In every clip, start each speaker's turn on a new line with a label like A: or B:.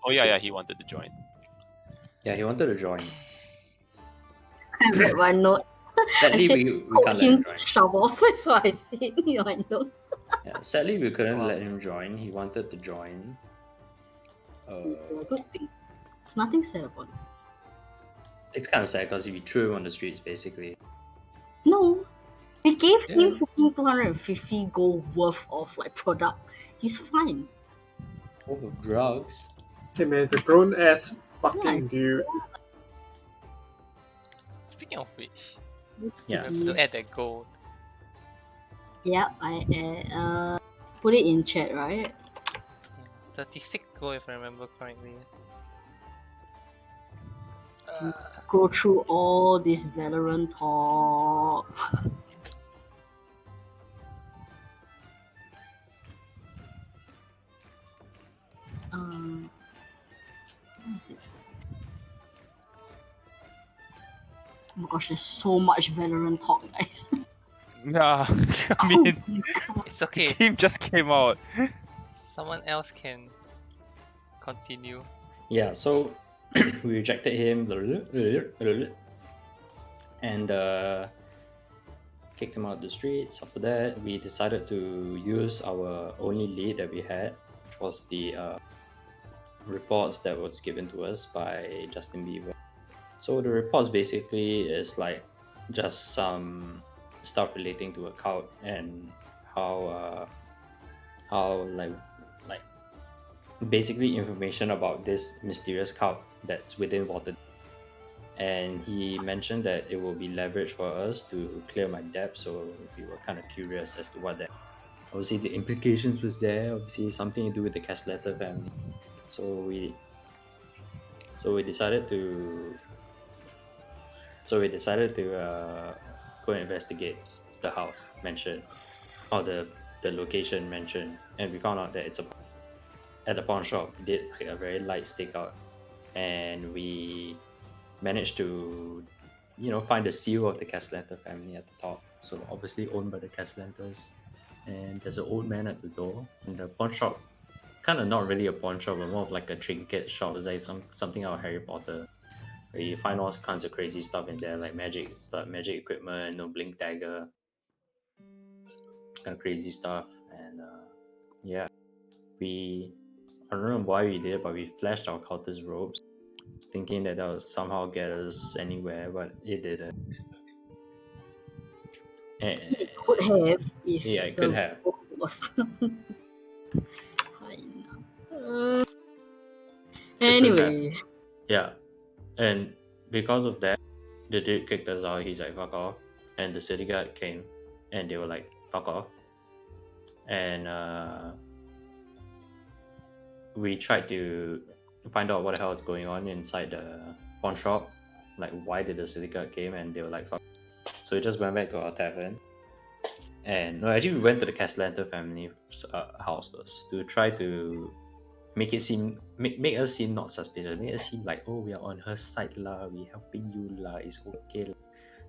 A: Oh yeah, he wanted to join.
B: Yeah, he wanted to join.
C: I read my note.
B: Sadly,
C: said,
B: we can't let him join.
C: Shove off. That's what I said in my notes.
B: Yeah, sadly, we couldn't
A: Wow.
B: let him join. He wanted to join.
C: It's a good thing. There's nothing sad about it.
B: It's kind of sad because we threw him on the streets, basically.
C: No. They gave
B: Yeah.
C: him freaking 250 gold worth of like product. He's fine.
B: Oh, drugs.
D: Hey man, the grown ass fucking dude.
E: Speaking of which,
B: Yeah.
E: we have to add that gold.
C: Yeah, I put it in chat, right?
E: 36 gold if I remember correctly.
C: Go through all this Valorant talk. What is it? Oh my gosh, there's so much Valorant talk, guys.
A: Yeah, I mean,
E: It's okay.
A: game just came out.
E: Someone else can continue.
B: Yeah, so we rejected him and kicked him out of the streets. After that, we decided to use our only lead that we had, which was the reports that was given to us by Justin Bieber. So the reports basically is like just some stuff relating to a cult and how like basically information about this mysterious cult that's within water. And he mentioned that it will be leverage for us to clear my debt, so we were kind of curious as to what that. Obviously, the implications was there. Obviously, something to do with the Castelletto family. So we decided to go and investigate the house mentioned, or the location mentioned, and we found out that it's at the pawn shop. We did like a very light stakeout, and we managed to find the seal of the Castelletto family at the top. So obviously owned by the Castellettos, and there's an old man at the door. And the pawn shop, kind of not really a pawn shop, but more of like a trinket shop. It's like something out of Harry Potter, where you find all kinds of crazy stuff in there, like magic stuff, magic equipment, blink dagger, kind of crazy stuff. And yeah, I don't know why we did it, but we flashed our cultist robes, thinking that would somehow get us anywhere, but it didn't.
C: It could have if
B: Yeah, it could have.
C: was high enough. Anyway.
B: Yeah, and because of that, the dude kicked us out. He's like, fuck off. And the city guard came, and they were like, fuck off. And we tried to find out what the hell is going on inside the pawn shop. Like, why did the city guard came? And they were like, fuck. So we just went back to our tavern. And no, actually, we went to the Castelletto family house first to try to make us seem not suspicious. Make us seem like, oh, we are on her side lah, we helping you lah, it's okay lah.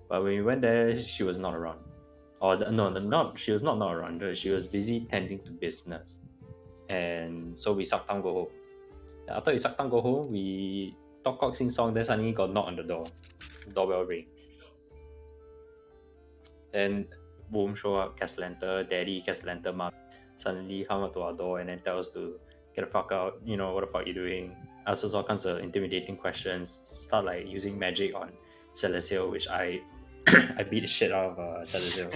B: But when we went there, she was not around. She was not around. She was busy tending to business. And so we sucked down, go home. After we sucked down, go home, we talk cock sing song, then suddenly got knock on the door. Doorbell ring. Then boom, show up Castelletto, daddy, Castelletto, mom suddenly come up to our door and then tell us to get the fuck out, what the fuck you doing? Ask us all kinds of intimidating questions, start like using magic on Celestial, which I beat the shit out of Celestial.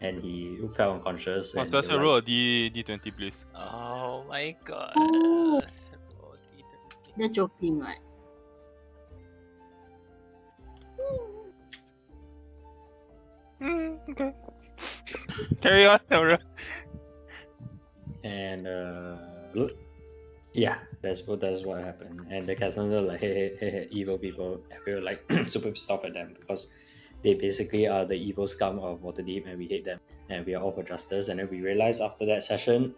B: And he fell unconscious.
A: Oh, Celestial, roll a D20, please.
E: Oh my god.
C: Oh.
E: Oh, D20.
C: You're joking, right?
A: Okay. Carry on, Aura.
B: And yeah, that's what happened. And the Castelletto like, hey, evil people. And we were like super pissed off at them because they basically are the evil scum of Waterdeep, and we hate them, and we are all for justice. And then we realized after that session,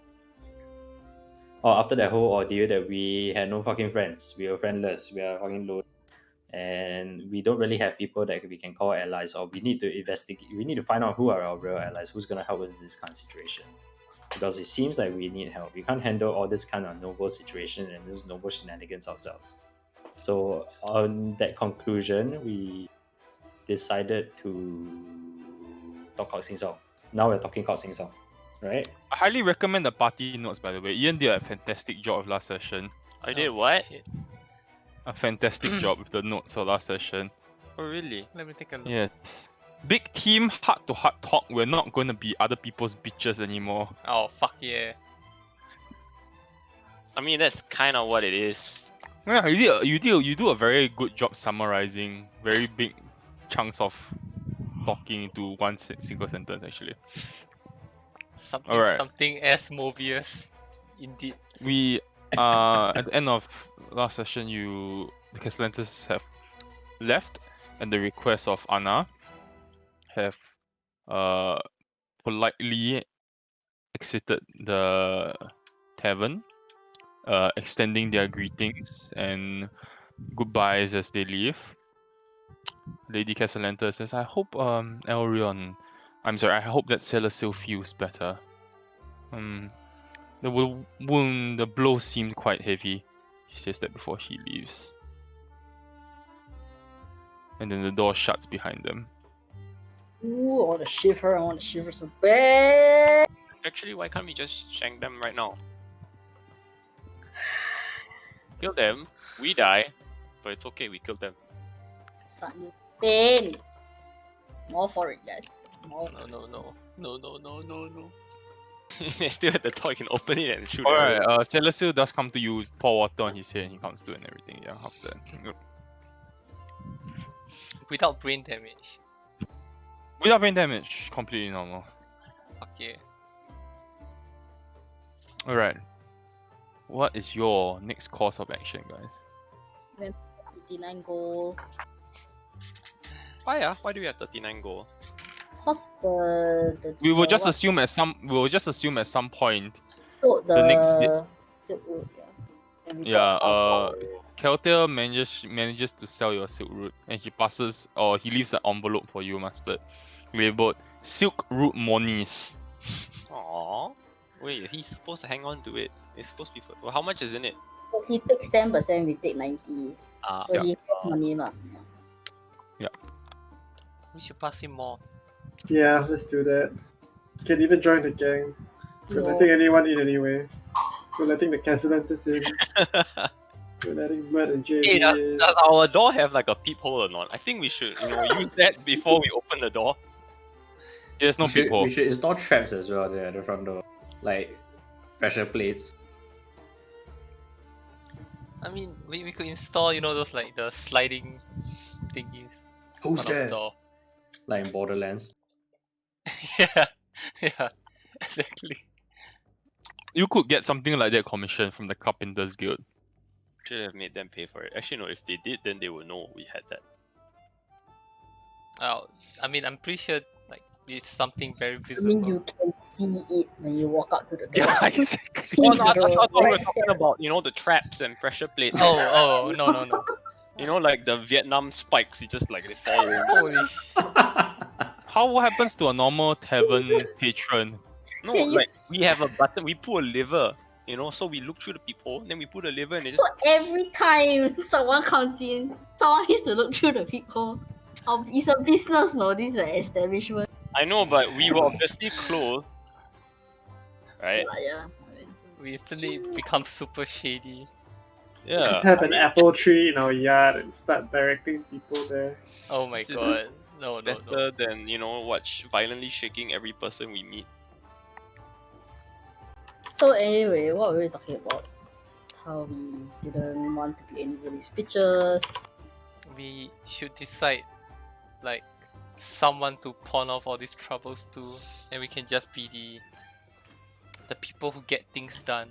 B: or after that whole ordeal, that we had no fucking friends. We were friendless. We are fucking low, and we don't really have people that we can call allies. Or we need to investigate. We need to find out who are our real allies. Who's gonna help us in this kind of situation. because it seems like we need help. We can't handle all this kind of noble situation and those noble shenanigans ourselves. So on that conclusion, we decided to talk Cock Sing Song. Now we're talking Cock Sing Song, right?
A: I highly recommend the party notes, by the way. Ian did a fantastic job of last session.
F: I did
E: Oh,
F: what?
E: shit.
A: A fantastic job with the notes of last session.
F: Oh really?
E: Let me take a look.
A: Yes. Big team, heart-to-heart talk. We're not going to be other people's bitches anymore.
E: Oh, fuck yeah.
F: I mean that's kind of what it is.
A: Yeah, you do a very good job summarizing very big chunks of talking into one single sentence, actually.
E: Something,
A: Alright.
E: something as Mobius. Indeed.
A: We at the end of last session, the Castellantis have left, and the request of Anna have politely exited the tavern, extending their greetings and goodbyes as they leave. Lady Castellanta says, "I hope Elrion, I hope that Celasil feels better. The blow seemed quite heavy." She says that before she leaves. And then the door shuts behind them.
C: Ooh, I want to shiver. I want to shiver so bad.
F: Actually, why can't we just shank them right now? Kill them, we die, but it's okay, we killed them.
C: Start new pain. I'm all for it, guys. I'm all for
E: No,
C: it.
E: no, no. No.
F: They still at the door, you can open it and shoot.
A: Alright,
F: everyone.
A: Celasil does come to you, pour water on his head, and he comes to and everything. Yeah, after that.
E: Without brain damage.
A: Without brain damage, completely normal.
E: Fuck yeah.
A: Alright. What is your next course of action, guys?
C: 59 gold.
F: Why ah? Why do we have 39 gold?
C: Cause the
A: We will
C: the
A: just
C: what-
A: assume at some point.
C: so the
A: next
C: Silk Road, yeah. And we
A: Yeah,
C: got
A: Keltier manages to sell your silk root, and he leaves an envelope for you, Mustard, labeled Silk Root Monies.
F: Aww. Wait, he's supposed to hang on to it. It's supposed to be for. Well, how much is in it?
C: so he takes 10%, we take 90.
F: Ah,
C: So he has money lah.
E: We should pass him more.
D: Yeah, let's do that. Can even join the gang. We're
C: No.
D: letting anyone in anyway. We're letting the Castellantis in. We're letting Blood and Jade
F: Hey,
D: in.
F: does our door have like a peephole or not? I think we should, use that before we open the door.
A: There's no people.
B: We should install traps as well there at the front door, like pressure plates.
E: I mean, we could install, those like the sliding thingies
B: Who's
E: on the
B: there?
E: door.
B: Like in Borderlands.
E: yeah, exactly.
A: You could get something like that commissioned from the Carpenters Guild.
F: Should have made them pay for it. Actually, no. If they did, then they would know we had that.
E: I mean, I'm pretty sure like it's something very
C: I
E: visible.
C: mean, you can see it when you walk up to the door.
A: Yeah, exactly.
F: Oh, no, I
C: It's
F: thought we were
C: right
F: talking
C: there.
F: about, the traps and pressure plates.
E: Oh, no.
F: Like the Vietnam spikes. You just like they fall in.
E: Holy shit.
A: What happens to a normal tavern patron?
F: No,
C: Can you-
F: like we have a button. We put a lever. So we look through the peephole, then we put a lever and it just.
C: So every time someone comes in, someone needs to look through the peephole. It's a business, no? This is an establishment.
F: I know, but we were obviously closed, right?
C: Yeah.
E: We instantly become super shady.
F: Yeah.
D: Have an apple tree in our yard and start directing people there.
E: Oh my
F: This is
E: god. No.
F: Better than violently shaking every person we meet.
C: So anyway, what were we talking about? How we didn't want to be anybody's bitches.
E: We should decide like someone to pawn off all these troubles to, and we can just be the people who get things done.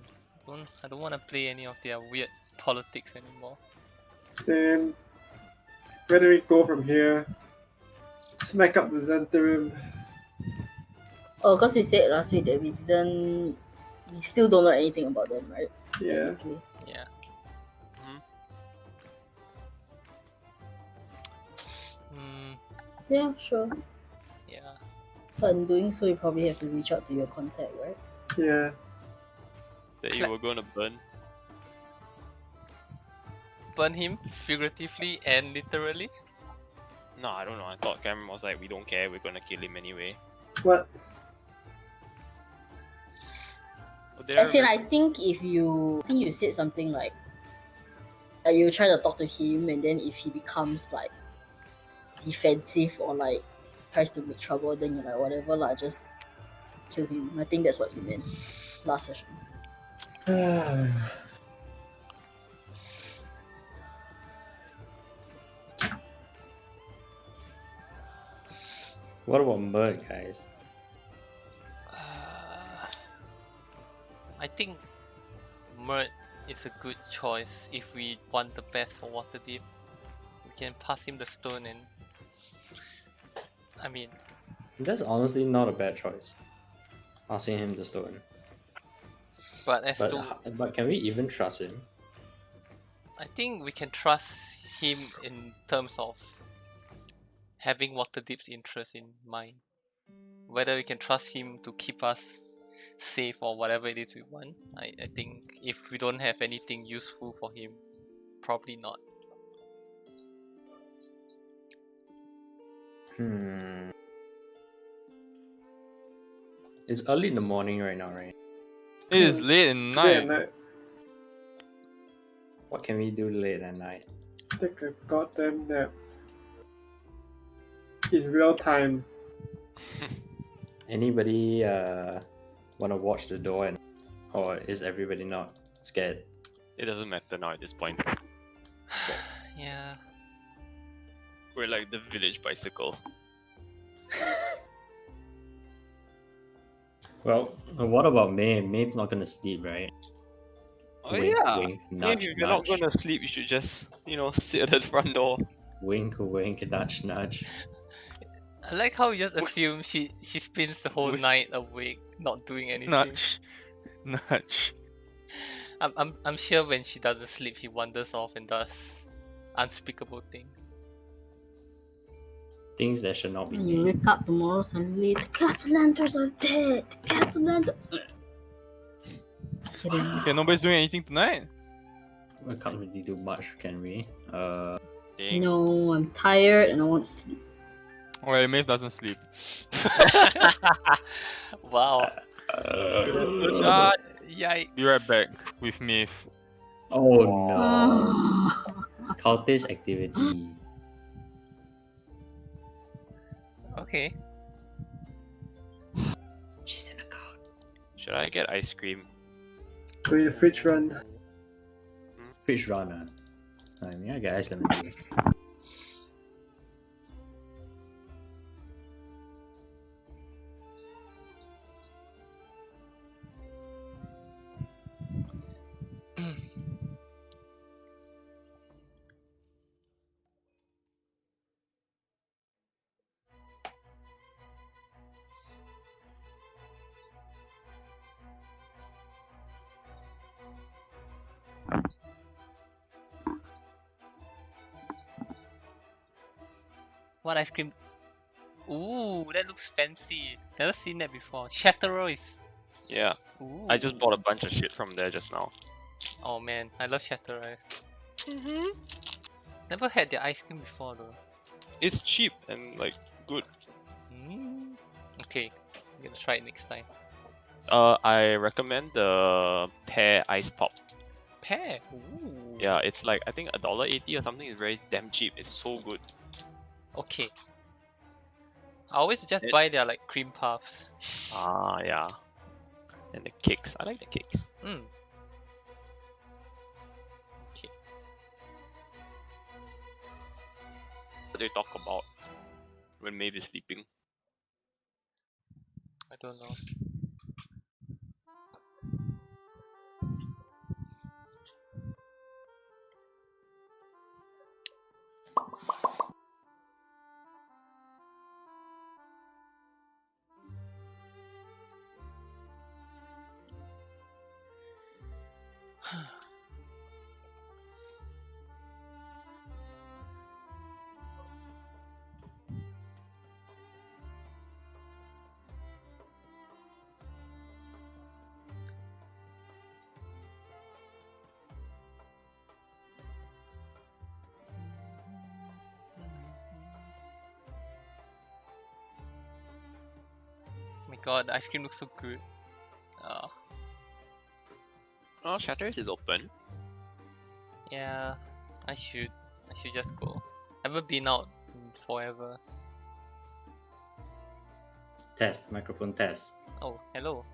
E: I don't want to play any of their weird politics anymore.
D: Same. Where do we go from here? Smack up the Zentarim.
C: Oh, because we said last week that we still don't know anything about them, right?
D: Yeah.
C: Technically.
E: Yeah. Mm,
C: Yeah, sure.
E: yeah.
C: But in doing so, you probably have to reach out to your contact, right?
D: Yeah.
F: that you were gonna burn.
E: Burn him figuratively and literally.
F: No, I don't know. I thought Cameron was like, we don't care, we're gonna kill him anyway.
D: What?
F: But there
C: As in,
F: were-
C: I think you said something like you try to talk to him, and then if he becomes like defensive or like tries to make trouble, then you're like, whatever lah, just kill him. I think that's what you meant last session.
B: What about Merc, guys?
E: I think Mert is a good choice if we want the best for Waterdeep. We can pass him the stone and I mean,
B: That's honestly not a bad choice. Passing him the stone.
E: but as
B: But,
E: to
B: but can we even trust him?
E: I think we can trust him in terms of having Waterdeep's interest in mind. Whether we can trust him to keep us safe or whatever it is we want. I think if we don't have anything useful for him, probably not.
B: It's early in the morning right now, right?
A: It is late at
D: Today at
A: night.
D: night,
B: What can we do late at night?
D: take a goddamn nap. In real time.
B: Anybody wanna watch the door and or is everybody not scared?
F: it doesn't matter now at this point.
E: Yeah.
F: We're like the village bicycle.
B: Well, what about Maeve? Maeve's not gonna sleep, right?
F: Oh
B: Wink,
F: yeah.
B: wink,
F: Maybe
B: nudge,
F: if you're not
B: nudge.
F: gonna sleep, you should just, sit at the front door.
B: Wink, wink, nudge, nudge.
E: I like how you just assume she spends the whole
A: Which-
E: night awake, not doing anything.
A: Nudge. Nudge.
E: I'm sure when she doesn't sleep, she wanders off and does unspeakable things.
B: Things that should not be
C: You
B: named.
C: wake up tomorrow suddenly, the Castellanters are dead. The Castellanters. Kidding.
A: Okay, nobody's doing anything tonight?
B: We can't really do much, can we?
F: Dang.
C: No, I'm tired and I want to sleep.
A: Alright, Maeve doesn't sleep.
E: Wow.
F: Good God.
E: Yikes.
A: Be right back with Maeve.
B: Oh no. Cultist activity.
E: Okay.
B: She's in a cult.
F: Should I get ice cream?
D: Do your fridge run.
B: Fish runner. I mean, I guess lemon tea.
E: What ice cream? Ooh, that looks fancy. Never seen that before. Chatteroys.
F: Yeah.
E: Ooh.
F: I just bought a bunch of shit from there just now.
E: Oh man, I love Chatteroys. Never had their ice cream before though.
F: It's cheap and good.
E: Okay, I'm gonna try it next time.
F: I recommend the pear ice pop.
E: Pear. Ooh.
F: Yeah, it's like I think $1.80 or something. It's very damn cheap. It's so good.
E: Okay. I always just
F: It-
E: buy their cream puffs.
F: Ah, yeah. And the cakes. I like the cakes.
E: Mm. Okay.
F: What do they talk about when Maeve is sleeping?
E: I don't know. god, the ice cream looks so good. Oh,
F: Oh, Shatter's is open.
E: yeah, I should just go. Haven't been out in forever.
B: Test, microphone test.
E: Oh, hello.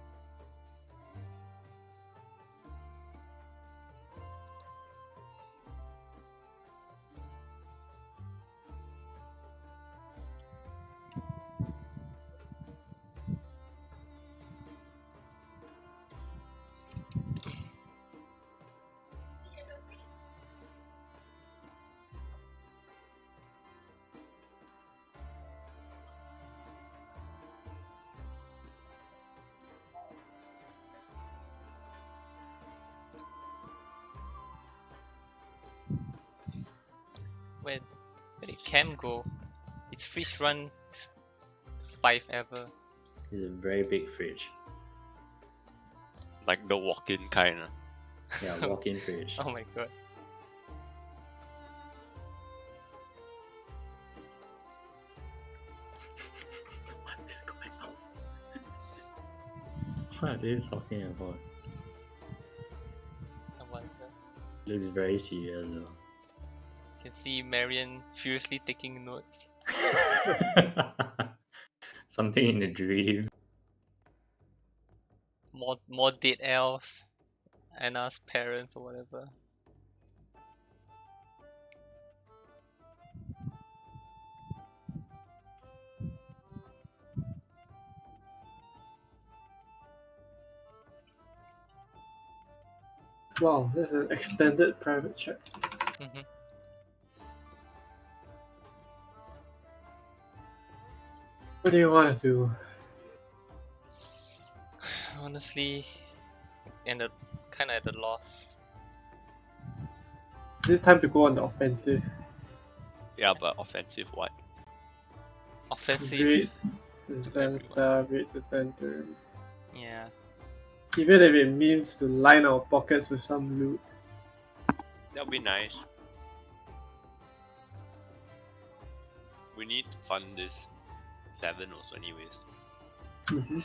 E: Where it can go? Its fridge run 5 ever.
B: It's a very big fridge.
F: Like the walk-in kind.
B: Yeah, walk-in fridge.
E: Oh my god.
B: What is going on? What are they talking about?
E: I wonder.
B: Looks very serious though.
E: You can see Marion furiously taking notes.
B: Something in a dream.
E: More dead elves. Anna's parents or whatever.
D: Wow, this is an extended private chat.
E: Mhm.
D: What do you want to do?
E: Honestly, kind of at a loss.
D: Is it time to go on the offensive?
F: Yeah, but offensive what?
E: Offensive.
D: Raid the
E: to
D: center, raid the center.
E: Yeah.
D: Even if it means to line our pockets with some loot.
F: That'll be nice. We need to fund this 7 also anyways.
D: Mm-hmm.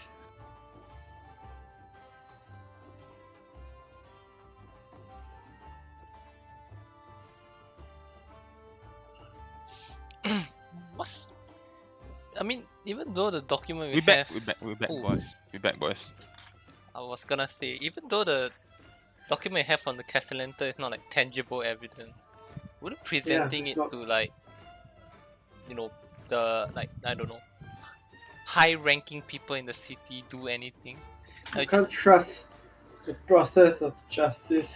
E: What's? I mean, even though the document
A: We back,
E: have,
A: we back,
E: Ooh.
A: boys. We back, boys.
E: I was gonna say, even though the document we have on the Castellanter is not like tangible evidence, wouldn't presenting
D: it's
E: it
D: not.
E: to like, you know, the like I don't know, high-ranking people in the city do anything?
D: You
E: Just
D: can't trust the process of justice.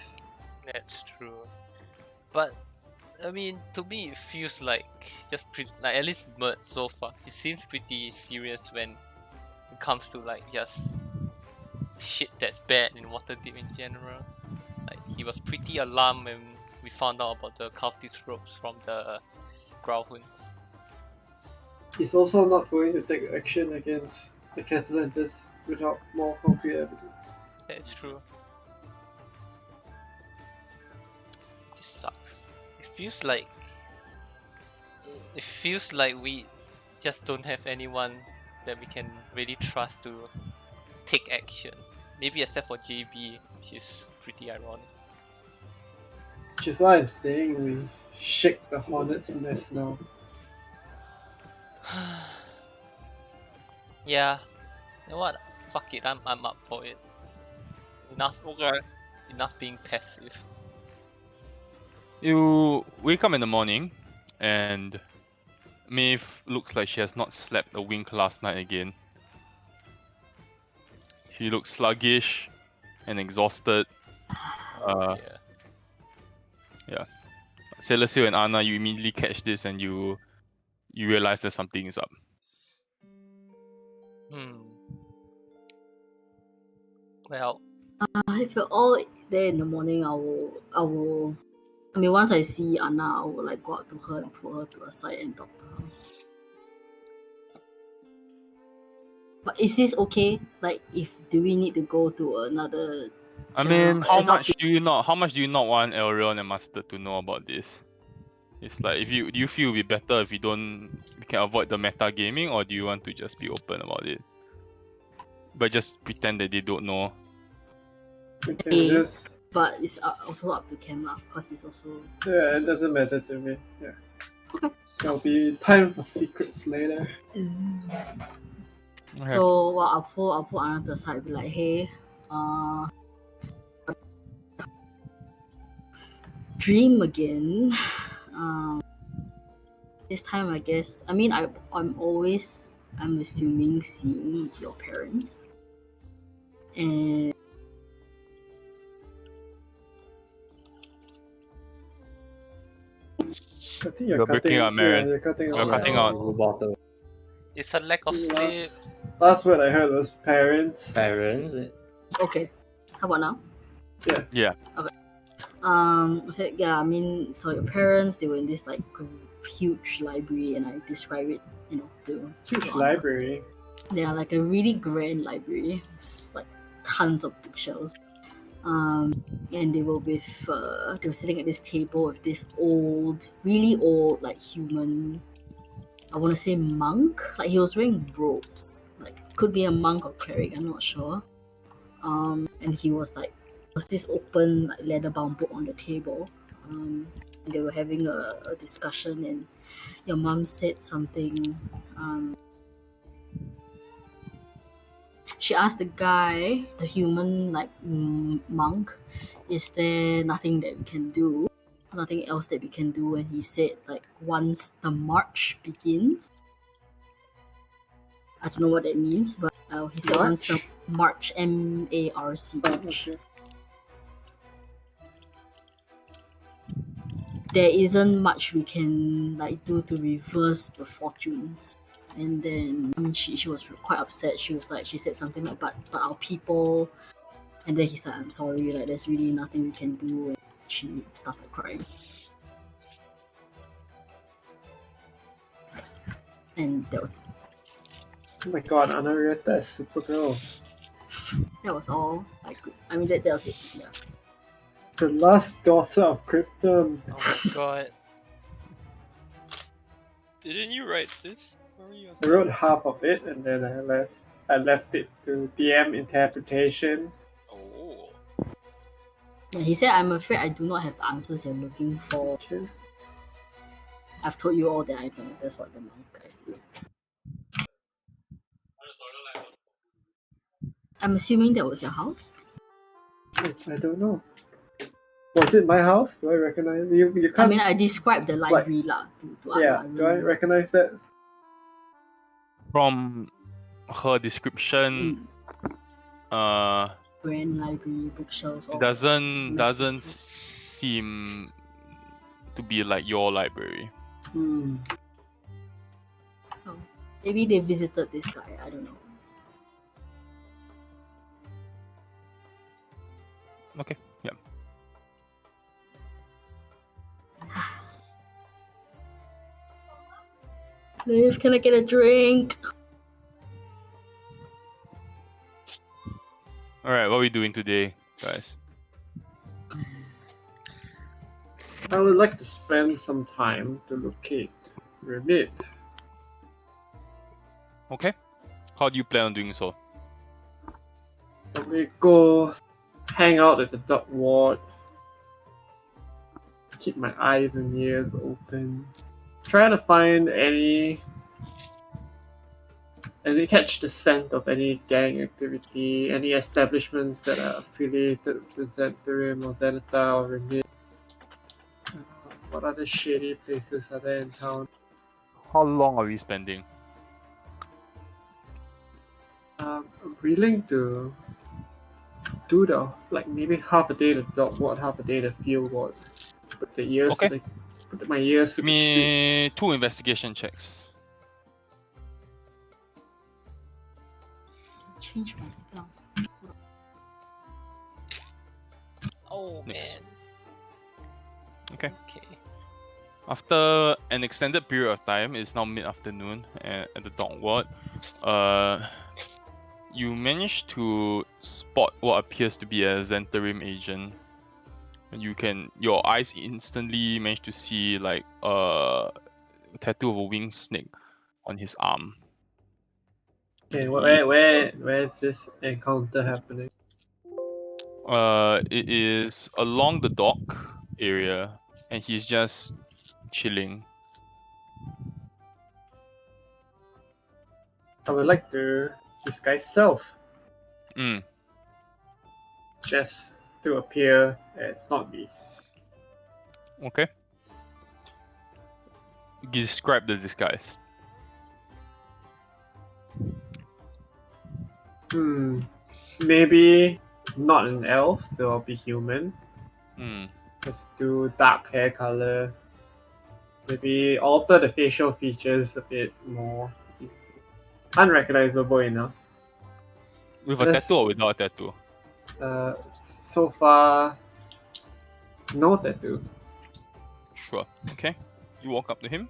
E: that's true, but I mean, to me, it feels like like at least Mert so far, he seems pretty serious when it comes to like just shit that's bad in Waterdeep in general. Like he was pretty alarmed when we found out about the cultist ropes from the Growlhounds.
D: He's also not going to take action against the Catalans without more concrete evidence.
E: That's true. This sucks. It feels like we just don't have anyone that we can really trust to take action. Maybe except for JB, which is pretty ironic.
D: Which is why I'm saying we shake the hornet's nest now.
E: Yeah. You know what? Fuck it, I'm up for it. Enough being passive.
A: You wake up in the morning, and Maeve looks like she has not slept a wink last night again. She looks sluggish and exhausted.
E: Yeah.
A: Celesio and Anna, you immediately catch this and you realize that something is up.
E: Well,
C: If you're all there in the morning, I will. I mean, once I see Anna, I will like go up to her and pull her to a side and talk to her. But is this okay? Like, do we need to go to another?
A: I
C: channel?
A: mean, how
C: It's up
A: much do you not want Elrion and Mustard to know about this? It's like, do you feel it'd be better if we can avoid the meta gaming, or do you want to just be open about it? but just pretend that they don't know.
D: We can
C: Hey.
D: just.
C: But it's also up to Cam lah, cause it's also.
D: Yeah, it doesn't matter to me. Yeah.
C: Okay.
D: There'll be time for secrets later.
A: Okay.
C: So what I'll put another side, be like, hey, dream again. This time I guess. I mean, I'm assuming seeing your parents, and
D: I think
A: You're breaking
D: cutting.
A: up, Marion.
D: Yeah, you're cutting
A: You're
D: out.
A: cutting out.
B: Roboto.
E: It's a lack of sleep.
D: Last word I heard was parents.
B: Parents.
C: okay. How about now?
A: Yeah.
C: So, yeah, I mean, so your parents, they were in this like huge library, and I describe it, to
D: Huge
C: Anna.
D: library.
C: They are like a really grand library, it's like tons of bookshelves. And they were sitting at this table with this really old, like human. I want to say monk. Like he was wearing robes. Like could be a monk or cleric. I'm not sure. And he was like, there was this open like leather-bound book on the table. And they were having a discussion, and your mom said something. She asked the guy, the human like monk, is there nothing that we can do? Nothing else that we can do? And he said like once the march begins. I don't know what that means, but he said once the march, MARCH.
D: Oh, okay.
C: There isn't much we can like do to reverse the fortunes. And then she was quite upset. She said something like, but our people. And then he said, I'm sorry, like there's really nothing we can do. And she started crying. And that was it.
D: Oh my god, Anarietta is Supergirl.
C: That was all I could. I mean, that was it. Yeah.
D: The last daughter of Krypton.
E: Oh my god.
F: Didn't you write this? Or were you-
D: I wrote half of it and then I left it to DM interpretation.
F: Oh.
C: Yeah, he said, I'm afraid I do not have the answers you're looking for.
D: Okay.
C: I've told you all that I know. That's what the monk guy said. I'm assuming that was your house?
D: Oh, I don't know. Was it my house? Do I recognize you? You
C: I
D: can't.
C: mean, I described the library lah to
D: Yeah.
C: Anna.
D: Do I recognize that?
A: From her description,
C: Grand library, bookshelves.
A: it
C: all
A: doesn't
C: massive.
A: seem to be like your library.
C: Maybe they visited this guy. I don't know.
A: Okay. Yeah.
C: Liv, can I get a drink?
A: All right. What are we doing today, guys?
D: I would like to spend some time to locate Remit.
A: Okay. How do you plan on doing so?
D: We go hang out at the dog ward. Keep my eyes and ears open. Trying to find any catch the scent of any gang activity, any establishments that are affiliated with Zentarium or Zenita or Remit. What other shady places are there in town?
A: How long are we spending?
D: I'm willing to do maybe half a day the dog ward, half a day the field ward. Put the ears
A: Okay.
D: put my ears to
A: Give
D: the street.
A: me 2 investigation checks.
C: Change my spells.
E: Oh
A: Next.
E: man.
A: Okay.
E: Okay.
A: After an extended period of time, it's now mid-afternoon at the dog ward. You manage to spot what appears to be a Zentarium agent. Your eyes instantly manage to see like a tattoo of a winged snake on his arm.
D: Okay, where's this encounter happening?
A: It is along the dock area, and he's just chilling.
D: I would like to disguise self,
A: Mm.
D: just to appear as not me.
A: Okay. Describe the disguise.
D: Maybe not an elf, so I'll be human.
A: Hmm.
D: Let's do dark hair color. Maybe alter the facial features a bit more unrecognizable enough.
A: With a
D: Let's-
A: tattoo or without a tattoo?
D: So far, no tattoo.
A: Sure. Okay. You walk up to him.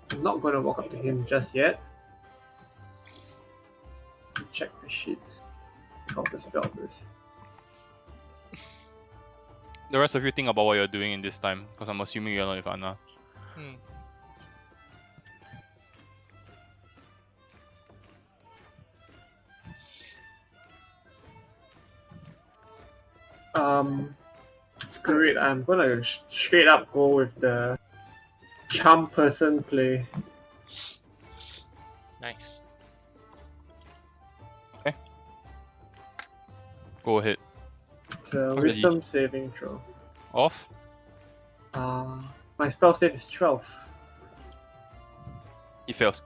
D: I'm not gonna walk up to him just yet. Check the sheet. How to spell this.
A: The rest of you think about what you're doing in this time, because I'm assuming you're not with Anna.
E: Hmm.
D: Screw it. I'm gonna straight up go with the charm person play.
E: Nice.
A: Go ahead.
D: It's a
A: Okay,
D: wisdom saving throw.
A: Off.
D: My spell save is 12.
A: He fails.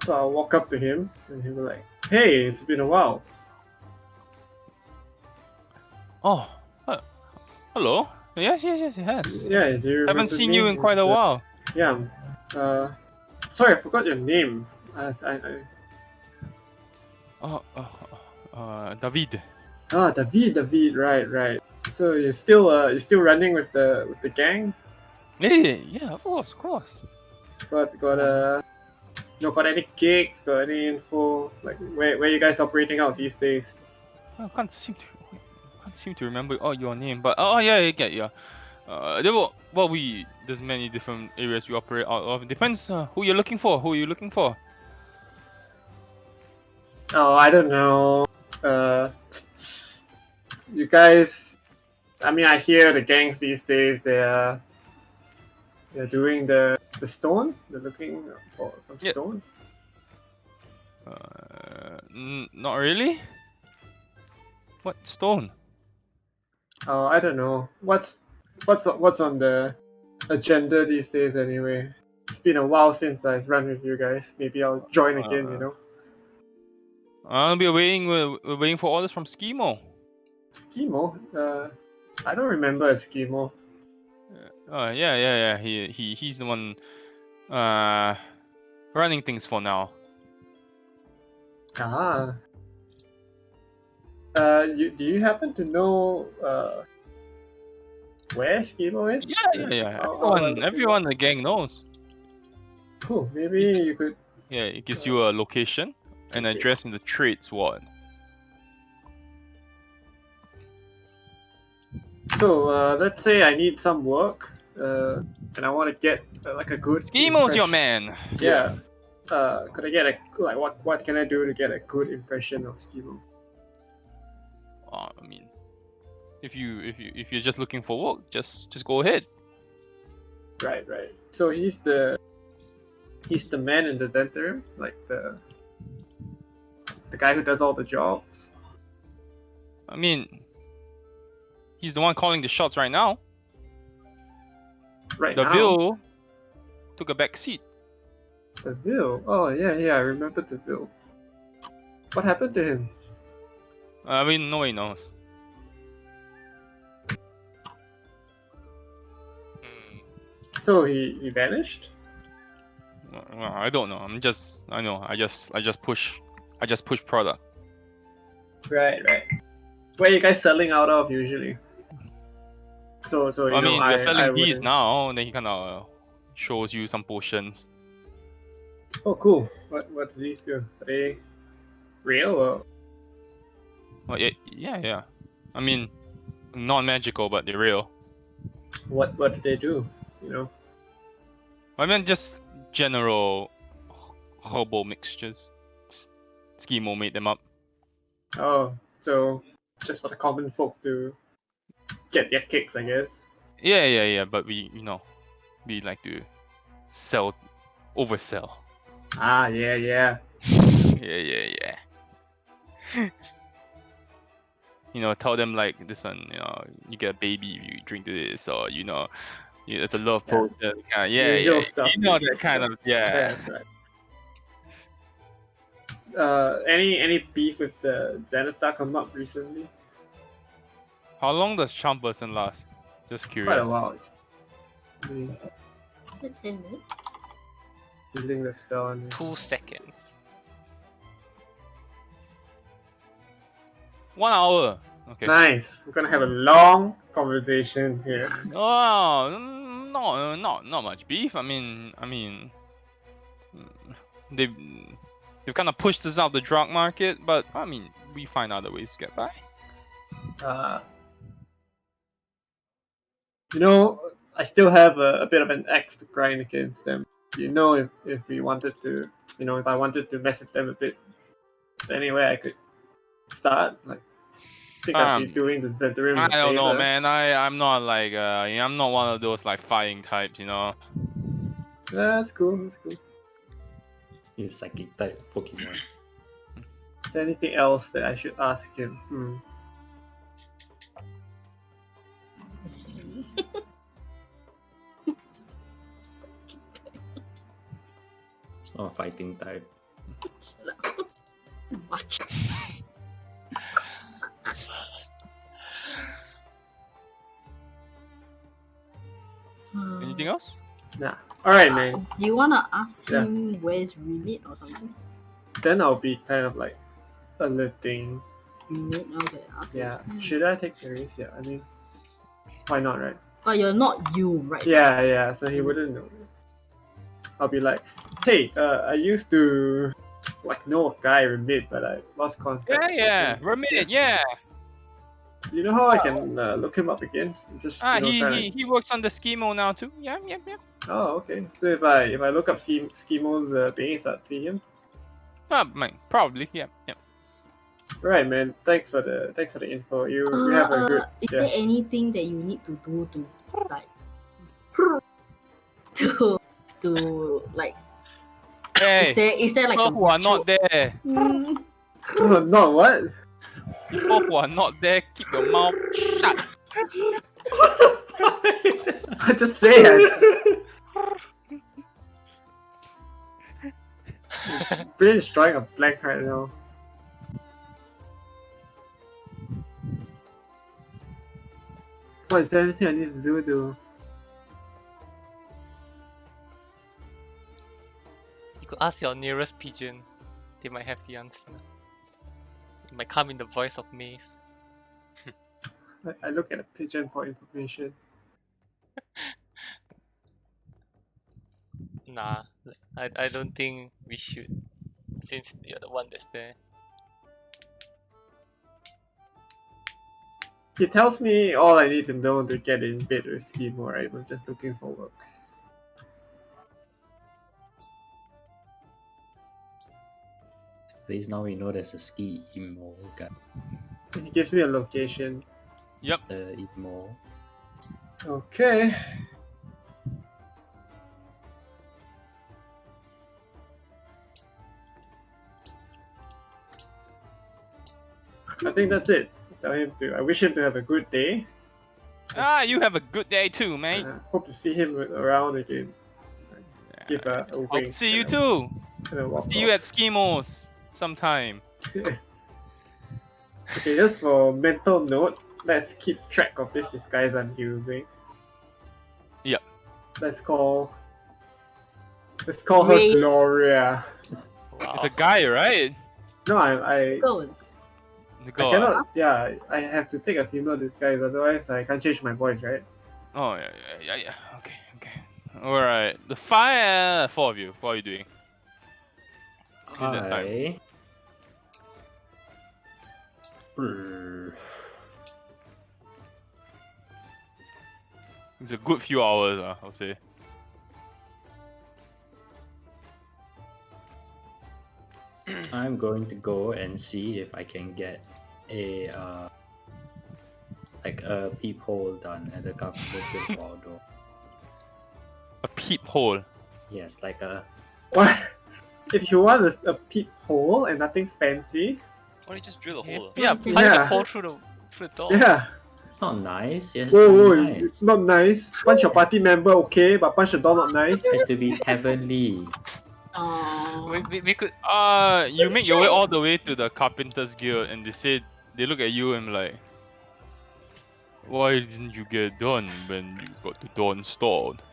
D: So I'll walk up to him and he'll be like, "Hey, it's been a while."
A: Oh. Hello. Yes, it has.
D: Yeah, do you remember
A: Haven't seen
D: me?
A: you in quite a while.
D: Yeah. Sorry, I forgot your name.
A: David.
D: David. Right. So you're still running with the gang?
A: Yeah, of course.
D: Got any gigs? Got any info? Like where you guys operating out these days?
A: I can't seem to remember your name, but yeah. There's many different areas we operate out of. Depends who you're looking for. Who are you looking for?
D: Oh, I don't know. You guys. I mean, I hear the gangs these days. They're doing the stone. They're looking for some
A: Yeah.
D: stone.
A: Not really. What stone?
D: Oh, I don't know. What's on the agenda these days anyway? It's been a while since I've run with you guys. Maybe I'll join again. You know.
A: I'll be waiting. We're waiting for orders from Schemo.
D: Schemo? I don't remember a Schemo.
A: Yeah. He's the one running things for now.
D: Ah. Do you happen to know where Schemo is?
A: Yeah. Everyone in the gang knows.
D: Cool. Maybe you could.
A: Yeah, it gives you a location, an
D: Okay.
A: address in the trades ward.
D: So let's say I need some work, and I want to get like a good.
A: Schemo's your
D: impression-
A: man.
D: Yeah. Could I get what can I do to get a good impression of Schemo?
A: I mean, if you're just looking for work, just go ahead.
D: Right. So he's the man in the center, like the guy who does all the jobs.
A: I mean, he's the one calling the shots right now.
D: Right
A: The
D: now.
A: Bill took a back seat.
D: The Bill. Oh yeah, I remember the Bill. What happened to him?
A: I mean, no one knows.
E: Hmm.
D: So he vanished?
A: I don't know. I just push product.
D: Right. Where are you guys selling out of usually? So you
A: I
D: know,
A: mean, we're selling
D: I
A: these
D: wouldn't-
A: now, and then he kind of shows you some potions.
D: Oh, cool. What do these do? Are they real or?
A: Well, yeah. I mean, non-magical, but they're real.
D: What do they do? you know.
A: I mean, just general herbal mixtures. Schemo made them up.
D: Oh, so just for the common folk to get their kicks, I guess.
A: Yeah. But we like to oversell.
D: Ah, yeah.
A: Yeah. Tell them like this one. You get a baby, you drink this, or it's a love
D: Yeah.
A: potion.
D: Usual stuff.
A: That kind of
D: Yeah, that's right. Any beef with the Zenithar come up recently?
A: How long does charm person last? Just
D: Quite a
A: curious.
D: while. I mean,
C: Is it 10 minutes?
D: using the spell on
E: 2 seconds.
A: 1 hour. Okay.
D: Nice. We're gonna have a long conversation here.
A: Oh, not much beef. I mean, they've kind of pushed us out the drug market, but I mean, we find other ways to get by.
D: I still have a bit of an axe to grind against them. If we wanted to, if I wanted to mess with them a bit, anyway, I could start. Like, I think I'd be doing the Zentarium
A: I
D: a
A: don't know,
D: favor.
A: man. I'm not like I'm not one of those like fighting types,
D: Yeah, that's cool.
B: He's a psychic type Pokemon.
D: Is there anything else that I should ask him?
C: See?
B: It's not a fighting type.
C: Much.
A: Anything else?
D: Nah. Alright, man.
C: Do you wanna ask
D: Yeah.
C: him where's Remit or something?
D: Then I'll be kind of like alerting.
C: Remit? Okay.
D: Yeah. Should I take the risk? Yeah, I mean, why not, right?
C: But you're not you, right?
D: Yeah, so he wouldn't know. I'll be like, hey, I used to know a guy Remit, but I lost contact.
A: Yeah. Remit, yeah.
D: You know how I can look him up again? Just
A: He works on the schemo now too. Yeah.
D: Oh, okay. So if I look up Schimo's base, I'd see him.
A: Probably, yeah.
D: Right, man. Thanks for the info. You have a good.
C: Is there anything that you need to do to like to like?
A: Hey,
C: Is there like
A: people
C: a
A: who are not there,
D: Not what?
A: people who are not there, keep your mouth shut.
D: I just say it. Brain is drawing a blank right now. What is there anything I need to do to?
E: You could ask your nearest pigeon. They might have the answer. It might come in the voice of Maeve.
D: I look at a pigeon for information.
E: Nah, I don't think we should, since you're the one that's there.
D: He tells me all I need to know to get in bed with Schemo, right? I'm just looking for work.
B: At least now we know there's a ski emo guy.
D: He gives me a location.
A: Yep.
B: The emo.
D: Okay. I think that's it. I wish him to have a good day.
A: You have a good day too, mate.
D: Hope to see him around again. Give a
A: Hope
D: wink.
A: to see you too.
D: And then walk
A: See you
D: off.
A: at Schemos sometime.
D: Okay, just for mental note, let's keep track of this disguise I'm using.
A: Yep.
D: Let's call her
C: Ray.
D: Gloria.
E: Wow.
A: It's a guy, right?
D: No, I
C: Go.
A: The
D: I
A: girl.
D: cannot. Yeah, I have to take a female disguise, otherwise I can't change my voice, right?
A: Oh yeah. Okay. All right. The four of you. What are you doing? In that time. It's a good few hours, I'll say.
B: I'm going to go and see if I can get a like a peephole done at the Carpenter's Guild for our door.
A: A peephole.
B: Yes, like a
D: What? If you want a peephole and nothing fancy,
F: Why don't you just drill a
E: Yeah,
F: hole?
E: yeah,
C: Yeah.
E: punch a hole through the door.
D: yeah.
B: it's not nice. It has
D: Whoa,
B: to
D: whoa,
B: be nice.
D: it's not nice. Punch your party member, okay, but punch the door not nice.
B: It has to be heavenly.
E: We could.
A: You make your way all the way to the Carpenter's Guild, and they look at you and like, why didn't you get it done when you got the door installed?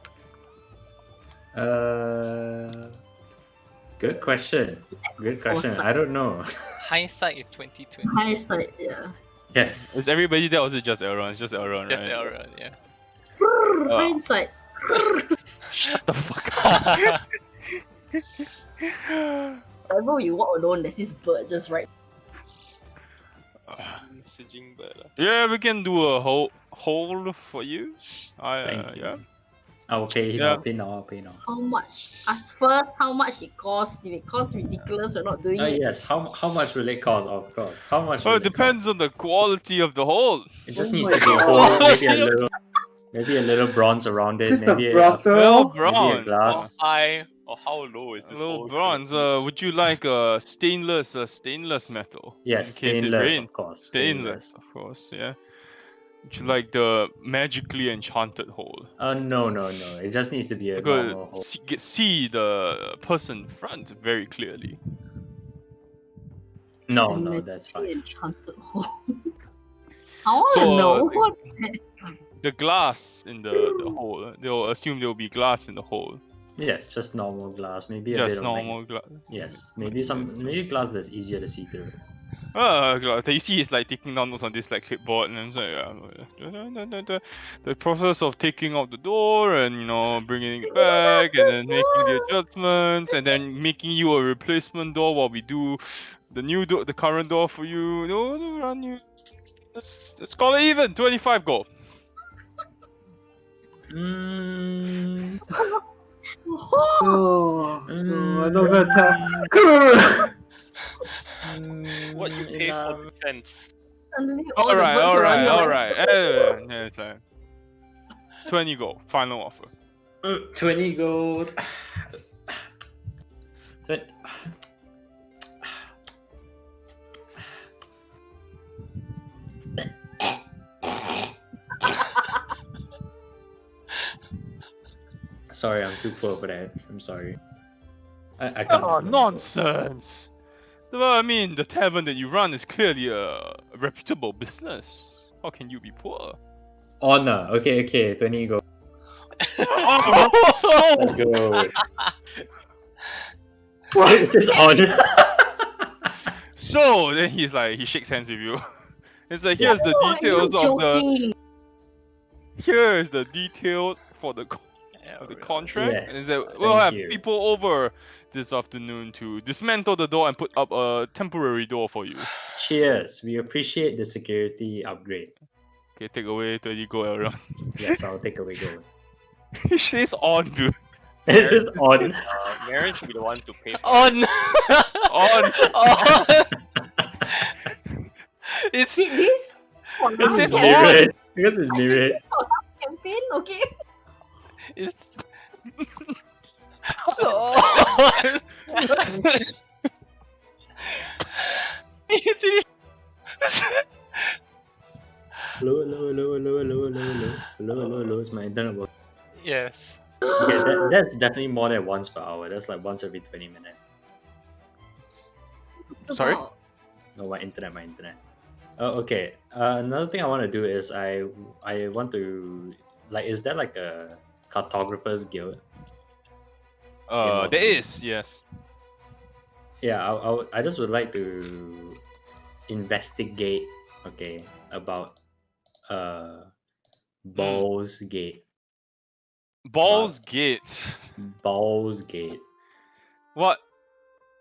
B: Good question. Good question. I don't know.
E: Hindsight is 2020.
C: Hindsight, yeah.
B: Yes.
A: Is everybody there or is it just Elron? It's just Elron,
E: Just
A: right?
E: error, yeah.
C: Hindsight.
A: Shut the fuck up.
C: Whenever you walk alone, there's this bird just right.
F: Messaging, but
A: Yeah, we can do a hole for you.
B: Thank you.
A: Yeah.
B: I'll pay him.
A: Yeah.
B: I'll pay now. I'll pay now.
C: How much? Ask first how much it costs. If it costs ridiculous, we're not doing it.
B: Yes. How much will it cost? Of course. How much?
A: Well,
B: will
A: it depends on the quality of the hole.
B: It just
D: Oh
B: needs
D: my
B: to be a
D: God.
B: hole. Maybe a little bronze around it.
D: This the
B: Maybe a,
D: brothel.
A: Well,
B: maybe a
A: bronze.
B: glass.
F: high or how low is
A: A
F: this
A: little
F: hole
A: bronze.
F: gonna be?
A: Would you like stainless metal?
B: Yes,
A: In case it
B: stainless,
A: rains.
B: of course.
A: Stainless, of course. Yeah. Would you like the magically enchanted hole?
B: No. It just needs to be a
A: You could
B: normal hole.
A: see the person front very clearly.
B: No,
C: It's a
B: no, that's
C: magically
B: fine.
C: enchanted hole. I want to
A: So,
C: know
A: the-
C: what.
A: The glass in the hole. They'll assume there will be glass in the hole.
B: Yes, just normal glass. Maybe a
A: Just
B: bit of
A: normal glass.
B: Yes, maybe glass that's easier to see through.
A: You see he's like taking down notes on this like clipboard, and I'm like, the process of taking out the door and bringing it back, and then making the adjustments, and then making you a replacement door while we do the new door, the current door for you. No, run you. Let's call it even. 25 gold.
B: Mm,
D: Oh, no, I don't know that.
F: What you pay for defense?
C: Suddenly all the
A: Alright,
C: birds around you are like,
A: Yeah, it's like 20 gold. Final offer.
B: 20 gold. 20. Sorry, I'm too poor for that. I'm sorry. I can't.
A: Oh, nonsense! Well, I mean, the tavern that you run is clearly a reputable business. How can you be poor?
B: Honor. Okay, 20 gold.
A: Oh,
B: Let's go. It's his honor.
A: so then he shakes hands with you. It's like here's the
C: "Oh,
A: details
C: you're
A: of the
C: joking."
A: here is the detail for the contract. And
B: Yes,
A: it's like, we'll
B: thank
A: have
B: you.
A: people over this afternoon to dismantle the door and put up a temporary door for you.
B: Cheers. We appreciate the security upgrade.
A: Okay, take away 20 gold, Elron.
B: Yes, I'll take away gold.
A: He stays on, dude.
B: Is this on?
F: Marriage should be the one to pay for
E: On!
A: On.
E: On! It's
C: Did this? For
B: Because
C: last
B: it's
A: on.
C: campaign?
B: mirrored. Because it's mirrored.
C: This for last campaign, okay?
E: it's on!
B: Low. It's my internet work.
E: Yes.
B: Okay, that's definitely more than once per hour. That's like once every 20 minutes.
A: Sorry?
C: About-
B: No, my internet. Okay. Another thing I want to do is I want to is there like a cartographer's guild?
A: There is, yes.
B: Yeah, I just would like to investigate. Okay, about Ball's Gate.
A: Ball's Gate.
B: Ball's Gate.
A: What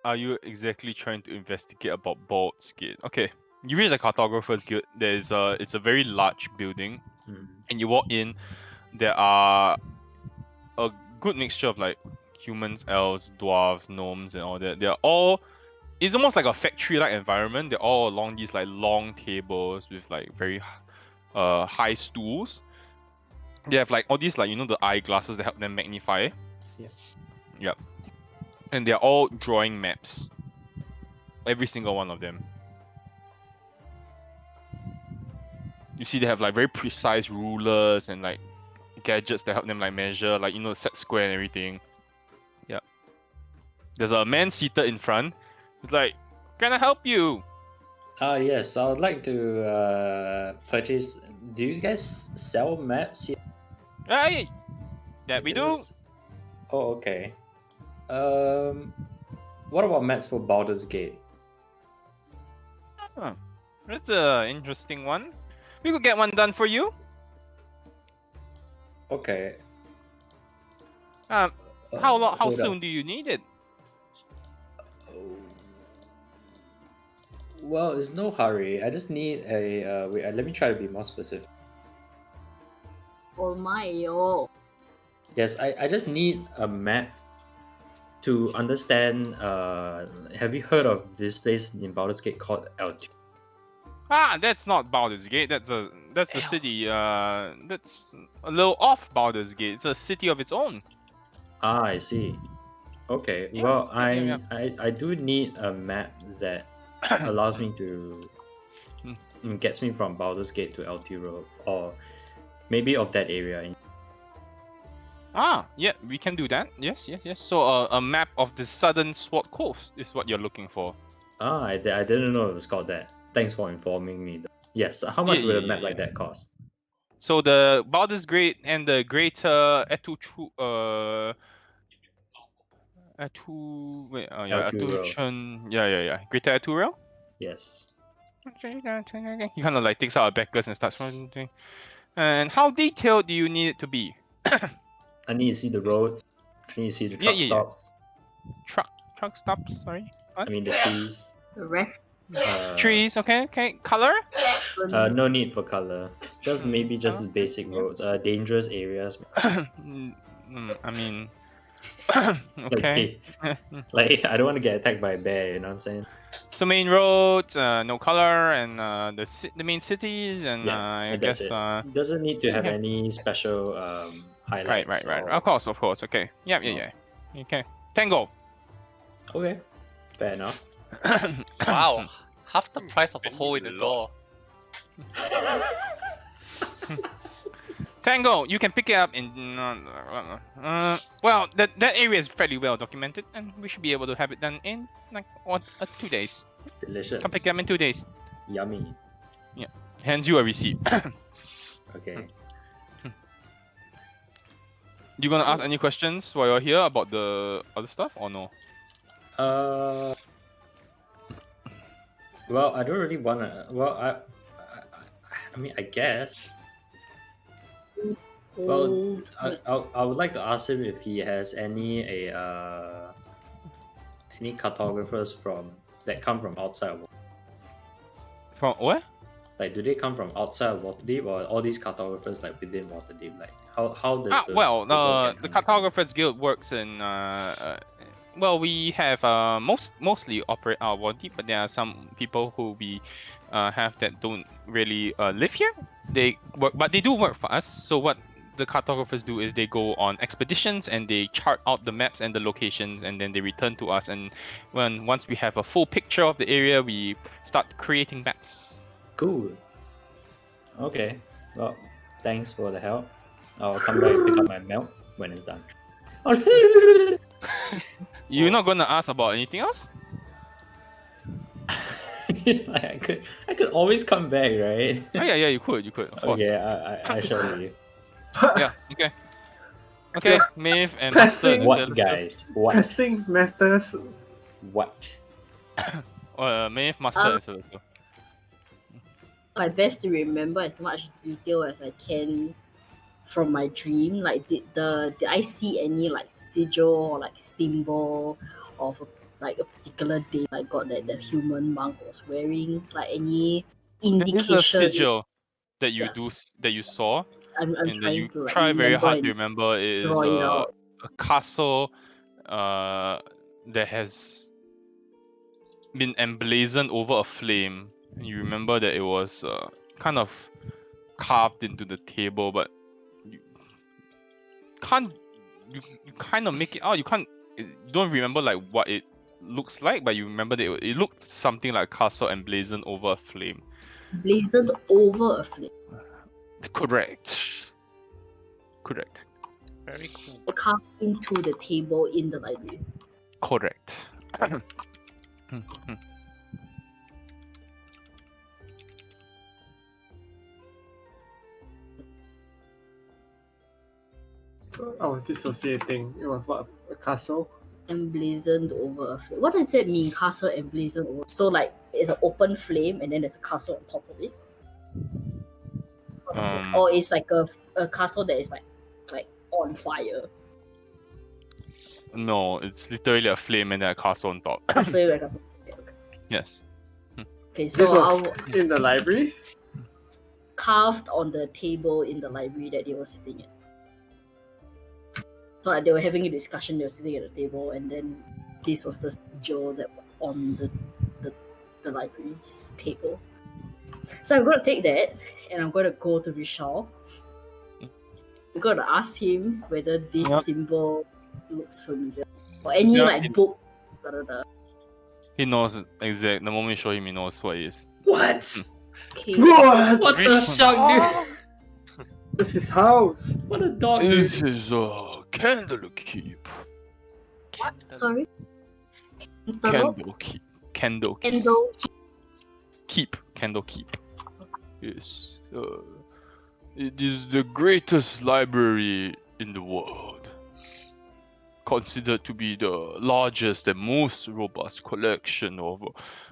A: are you exactly trying to investigate about Bald's Gate? Okay, you reach the cartographer's guild. It's a very large building,
B: Hmm.
A: and you walk in. there are a good mixture of like humans, elves, dwarves, gnomes, and all that. They're all. It's almost like a factory-like environment. They're all along these like long tables with like very high stools. They have like all these like the eyeglasses that help them magnify.
B: Yeah.
A: Yep. And they're all drawing maps. Every single one of them. You see, they have like very precise rulers and like gadgets that help them like measure, like set square and everything. Yep. There's a man seated in front. It's like, can I help you?
B: Yes, I would like to purchase. Do you guys sell maps here?
A: Hey, that we
B: Is
A: do.
B: this- Oh, okay. What about maps for Baldur's Gate?
A: Huh. That's a interesting one. We could get one done for you.
B: Okay.
A: How
B: hold up.
A: soon do you need it?
B: Oh. Well, it's no hurry. I just need a. Wait, let me try to be more specific.
C: Oh my, oh.
B: Yes, I just need a map to understand. Have you heard of this place in Baldur's Gate called L2?
A: That's not Baldur's Gate. That's a
E: Ew.
A: city. That's a little off Baldur's Gate. It's a city of its own.
B: I see. Okay.
A: Yeah,
B: Well,
A: yeah.
B: I do need a map that allows me to gets me from Baldur's Gate to LT Road, or maybe of that area.
A: Yeah, we can do that. Yes. So a map of the southern Sword Coast is what you're looking for.
B: I didn't know it was called that. Thanks for informing me. Yes. How much would a map like that cost?
A: So the Baldur's Gate and the Greater
B: Elturel.
A: Greater Eturel.
B: Yes.
A: He kind of like takes out a Beckers and starts running. And how detailed do you need it to be?
B: I need to see the roads. I need to see the truck stops.
A: Truck stops. Sorry. What?
B: I mean the trees.
C: The rest.
A: Trees. Okay. Color.
B: No need for color. Just maybe just basic roads. Dangerous areas.
A: I mean. Okay.
B: Like I don't want to get attacked by a bear. You know what I'm saying?
A: So main roads, no color, and the main cities, and I
B: that's
A: guess
B: it. Doesn't need to have any special highlights.
A: Right. Of course. Okay. Yeah. Okay. Tango.
B: Okay. Fair enough.
E: Wow, half the price of a hole in the door.
A: Tango, you can pick it up in. Well, that area is fairly well documented, and we should be able to have it done in like 2 days.
B: Delicious.
A: Come pick it up in 2 days.
B: Yummy.
A: Hands you a receipt.
B: Okay.
A: You gonna ask any questions while you're here about the other stuff or no?
B: Well, I don't really wanna. Well, I mean, I guess. Well, I would like to ask him if he has any cartographers that come from outside.
A: From where?
B: Like, do they come from outside Waterdeep, or all these cartographers like within Waterdeep? Like, how does the
A: the Cartographers Guild works in we have mostly operate out of Waterdeep, but there are some people who we have that don't really live here. They work, but they do work for us. So what the cartographers do is they go on expeditions and they chart out the maps and the locations, and then they return to us. And once we have a full picture of the area, we start creating maps.
B: Cool. Okay. Well, thanks for the help. I'll come back and pick up my milk when it's done.
A: You're not gonna ask about anything else?
B: I could always come back, right?
A: Oh, yeah, you could, of course.
B: Okay, I shall leave.
A: Yeah, okay, Maeve and Master.
B: What, guys? What?
D: Pressing matters.
B: What?
A: Maeve, Master, and Celestial.
C: My best to remember as much detail as I can from my dream. Like, did I see any like sigil or like symbol of a particular day I got that the human monk was wearing? Like any indication?
A: This is a sigil that you
C: Yeah.
A: that you saw.
C: I'm
A: and then you
C: trying to like
A: try very
C: remember
A: hard to
C: and
A: remember is
C: draw it out.
A: a castle that has been emblazoned over a flame. And you remember that it was kind of carved into the table, but you can't you kind of make it out. You don't remember like what it looks like, but you remember that it looked something like a castle emblazoned over a flame.
C: Blazoned over a flame.
A: Correct. Correct.
E: Very cool.
C: Carved into the table in the library.
A: Correct.
D: I was dissociating. It was what, a castle?
C: Emblazoned over a flame. What does that mean? Castle emblazoned over. So like it's an open flame and then there's a castle on top of it. What is it? Or it's like a castle that is like on fire.
A: No, it's literally a flame and then a castle on top.
C: A flame and a castle. Okay.
A: Yes.
C: Okay,
D: This
C: so
D: was
C: I'll
D: in the library?
C: carved on the table in the library that they were sitting at. So like, they were having a discussion, they were sitting at the table, and then this was the sigil that was on the library's table. So I'm gonna take that and I'm gonna go to Vishal. I'm gonna ask him whether this
A: Yep.
C: symbol looks familiar. Or any
A: Yep,
C: like
A: it-
C: books. Da, da, da.
A: He knows exact. The moment you show him, he knows what it is.
B: What?
C: Okay.
D: What?
B: What the
A: Which
B: shock, dude?
D: This is his house.
B: What a dog,
A: This
B: dude.
A: is a candle keep.
C: Sorry?
A: Candle keep. Candle keep.
C: Candle.
A: Keep. Candle keep. Yes. It is the greatest library in the world. Considered to be the largest and most robust collection of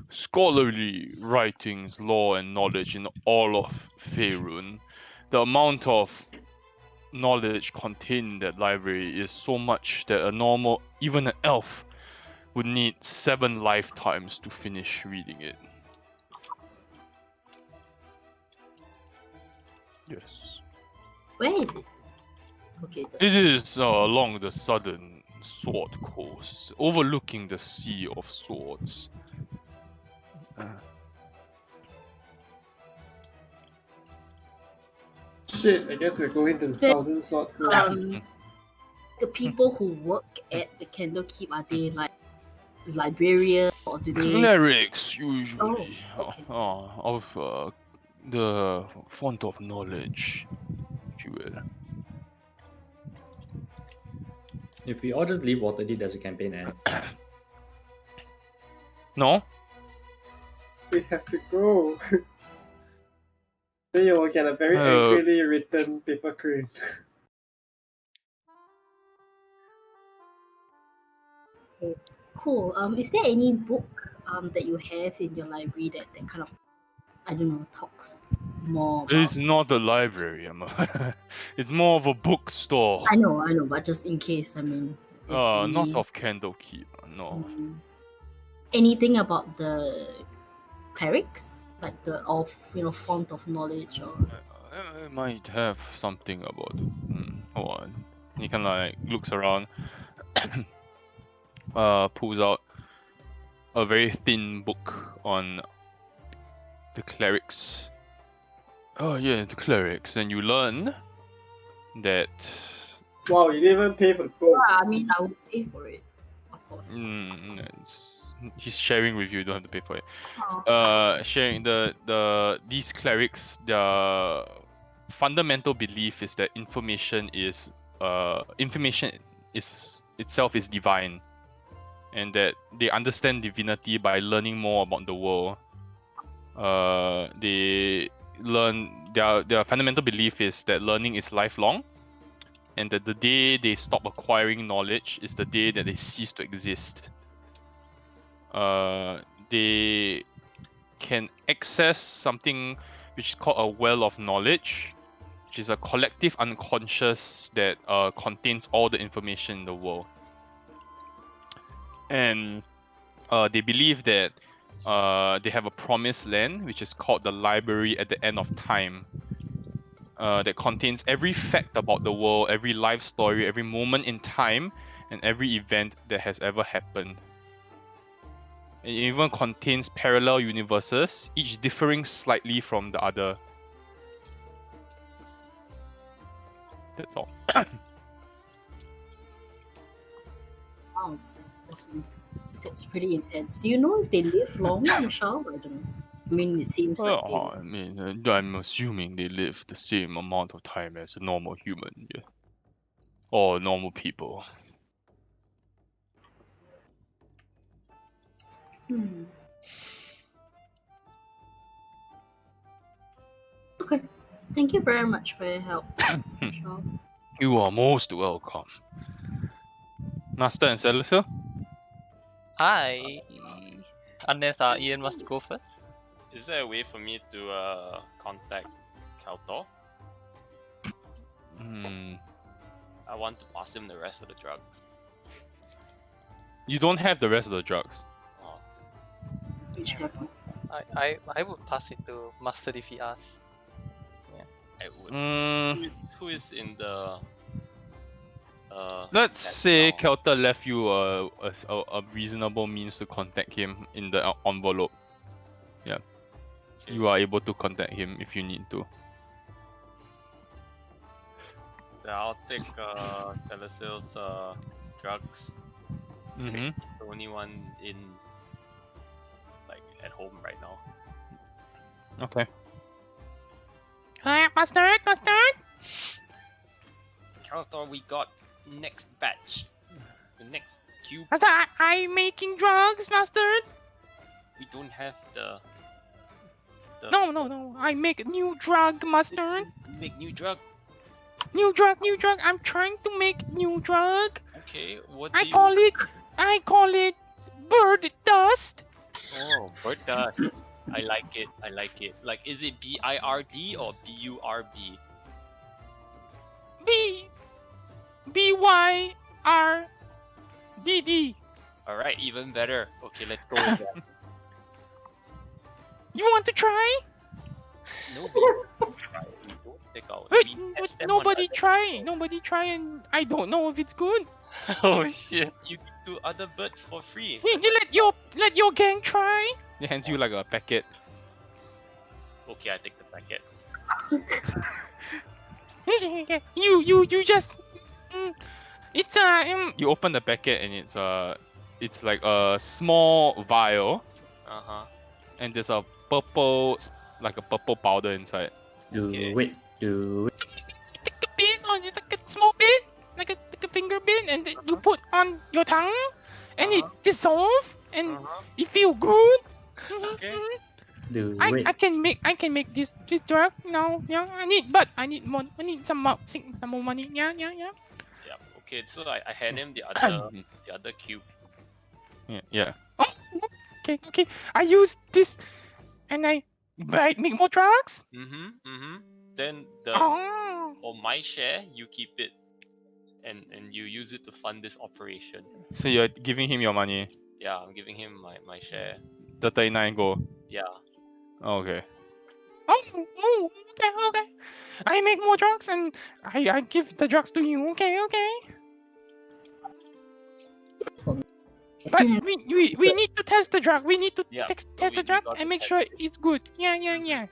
A: scholarly writings, law, and knowledge in all of Faerun. The amount of knowledge contained in that library is so much that a normal, even an elf, would need 7 lifetimes to finish reading it. Yes.
C: Where is it? Okay.
A: It is along the southern sword coast, overlooking the Sea of Swords.
D: Shit, I guess we're going to the
C: Then,
D: Southern Sword Coast.
C: The people who work at the Candlekeep, are they like librarians or do they?
A: Clerics, usually,
C: Oh, okay.
A: of the font of knowledge, if you will.
B: If we all just leave Waterdeep, there's a campaign end.
A: No?
D: We have to go. Then you will get a very angrily written paper crane.
C: Cool. Is there any book that you have in your library that kind of, I don't know, talks more about?
A: It's not a library, it's more of a bookstore.
C: I know, but just in case, I mean, if
A: Not
C: any,
A: of Candlekeep, no.
C: anything about the clerics, like the font of knowledge or.
A: It might have something about it. Hold on. He kind of like looks around, pulls out a very thin book on the clerics. Oh yeah, the clerics, and you learn that
D: Wow, you didn't even pay for the book.
C: I mean, I would pay for it, of course.
A: he's sharing with you. You don't have to pay for it.
C: Oh.
A: Sharing these clerics, their fundamental belief is that information itself is divine, and that they understand divinity by learning more about the world. They learn their fundamental belief is that learning is lifelong, and that the day they stop acquiring knowledge is the day that they cease to exist. They can access something which is called a well of knowledge, which is a collective unconscious that contains all the information in the world. And they believe that they have a promised land, which is called the library at the end of time, that contains every fact about the world, every life story, every moment in time, and every event that has ever happened. It even contains parallel universes, each differing slightly from the other. That's all.
C: Wow, that's pretty intense. Do you know if they live long, Michelle? I don't know. I mean, it seems like they.
A: Well, I mean, I'm assuming they live the same amount of time as a normal human, yeah. Or normal people.
C: Hmm. Okay. Thank you very much for your help, Michelle.
A: You are most welcome. Master and Celestial?
E: Unless Ian wants to go first.
F: Is there a way for me to contact Kaltor?
A: Hmm.
F: I want to pass him the rest of the drugs.
A: You don't have the rest of the drugs.
F: Oh,
C: Which have
E: I would pass it to Master if he asks.
F: I would.
A: Mm,
F: Who is in the?
A: let's
F: that
A: say
F: now?
A: Kelter left you a reasonable means to contact him in the envelope. Yeah.
F: Okay.
A: You are able to contact him if you need to.
F: So I'll take Celestial's drugs.
A: Mm-hmm.
F: He's the only one in like at home right now.
A: Okay. Hi, Mustard!
F: Kaltor, we got next batch. The next cube.
A: Mustard, are you making drugs, Mustard?
F: We don't have the.
A: No. I make new drug, Mustard.
F: Make new drug.
A: New drug. I'm trying to make new drug.
F: Okay, what
A: I
F: do
A: call it bird dust.
F: Oh, bird dust. I like it. Like, is it BIRD or BURB?
A: BYRDD.
F: Alright, even better. Okay, let's go with that.
A: You want to try?
F: No, we don't try. We don't take out.
A: Wait,
F: We
A: but
F: test them
A: nobody
F: on other
A: try.
F: people.
A: Nobody try, and I don't know if it's good.
E: Oh shit.
F: You give to other birds for free.
A: You let your gang try. He hands you like a packet.
F: Okay, I take the packet.
A: You just it's you open the packet and it's like a small vial
F: Uh huh.
A: and there's a purple powder inside.
B: Do
F: Okay.
B: it. Do it.
A: You take a bit or you take a small bit like a finger bit and then you put on your tongue and it dissolve and
F: Uh-huh.
A: it feel good.
F: Okay.
B: Do
A: I
B: it.
A: can make this drug now. Yeah, I need more. I need some more money. Yeah.
F: Yeah. Okay, so I hand him the other cube.
A: Yeah. Oh, okay. I use this and I make more drugs.
F: Then
A: Oh.
F: on my share, you keep it, and you use it to fund this operation.
A: So you're giving him your money.
F: Yeah, I'm giving him my share.
A: The 39 go.
F: Yeah.
A: Okay. Oh, okay. I make more drugs and I give the drugs to you. Okay. But we need to test the drug. We need to
F: Yeah,
A: test
F: so
A: the
F: we
A: drug
F: got
A: and
F: to
A: make
F: test
A: sure
F: it.
A: it's good. Yeah.
F: Okay.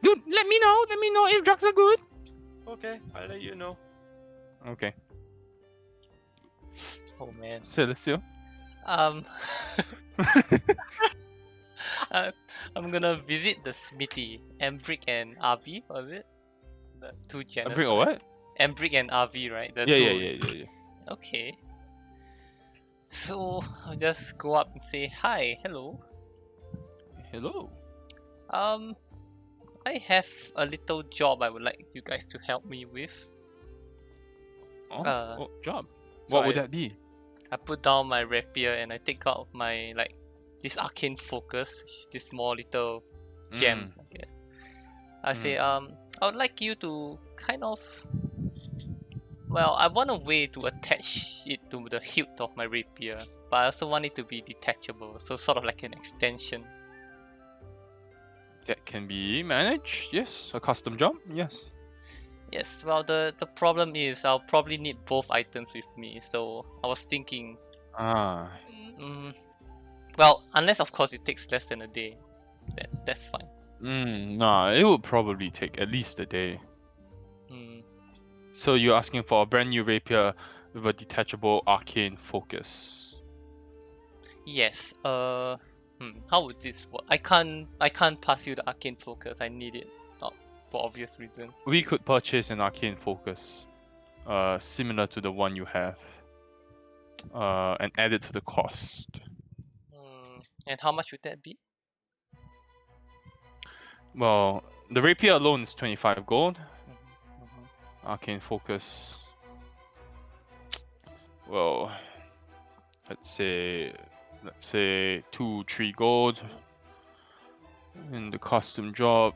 A: Dude, let me know if drugs are good.
F: Okay, I'll let you know.
A: Okay.
E: Oh man.
A: Celestial.
E: I'm gonna visit the Smithy, Embrick and RV, was it? The two genocides.
A: Bring a what?
E: Embrick and RV, right? The
A: Yeah.
E: two. Okay. So I'll just go up and say hi, hello.
A: Hello.
E: I have a little job I would like you guys to help me with.
A: Job.
E: so
A: What would
E: I-
A: that be?
E: I put down my rapier and I take out my this arcane focus, this small little gem. Okay. I say, I would like you to kind of, well, I want a way to attach it to the hilt of my rapier, but I also want it to be detachable, so sort of like an extension.
A: That can be managed. Yes, a custom job. Yes.
E: Yes, well, the problem is I'll probably need both items with me, so I was thinking,
A: Ah.
E: well, unless of course it takes less than a day, that's fine.
A: Nah, it will probably take at least a day.
E: Mm,
A: So you're asking for a brand new rapier with a detachable arcane focus.
E: yes. How would this work? I can't pass you the arcane focus. I need it, not for obvious reasons.
A: We could purchase an arcane focus, similar to the one you have, and add it to the cost.
E: And how much would that be?
A: Well, the rapier alone is 25 gold. Arcane focus. Well, let's say 2-3 gold. And the custom job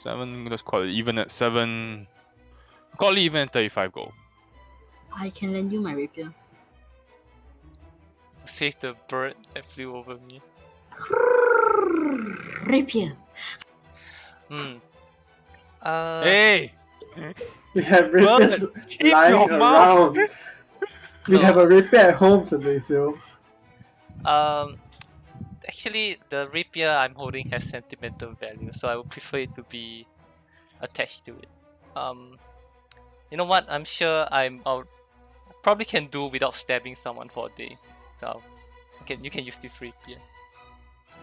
A: 7. Let's call it even at 7. Call it even at 35 gold.
C: I can lend you my rapier.
E: Says the bird that flew over me.
C: Rapier.
A: Hey!
D: We have
A: Well,
D: rapiers
A: keep
D: lying
A: your mouth.
D: around. We have a rapier at home, Sandesio.
E: Actually, the rapier I'm holding has sentimental value, so I would prefer it to be attached to it. You know what? I'm sure I'll probably can do without stabbing someone for a day. So, you can use this rapier.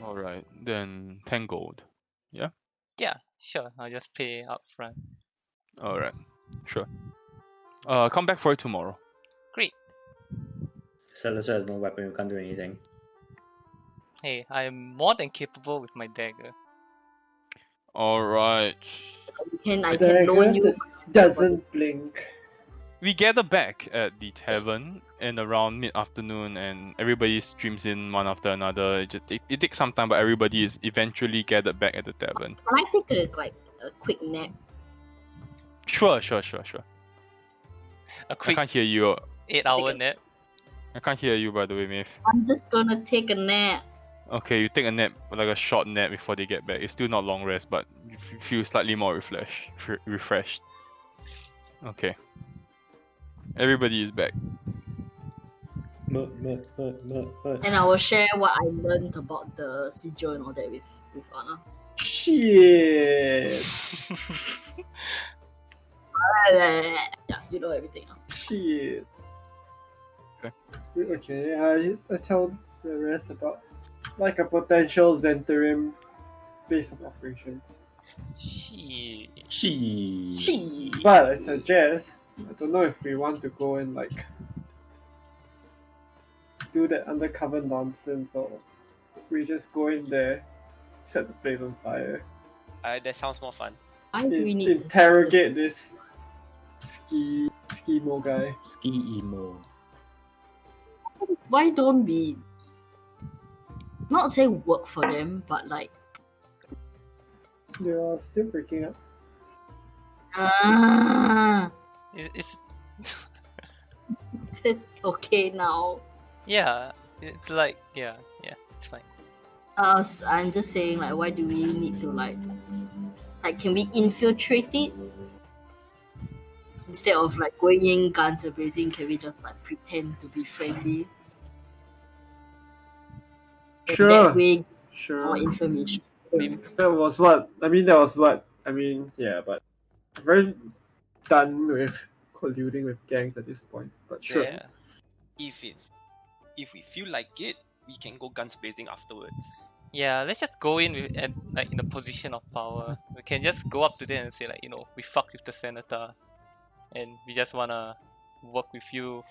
A: Alright, then 10 gold. Yeah?
E: Yeah, sure. I'll just pay up front.
A: Alright, sure. Come back for it tomorrow.
E: Great.
B: Celestia has no weapon, we can't do anything.
E: Hey, I'm more than capable with my dagger.
A: Alright.
C: I can loan you.
D: Doesn't blink.
A: We gather back at the tavern in around mid-afternoon, and everybody streams in one after another. It takes some time, but everybody is eventually gathered back at the tavern.
C: Can I take a quick nap?
A: Sure.
E: A
A: I
E: quick
A: can't hear you.
E: 8-hour nap.
A: I can't hear you, by the way, Maeve.
C: I'm just gonna take a nap.
A: Okay, you take a nap, like a short nap before they get back. It's still not long rest, but you feel slightly more refreshed. Okay. Everybody is back.
C: And I will share what I learned about the sigil and all that with Anna.
D: Shit.
C: Yeah, you know everything.
D: Shit.
A: Okay.
D: Okay, I tell the rest about like a potential Zentarim base of operations.
E: Shit.
B: She.
D: But I suggest, I don't know if we want to go and like do that undercover nonsense or we just go in there, set the place on fire,
F: That sounds more fun.
C: Why do we need
D: interrogate this schemo guy.
B: Ski emo.
C: Why don't we not say work for them, but like
D: They are still freaking up.
E: It's
C: it's okay now.
E: yeah. It's like yeah. It's fine.
C: I'm just saying like why do we need to like can we infiltrate it? Instead of like going in guns a blazing, can we just like pretend to be friendly? And
D: Sure.
C: that way
D: Sure.
C: more information.
D: That was what I mean, yeah, but very done with colluding with gangs at this point. But sure.
E: Yeah.
F: If we feel like it, we can go guns blazing afterwards.
E: Yeah, let's just go in with like in a position of power. We can just go up to them and say like, we fucked with the senator, and we just wanna work with you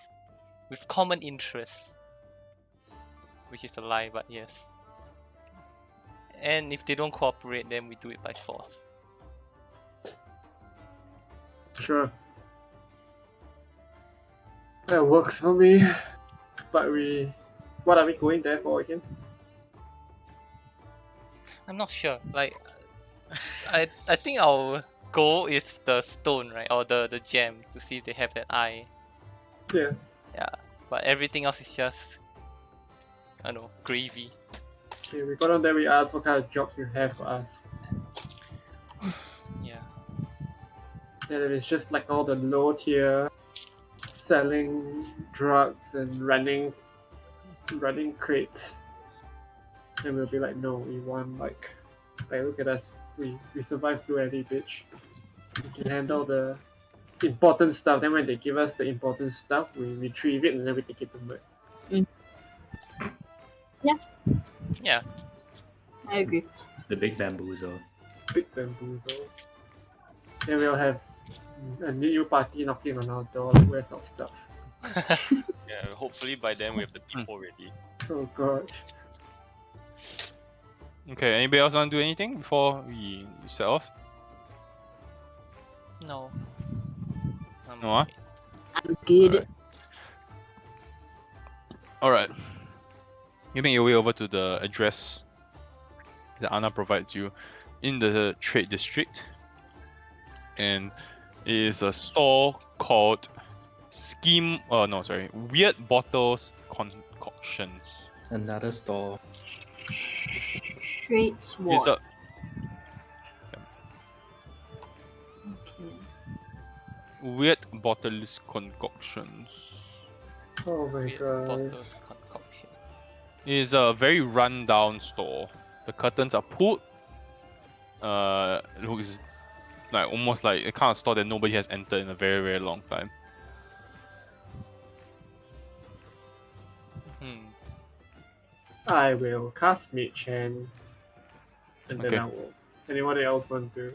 E: with common interests, which is a lie, but yes. And if they don't cooperate, then we do it by force.
D: Sure. That works for me. But what are we going there for again?
E: I'm not sure. Like, I think our goal is the stone, right, or the gem to see if they have that eye.
D: Yeah.
E: Yeah, but everything else is just, I don't know, gravy.
D: Okay, we got on there, we asked what kind of jobs you have for us.
E: Yeah.
D: And if it's just like all the low tier selling drugs and running crates, and we'll be like, no, we want like look at us, we survived Blue Alley, bitch. We can handle the important stuff. Then when they give us the important stuff, we retrieve it and then we take it to Merc.
E: Yeah.
C: I agree.
B: The big bamboozle.
D: Big bamboozle. Then we'll have a new party knocking on our door, like, where's our stuff?
F: Yeah, hopefully by then we have the people ready.
D: Oh god.
A: Okay, anybody else want to do anything before we set off?
E: No. I'm
A: No, huh?
E: okay.
C: I'm good.
A: Alright. You make your way over to the address that Anna provides you in the trade district. And it is a store called Weird Bottles Concoctions.
B: Another store.
C: Straight sword.
A: It's a
C: Okay.
A: Weird Bottles Concoctions.
D: Oh my
E: Weird
D: god.
E: bottles concoctions.
A: It is a very run-down store. The curtains are pulled. It looks like almost like a kind of store that nobody has entered in a very, very long time.
D: I will cast Mage Hand. And then
A: Okay.
D: I will. Anyone else want to?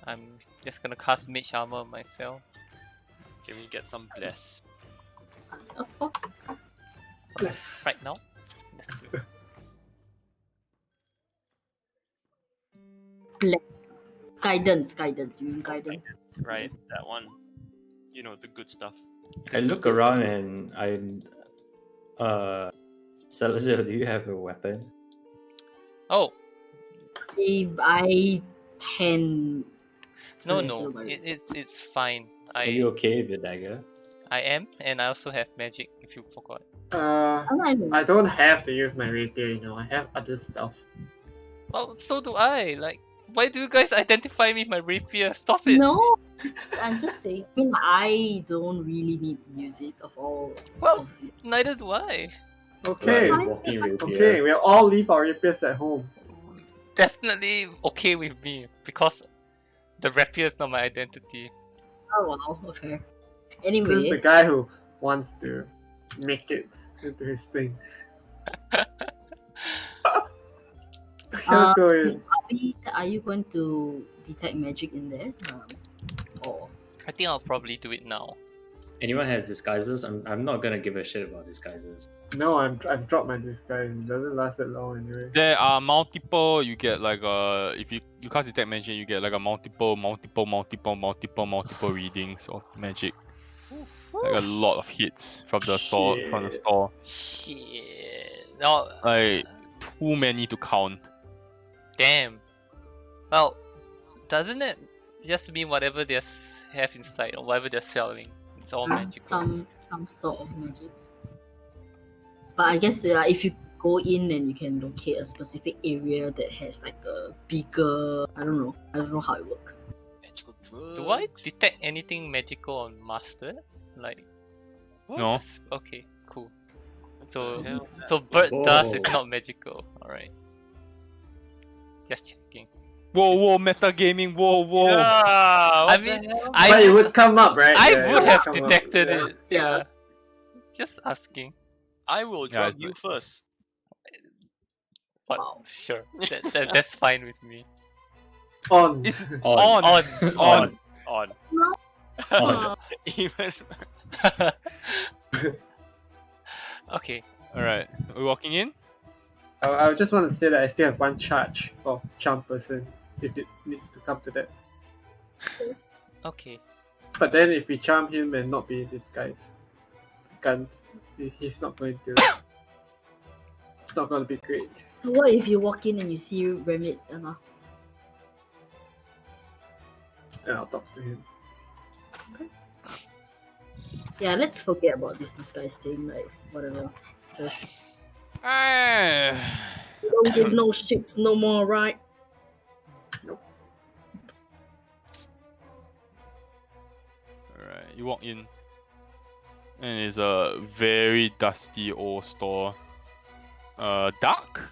E: I'm just gonna cast mage armor myself.
F: Can we get some bless?
C: Of course.
D: Yes.
E: Right now? Let's do it.
C: Guidance. You mean guidance?
F: Right, that one. You know, the good stuff.
B: I look around and Salazar, do you have a weapon?
E: Oh,
C: I can.
E: no,
C: Celestial
E: no.
C: Barrier.
E: It's fine.
B: Are you okay with the dagger?
E: I am, and I also have magic, if you forgot.
C: I know.
D: I don't have to use my rapier, you know. I have other stuff.
E: Well, so do I. Like, why do you guys identify me with my rapier? Stop it.
C: No, I'm just saying. I mean, I don't really need to use it of all.
E: Well,
C: of it.
E: neither do I.
D: Okay.
B: Right, walking rapier.
D: Okay, we'll all leave our rapiers at home.
E: Definitely okay with me, because the rapier is not my identity.
C: Oh wow. Okay.
D: This is the
C: Anyway,
D: guy who wants to make it into his thing. He'll go in.
C: are you going to detect magic in there? Or
E: I think I'll probably do it now.
B: Anyone has disguises? I'm not gonna give a shit about disguises.
D: No, I've dropped my disguise. It doesn't last that long anyway.
A: There are multiple. You get like if you cast detect magic, you get like a multiple readings of magic. Like a lot of hits from the store.
E: Shit. No,
A: Like too many to count.
E: damn. Well, doesn't it just mean whatever they have inside or whatever they're selling? It's all magical.
C: some sort of magic. But I guess if you go in and you can locate a specific area that has like a bigger, I don't know how it works.
F: Magical drug.
E: Do I detect anything magical on Master? Like,
A: No.
E: okay, cool.
F: What
E: So,
F: the hell?
E: so bird dust is
B: Whoa.
E: not magical. All right. Just checking.
A: Whoa, metagaming, whoa.
F: Yeah,
E: I
F: what
E: mean,
F: the hell?
E: I
D: But it
E: would,
D: would come up, right?
E: I
D: Yeah, it
E: would have
D: come up.
E: detected
D: Yeah.
E: it. Yeah. Just asking.
F: I will
A: Yeah,
F: drop
A: it's
F: you
A: like-
F: first.
E: But
C: Wow.
E: sure, that's fine with me.
D: On.
A: It's
B: On.
A: on.
F: On.
B: On.
F: Even.
E: Okay.
A: Alright, we're walking in.
D: I just want to say that I still have one charge of charm person if it needs to come to that.
E: Okay.
D: But then if we charm him and not be in disguise, guns, he's not going to. It's not going to be great.
C: What if you walk in and you see Remit, Anna?
D: And I'll talk to him.
C: Yeah, let's forget about this disguise thing. Like whatever. Just don't give no shits no more, right?
A: You walk in, and it's a very dusty old store. Dark,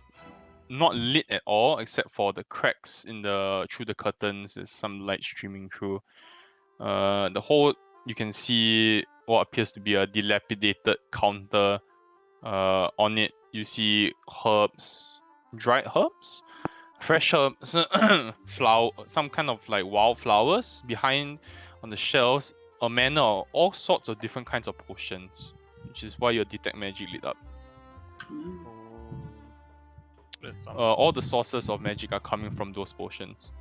A: not lit at all, except for the cracks in the through the curtains. There's some light streaming through. The whole, you can see what appears to be a dilapidated counter. On it you see herbs, dried herbs, fresh herbs, some kind of like wildflowers behind on the shelves. A manner of all sorts of different kinds of potions, which is why your detect magic lit up. All the sources of magic are coming from those potions.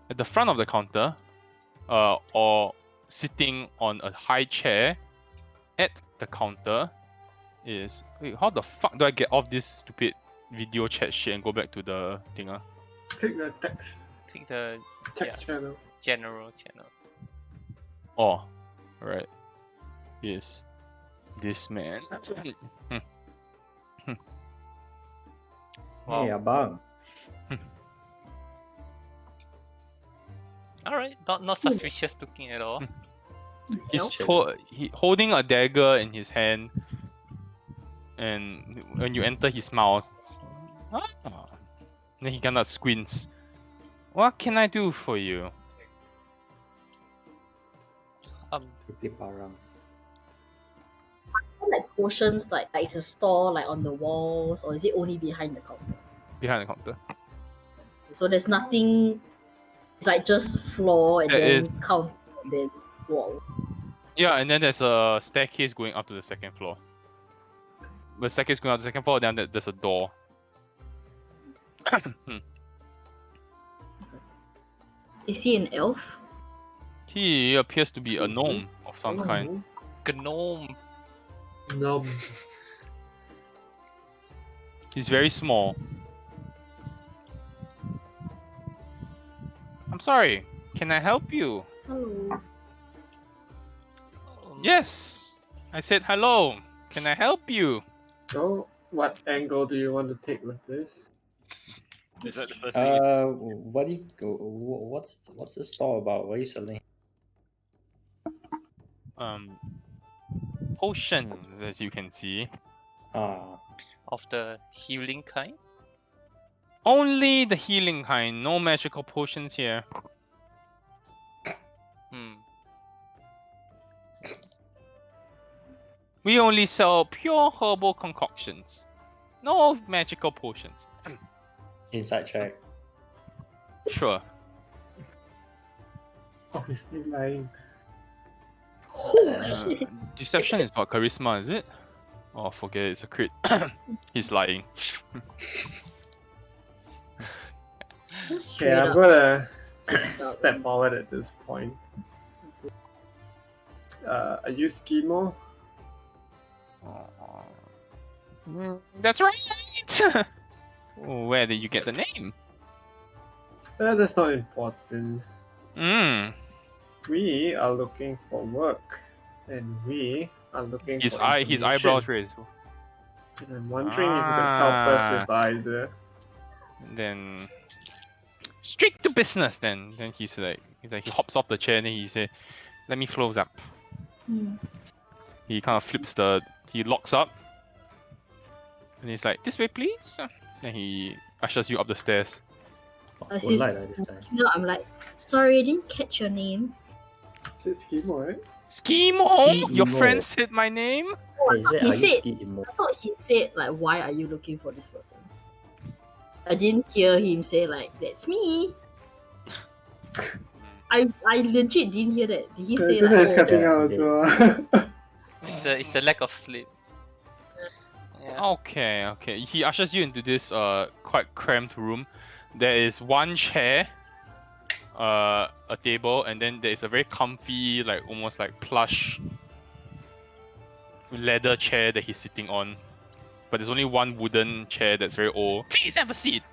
A: At the front of the counter, or sitting on a high chair at the counter is... Wait, how the fuck do I get off this stupid video chat shit and go back to the thinger?
D: Click the text
E: I think the
D: channel.
E: general channel.
A: Oh, right. Yes. This man.
E: Wow.
B: Hey, Abang.
E: Alright, not suspicious looking at all.
A: He's
B: Chill.
A: holding a dagger in his hand, and when you enter, he smiles. Ah. Then he kinda squints. What can I do for you?
B: Quickly parang.
C: Like potions, like it's a store like on the walls, or is it only behind the counter?
A: Behind the counter.
C: So there's nothing. It's like just floor and
A: There
C: then
A: is.
C: counter and then wall.
A: Yeah, and then there's a staircase going up to the second floor. The staircase going up to the second floor, then there's a door.
C: Is he an elf?
A: He appears to be a gnome of some kind.
E: Gnome.
D: No.
A: He's very small. I'm sorry. Can I help you?
C: Hello.
A: Yes. I said hello. Can I help you?
D: So, what angle do you want to take with this?
F: Is that the first thing you...
B: What do you? What's the store about? What are you selling?
A: Potions, as you can see.
E: Of the healing kind?
A: Only the healing kind. No magical potions here. We only sell pure herbal concoctions. No magical potions.
B: Inside check.
A: Sure.
D: Obviously lying.
C: Oh shit.
A: Deception is what? Charisma, is it? Oh, forget it. It's a crit. He's lying.
C: Just straight
D: Okay, I'm
C: up.
D: gonna
C: Up.
D: step forward at this point. Are you Schemo?
A: That's right! Where did you get the name?
D: That's not important. We are looking for work, and we are looking
A: His
D: for
A: eyebrows
D: information.
A: raised.
D: And I'm wondering if you could help us with either.
A: Then straight to business. Then he's like he hops off the chair and then he say, "Let me close up." He kind of flips he locks up, and he's like, "This way, please." Then he ushers you up the stairs.
C: As
B: Don't
C: he's
B: lie, this guy.
C: walking out, I'm like, sorry, I didn't catch your name.
D: Is it Schemo, right?
A: Schemo! Your
B: Schemo.
A: friend said my name.
B: Hey, is it,
C: He
B: are you
C: said-
B: ski emo?
C: I thought he said like, why are you looking for this person? I didn't hear him say like, that's me. I legit didn't hear that. Did he
D: The
C: say
D: internet is
C: like,
D: cutting
B: yeah,
D: out as well.
E: It's the lack of sleep. Yeah.
A: Okay. He ushers you into this quite cramped room. There is one chair, a table, and then there is a very comfy, like almost like plush leather chair that he's sitting on. But there's only one wooden chair that's very old. Please have a seat.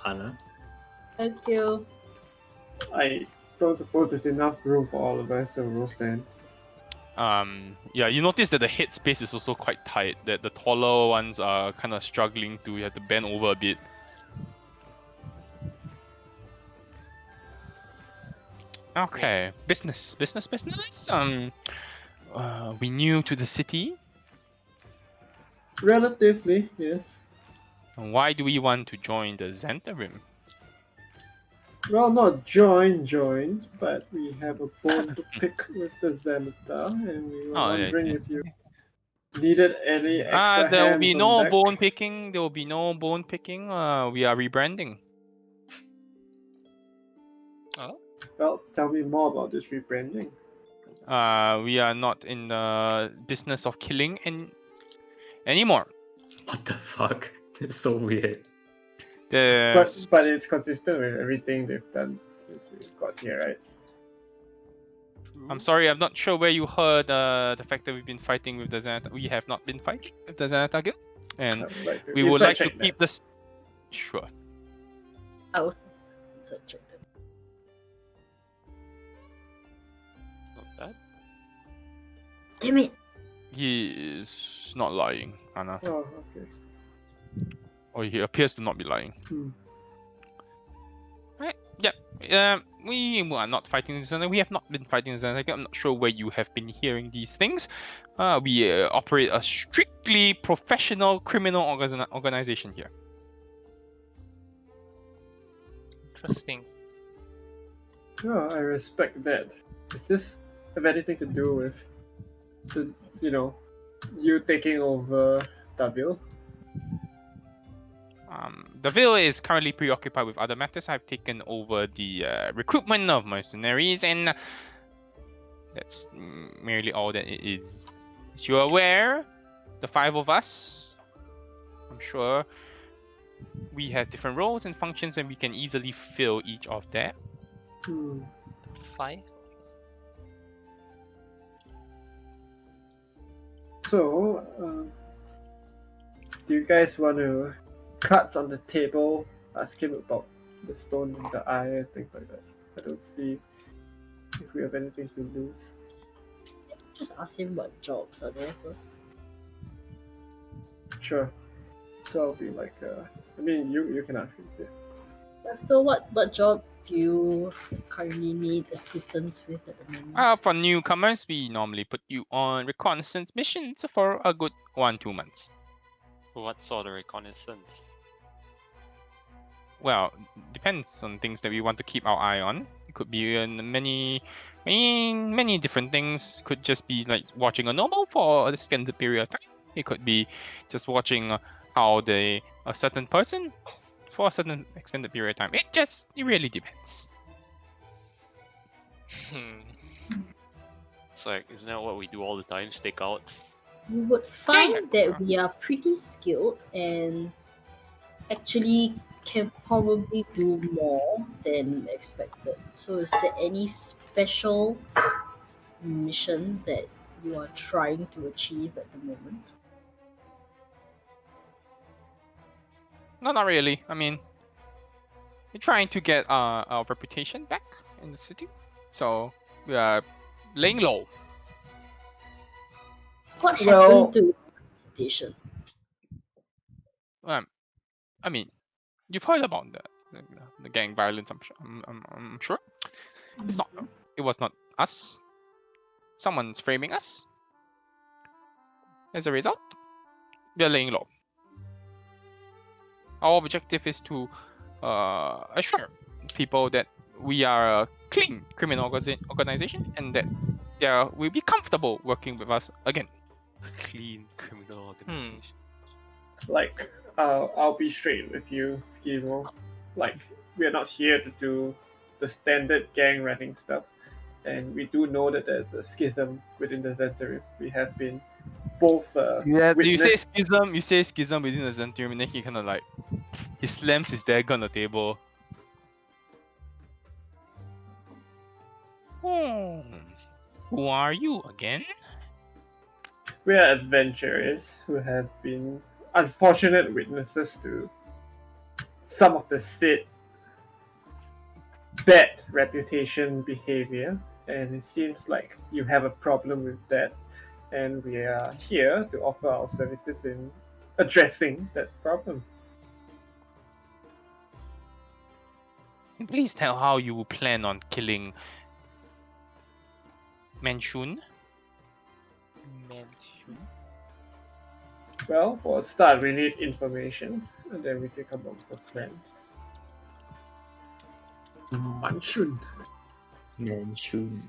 B: Hannah?
C: thank you.
D: I don't suppose there's enough room for all of us, so we'll stand.
A: Yeah, you notice that the head space is also quite tight. That the taller ones are kind of struggling to. You have to bend over a bit. Okay, business. We new to the city.
D: Relatively, yes.
A: Why do we want to join the Xantarim?
D: Well, not join, but we have a bone to pick with the Zenithal, and we were
A: Oh, yeah,
D: wondering
A: yeah.
D: if you needed any extra
A: There will
D: hands
A: be
D: on
A: no
D: deck.
A: bone picking. There will be no bone picking. We are rebranding.
D: Well, tell me more about this rebranding.
A: We are not in the business of killing anymore.
B: What the fuck? It's so weird.
D: But it's consistent with everything they've done since we got here, right?
A: I'm sorry, I'm not sure where you heard the fact that we've been fighting with the Zenata. We have not been fighting with the Zenata Guild, and
D: I would like to
A: we would
D: inside
A: like to
D: check
A: keep
D: that.
A: this. Sure.
C: I was such a
F: Not bad.
C: damn it.
A: He is not lying, Anna.
D: Oh, okay.
A: Or he appears to not be lying.
D: Hmm.
A: Right. Yep. We are not fighting the Zenata. We have not been fighting the Zenata Guild. I'm not sure where you have been hearing these things. We operate a strictly professional criminal organization here.
E: Interesting.
D: Oh, I respect that. Does this have anything to do with you taking over W?
A: Deville is currently preoccupied with other matters. I've taken over the recruitment of mercenaries, and that's merely all that it is. As you're aware, the 5 of us, I'm sure we have different roles and functions, and we can easily fill each of that.
D: Hmm.
E: 5?
D: So, do you guys want to cards on the table? Ask him about the stone in the eye and things like that. I don't see if we have anything to lose.
C: Just ask him what jobs are there first.
D: Sure. So I'll be like, I mean, you can ask him. Yeah.
C: So what jobs do you currently need assistance with at the moment?
A: For newcomers, we normally put you on reconnaissance missions for a good 1-2 months.
F: What sort of reconnaissance?
A: Well, depends on things that we want to keep our eye on. It could be many different things. Could just be like watching a novel for an extended period of time. It could be just watching how a certain person for a certain extended period of time. It really depends.
F: It's like, isn't that what we do all the time? Stake out.
C: You would find that we are pretty skilled and actually can probably do more than expected. So is there any special mission that you are trying to achieve at the moment?
A: No, not really. I mean, we're trying to get our reputation back in the city, so we are laying low.
C: What happened
D: Well-
C: to your reputation?
A: I mean, you've heard about the gang violence. I'm sure. It's not. It was not us. Someone's framing us. As a result, we are laying low. Our objective is to assure people that we are a clean criminal organization and that they will be comfortable working with us again.
F: A clean criminal organization.
D: Like, I'll be straight with you, Schemo. Like, we are not here to do the standard gang running stuff, and we do know that there's a schism within the Zentary. We have been both
A: You say
D: witness.
A: schism. You say schism within the Zentium, and then he kind of like he slams his dagger on the table. Who are you again?
D: We are adventurers who have been unfortunate witnesses to some of the state bad reputation behavior, and it seems like you have a problem with that, and we are here to offer our services in addressing that problem.
A: Please tell how you plan on killing Manchun?
E: Mansion.
D: Well, for a start, we need information, and then we can come up with a plan. Manchun.
B: Manchun.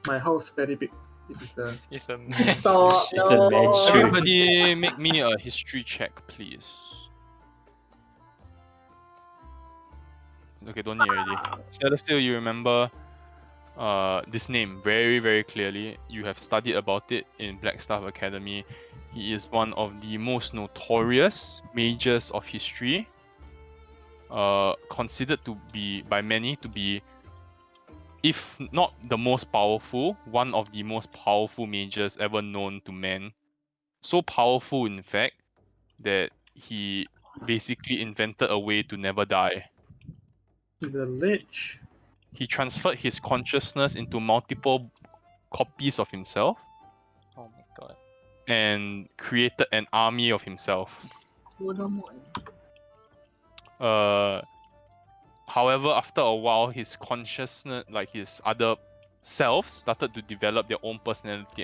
D: My house very big. It is a
E: It's a
C: Stop.
B: It's a
C: No.
B: Manchun.
A: Everybody make me a history check, please. Okay, don't need already. Celestial, you remember this name very, very clearly. You have studied about it in Blackstaff Academy. He is one of the most notorious mages of history. Considered to be by many to be, if not the most powerful, one of the most powerful mages ever known to man. So powerful, in fact, that he basically invented a way to never die.
D: the lich.
A: He transferred his consciousness into multiple copies of himself
E: Oh my god.
A: and created an army of himself.
C: Voldemort.
A: However, after a while, his consciousness, like his other selves, started to develop their own personality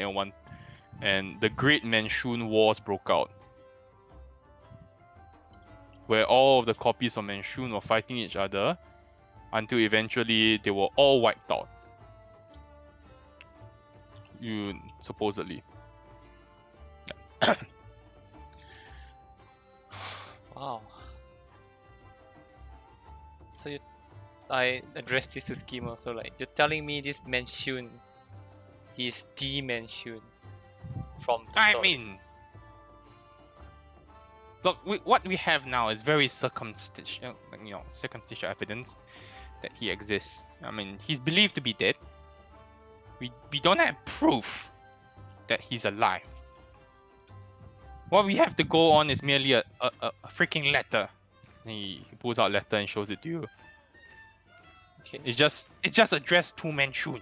A: and the Great Manchun Wars broke out, where all of the copies of Manchun were fighting each other until eventually they were all wiped out. Supposedly.
E: Wow. So I addressed this to Schema. So like, you're telling me this Manchun, he's the Manchun from the
A: I
E: story.
A: mean, look, what we have now is very circumstantial evidence that he exists. I mean, he's believed to be dead. We don't have proof that he's alive. What we have to go on is merely a freaking letter. He pulls out a letter and shows it to you.
E: Okay.
A: It's just addressed to Manchun.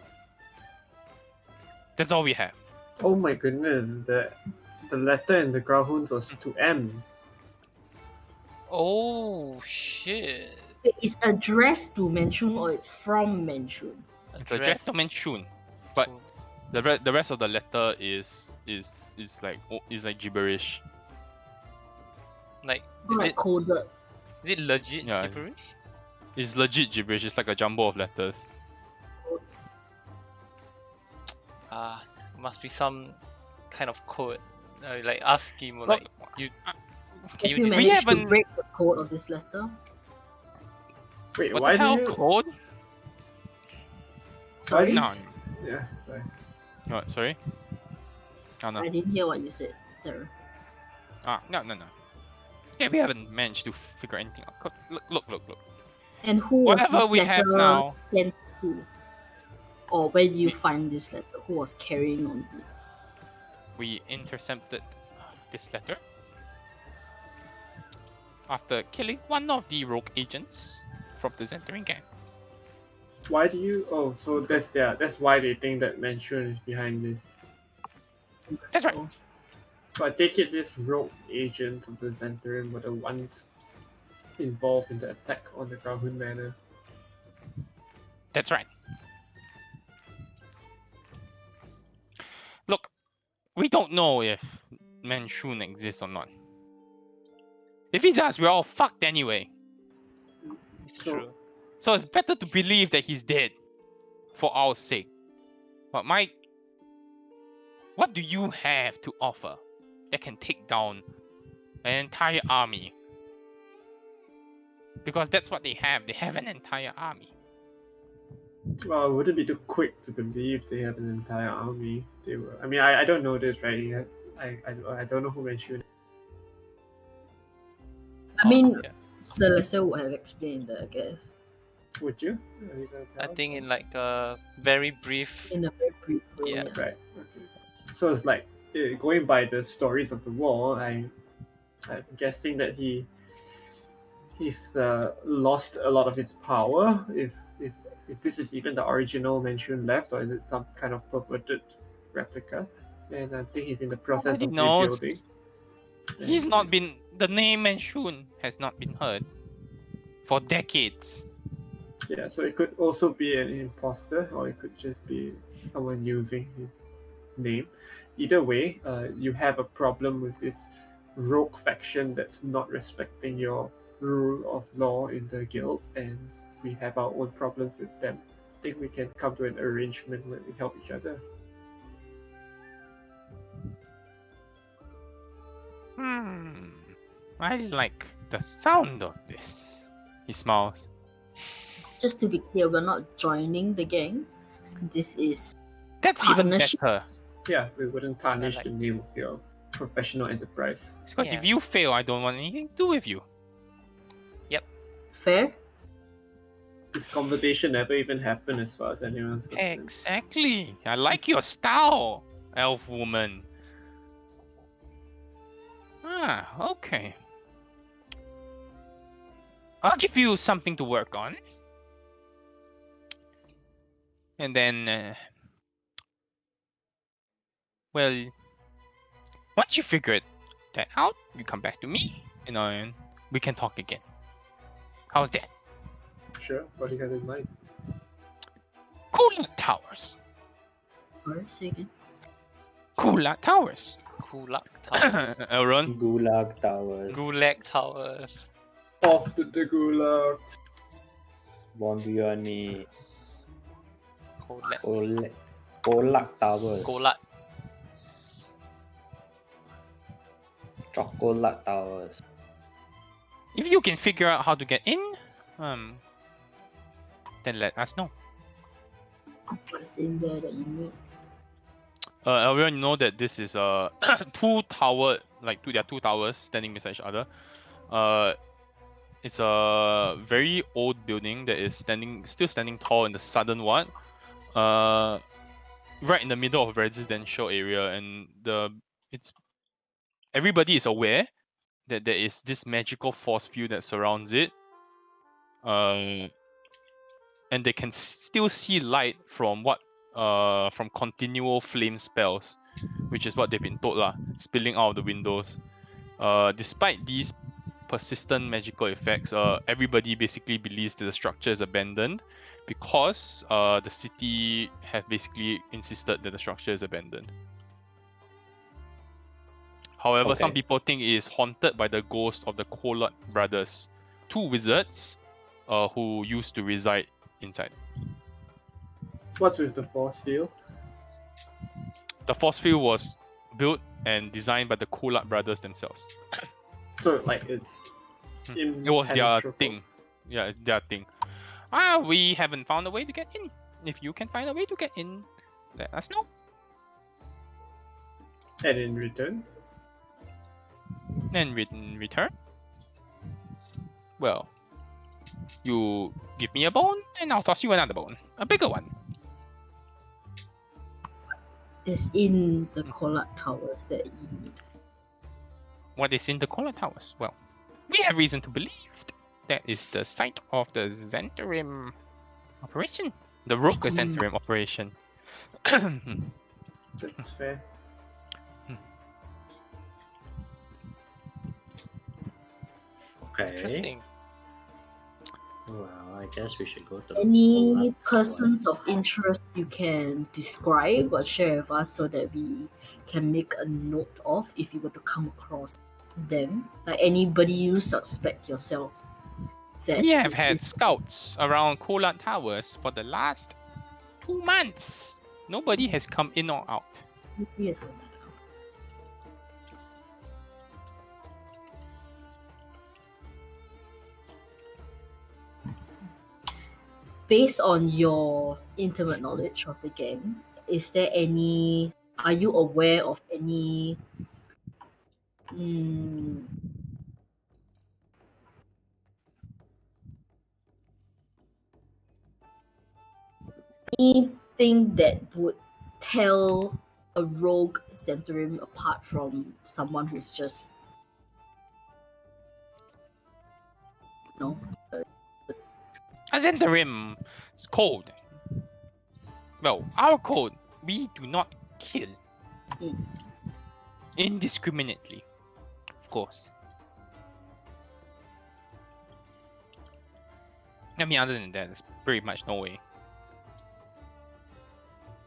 A: That's all we have.
D: Oh my goodness, the letter in the Growlhounds was to M.
E: Oh shit.
C: Wait, it's addressed to Manchun or it's from Manchun?
A: It's addressed to Manchun, but the rest of the letter is like gibberish.
E: Like,
C: Like coded.
E: is it legit
A: Yeah.
E: gibberish?
A: It's legit gibberish. It's like a jumble of letters.
E: Must be some kind of code. Like ask him or
A: Look,
E: like you.
C: If
E: Can
C: you
E: you just
A: We
C: manage to
A: haven't-
C: break the code of this letter,
D: Wait,
A: What
D: why
A: the hell
D: do you?
A: code?
C: sorry,
A: No.
D: Yeah, sorry.
A: What? Sorry. Oh no.
C: I didn't hear what you said. There.
A: No. Yeah, we haven't managed to figure anything out. Look.
C: And who was
A: Whatever
C: this
A: we have
C: letter
A: now-
C: sent to? Or where did you find this letter? Who was carrying on it?
A: We intercepted this letter after killing one of the rogue agents from the Zentering gang.
D: Why do you? Oh, so that's why they think that Manchun is behind this.
A: That's right.
D: So I take it this rogue agent of the Zentrum were the ones involved in the attack on the Growlhound Manor.
A: That's right. Look, we don't know if Manchun exists or not. If he does, we're all fucked anyway.
E: It's
D: So-
E: true.
A: So it's better to believe that he's dead for our sake. But Mike, what do you have to offer that can take down an entire army? Because that's what they have. They have an entire army.
D: Well, I wouldn't be too quick to believe they have an entire army. They were. I mean, I don't know this, right? I don't know who Manchun.
C: I mean,
A: yeah.
C: Celeste would have explained that, I guess,
D: Would you? Are you gonna
E: I
D: tell?
E: think in like a very brief.
C: in a very brief way.
E: Yeah.
D: Right. Okay. So it's like going by the stories of the war. I'm guessing that he's lost a lot of its power. If this is even the original Manchun left, or is it some kind of perverted replica? And I think he's in the process
A: Nobody
D: of
A: knows.
D: rebuilding.
A: He's not been. The name Manchun has not been heard for decades.
D: Yeah, so it could also be an imposter, or it could just be someone using his name. Either way, you have a problem with this rogue faction that's not respecting your rule of law in the guild, and we have our own problems with them. I think we can come to an arrangement where we help each other.
A: I like the sound of this. He smiles.
C: Just to be clear, we're not joining the gang. This is
A: That's even
C: partnership.
A: better.
D: Yeah, we wouldn't tarnish
F: like-
D: the name of your professional enterprise.
A: Because
E: Yeah.
A: if you fail, I don't want anything to do with you.
C: Fair?
D: This conversation never even happened as far as anyone's concerned.
A: Exactly. I like your style, elf woman. Okay. I'll give you something to work on. And then, well, once you figure that out, you come back to me, and we can talk again. How's that?
D: Sure, what do you have in mind?
A: Coolant towers.
C: Or say again.
A: Coolant towers.
E: Kulak Towers.
A: Elrond.
B: Gulag Towers.
E: Gulag Towers.
D: Off to the gulag.
B: Born beyond me.
E: Golak.
B: Golak Towers.
E: Golak.
B: Chocolate Towers.
A: If you can figure out how to get in, then let us know.
C: What's in there that you need?
A: Elrond, you know that this is there are two towers standing beside each other. It's a very old building that is still standing tall in the southern one. Right in the middle of a residential area, and everybody is aware that there is this magical force field that surrounds it. And they can still see light from continual flame spells, which is what they've been told spilling out of the windows. Despite these persistent magical effects, everybody basically believes that the structure is abandoned because the city have basically insisted that the structure is abandoned. However, some
B: Okay.
A: people think it is haunted by the ghost of the Kolot brothers, two wizards who used to reside inside.
D: What's with the force field?
A: The force field was built and designed by the Kolot brothers themselves.
D: So, like, it's
A: It was their
D: impenetrable.
A: thing. Yeah, it's their thing. We haven't found a way to get in. If you can find a way to get in, let us know.
D: And in return,
A: And in return, well, you give me a bone, and I'll toss you another bone, a bigger one.
C: Is in the Kolat Towers that you need.
A: What is in the Kola Towers? Well, we have reason to believe that is the site of the Zentarim operation, the rogue Zentarim operation.
D: that's fair.
B: Okay.
E: Interesting.
B: Well, I guess we should go to
C: Any
B: Golak
C: persons
B: Towers.
C: of interest you can describe or share with us so that we can make a note of if you were to come across them? Like anybody you suspect yourself that
A: We have
C: is
A: had
C: in-
A: scouts around Kola Towers for the last 2 months. Nobody has come in or out.
C: Yes. Based on your intimate knowledge of the game, are you aware of any anything that would tell a rogue Zentarim apart from someone who's just
A: A Zentarim code. Well, our code, we do not kill
C: Mm.
A: indiscriminately, of course. I mean, other than that, there's pretty much no way.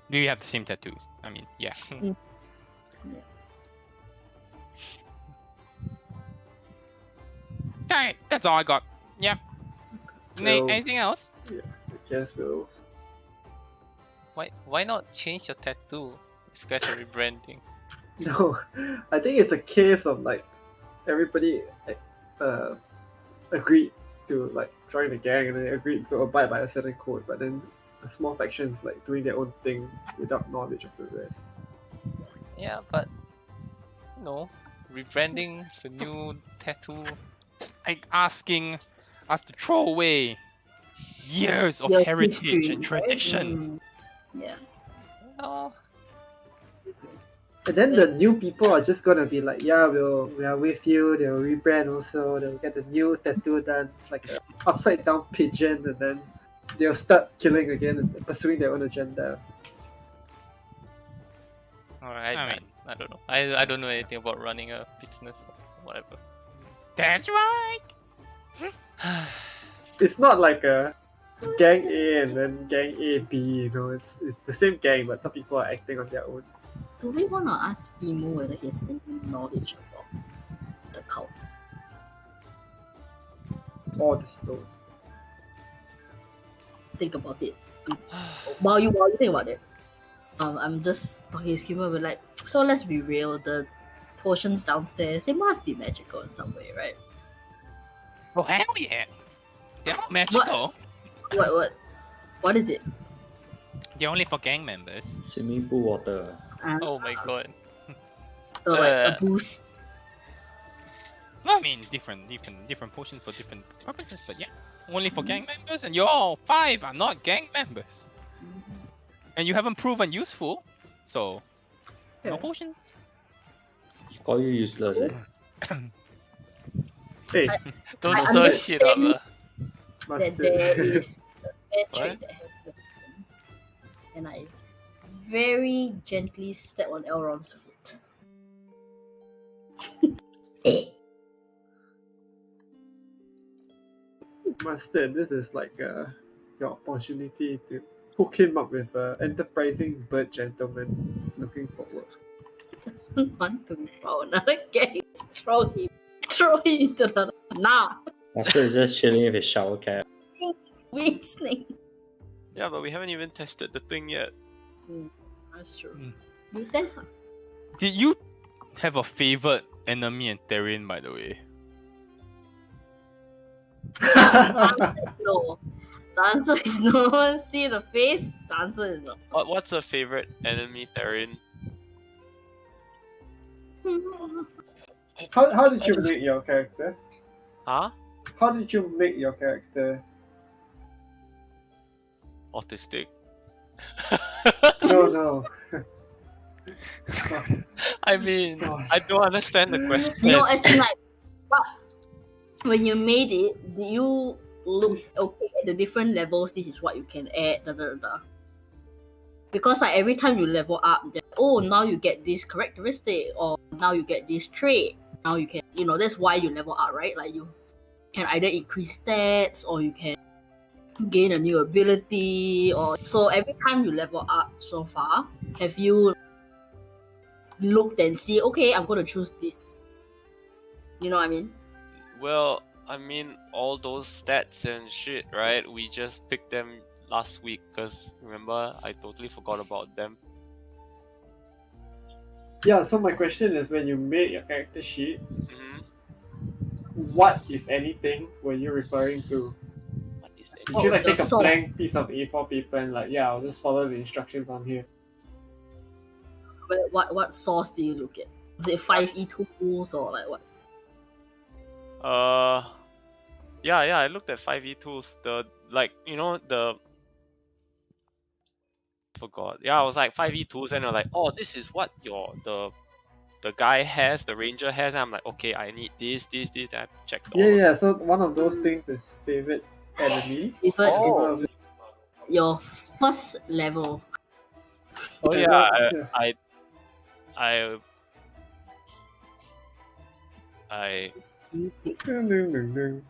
A: We have the same tattoos. I mean, yeah. Alright, that's all I got. Yeah. Nate,
D: So-
A: anything else?
D: I guess we'll.
E: Why not change your tattoo? This guy's are rebranding.
D: No, I think it's a case of like everybody uh, agreed to like join the gang and they agreed to abide by a certain code, but then a small faction is like doing their own thing without knowledge of the rest.
E: Yeah, but rebranding is a new tattoo.
A: It's like asking us to throw away years of
C: Your
A: heritage
C: history,
A: and
C: right?
A: tradition.
C: Yeah.
E: Oh,
D: And then the new people are just gonna be like, yeah, we are with you. They'll rebrand also. They'll get the new tattoo done, like a upside down pigeon, and then they'll start killing again and pursuing their own agenda.
E: alright.
A: I mean-
E: I don't know. I don't know anything about running a business or whatever.
A: That's right.
D: It's not like a gang A and then gang A B. You know, it's the same gang, but some people are acting on their own.
C: Do we want to ask Emo whether he has any knowledge about the cult?
D: Or the stone.
C: Think about it. While you think about it, I'm just talking to Skimmer, but like, so let's be real. The potions downstairs, they must be magical in some way, right?
A: Oh hell yeah! They're not magical.
C: What is it?
A: They're only for gang members.
B: Swimming pool water.
E: Oh my god.
C: So like a boost.
A: Well, I mean, different potions for different purposes, but yeah, only for gang members, and y'all 5 are not gang members, and you haven't proven useful, so no
C: Yeah.
A: potions.
B: Call you useless. Eh?
D: Hey,
E: Don't
C: I
E: stir shit up.
C: understand
D: must
C: that there is a fair trade that has to happen. And I very gently step on Elrond's foot.
D: Mustard, this is like your opportunity to hook him up with an enterprising bird gentleman looking for work.
C: Doesn't want to throw another gang. Throw him into the
B: Master is just chilling with his shower cap.
C: wing snake.
F: Yeah, but we haven't even tested the thing yet.
C: That's true.
A: Mm.
C: You test her.
A: Did you have a favorite enemy in Therian, by the way?
C: No. The answer is no. See the face? The answer is no.
F: What's a favorite enemy Therin?
D: How did you make your character?
F: Huh?
D: How did you make your character?
F: Autistic.
D: No.
E: I mean,
D: God.
F: I don't understand the question.
C: No, actually, like, but when you made it, did you look okay at the different levels? This is what you can add. Because like every time you level up, then, now you get this characteristic, or now you get this trait. Now you can, that's why you level up, right? Like you can either increase stats, or you can gain a new ability, or so every time you level up so far, have you looked and see, okay, I'm gonna choose this. You know what I mean?
F: Well, I mean, all those stats and shit, right? We just picked them last week because remember, I totally forgot about them.
D: Yeah, so my question is, when you made your character sheet,
F: hmm
D: what, if anything, were you referring to?
F: What is that?
D: Did you like
C: so
D: take a
C: soft.
D: blank piece of A4 paper and like, yeah, I'll just follow the instructions on here?
C: But what source do you look at? Was it 5e tools or like what?
F: Yeah, I looked at 5e tools. The forgot. Yeah, I was like 5e tools, and they're like, oh, this is what the guy has, the ranger has. And I'm like, okay, I need this. And I checked all.
D: Yeah. So one of those things is favorite enemy.
C: Even
F: Oh.
D: One of the-
C: your first level.
F: Oh
D: Yeah,
F: yeah,
D: yeah.
F: I
C: You pick.
D: Ding, ding, ding, ding.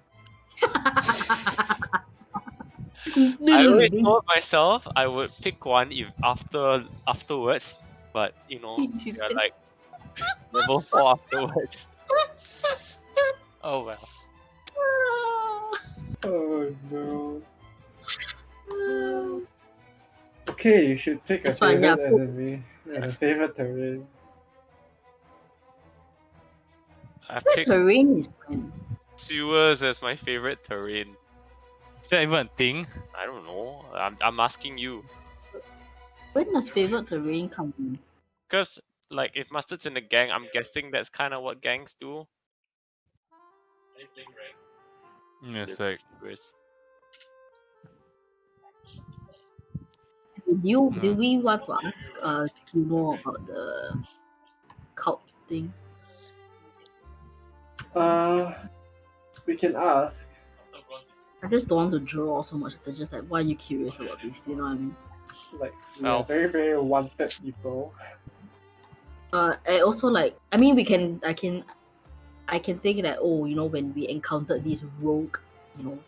F: I already told myself I would pick one if afterwards, but you know, you're like level 4 afterwards.
E: Oh well.
D: Oh no. Okay, you should pick a
C: It's fine, yeah.
D: favorite enemy and a favorite terrain.
F: I
C: The
F: picked
C: terrain is fine.
F: sewers as my favorite terrain.
A: Is that even a thing?
F: I don't know. I'm asking you.
C: When does favorite terrain come in?
F: Because, like, if Mustard's in a gang, I'm guessing that's kind of what gangs do.
A: It's like
F: Sewers.
C: Do we want to ask Kimo about the cult thing?
D: We can ask.
C: I just don't want to draw so much attention. Just like, why are you curious about this? You know what I mean?
D: Like, we
E: Oh.
D: are very, very wanted people.
C: I also like. I mean, I can think that, oh, you know, when we encountered this rogue, you know,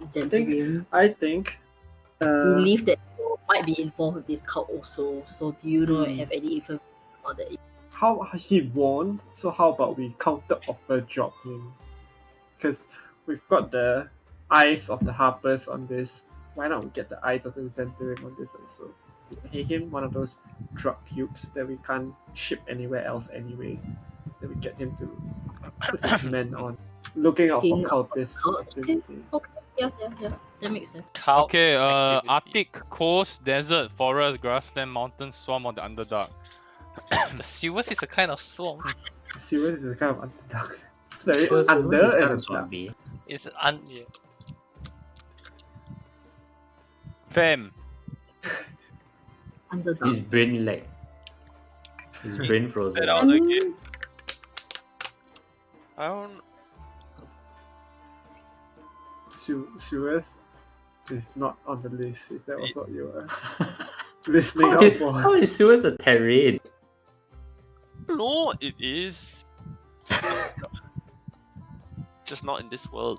C: Xantharian,
D: I think.
C: believe that you might be involved with this cult also. So do you know
D: Hmm.
C: have any information about that?
D: How he won, so how about we counter offer drop him? Because we've got the eyes of the Harpers on this. Why not we get the eyes of the Xantharian on this also? Pay him one of those drug cubes that we can't ship anywhere else anyway. Then we get him to put his men on. Looking out for
C: Looking out for
D: cultists.
C: cult, okay.
D: activity.
C: Okay, yeah, that makes sense.
E: Cult
A: okay,
E: activity.
A: Arctic, coast, desert, forest, grassland, mountain, swamp, or the Underdark.
E: The sewers is a kind of swamp.
D: Sewers is a kind of underdog. It's very
B: Sewers
D: under
B: is kind
D: and
B: of swampy.
E: It's yeah.
A: Fam,
C: Underdog.
B: His brain lag. His brain frozen.
F: Get
C: I
F: out again.
C: mean,
F: I don't.
D: Sewers is not on the list. If that was what you were listening
B: How
D: out
B: is,
D: for.
B: how is sewers a terrain?
F: No, it is. Just not in this world.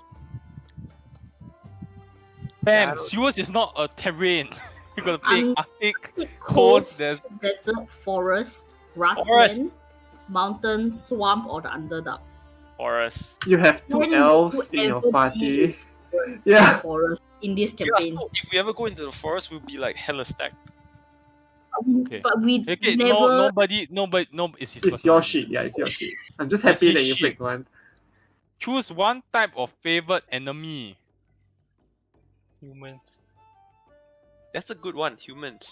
A: fam,
F: I don't-
A: sewers is not a terrain. You gotta pick
C: Un-
A: Arctic,
C: coast,
A: coast,
C: desert, forest, grassland, mountain, swamp, or the Underdark.
F: Forest.
D: You have two
C: When
D: elves
C: would
D: in your
C: ever
D: party.
C: be
D: Yeah.
C: forest in this
F: Yeah,
C: campaign.
F: so if we ever go into the forest, we'll be like hella stacked.
A: Okay.
C: But we
A: Okay,
C: never.
A: nobody, it's his
D: It's
A: personal
D: your
A: opinion.
D: sheet. Yeah, it's your sheet. I'm just
A: It's
D: happy
A: his
D: that you
A: sheet.
D: picked one.
A: Choose one type of favorite enemy.
E: Humans.
F: That's a good one. Humans.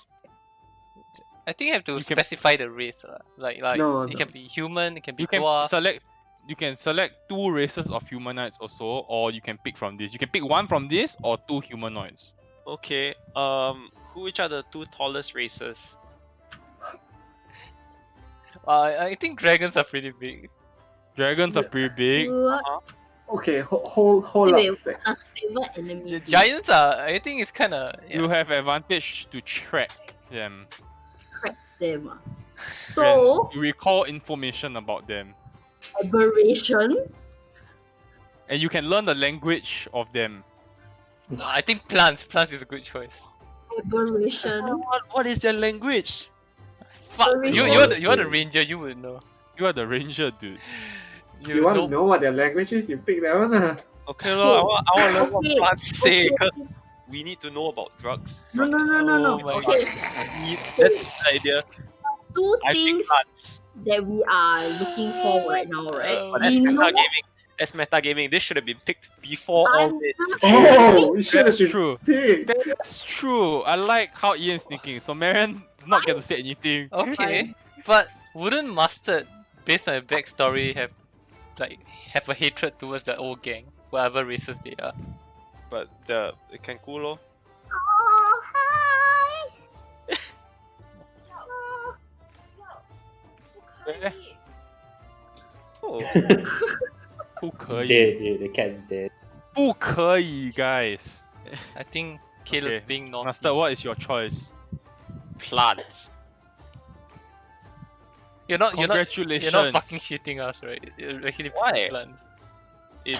E: I think you have to
A: You can-
E: specify the race. Like
D: No,
E: it
D: no.
E: can be human, it can be
A: You can
E: dwarf.
A: You can select 2 races of humanoids also, or you can pick from this. You can pick one from this or 2 humanoids.
F: Okay. Which are the 2 tallest races?
E: I think dragons are pretty big.
A: Dragons are
D: Yeah.
A: pretty big.
C: What?
D: Okay, hold
C: Wait,
D: up. Sec.
C: what's favorite enemy?
E: The
C: be?
E: giants are. I think it's kind of.
A: You have advantage to track them.
C: Track them. Ah.
A: when
C: So
A: you recall information about them,
C: aberration.
A: and you can learn the language of them.
E: I think plants. Plants is a good choice.
C: Aberration.
F: What is their language?
E: Fuck.
C: Very
E: You're
B: good.
E: the ranger. You would know.
A: You are the ranger, dude.
D: You want to know what their language is? You pick that one. Ah.
F: Okay, lor, I want to learn what
C: Okay,
F: plants say
C: okay.
F: because we need to know about drugs.
C: No.
E: Oh my
C: Okay,
F: That's the idea.
C: two
F: I pick
C: things
F: plants.
C: that we are looking for right now, right?
E: Oh,
F: But that's
C: we know
F: metagaming. That's metagaming. This should have been picked before all this.
D: Oh, we should have
A: That's
D: been
A: true.
D: picked.
A: That's true. I like how Ian's thinking. So Marion does not get to say anything.
E: Okay, but wouldn't Mustard, based on a backstory, have a hatred towards the old gang, whatever races they are?
F: But it can cool lor.
C: Oh, hi.
F: 哦，
A: 不可以，
B: Dead, the cat's dead.
A: 不可以 guys.
E: I think Caleb
A: Okay,
E: being naughty.
A: Master, what is your choice?
F: plants.
E: You're not
A: Congratulations.
E: fucking shitting us, right? You're actually picking
F: Why?
E: plants.
F: It,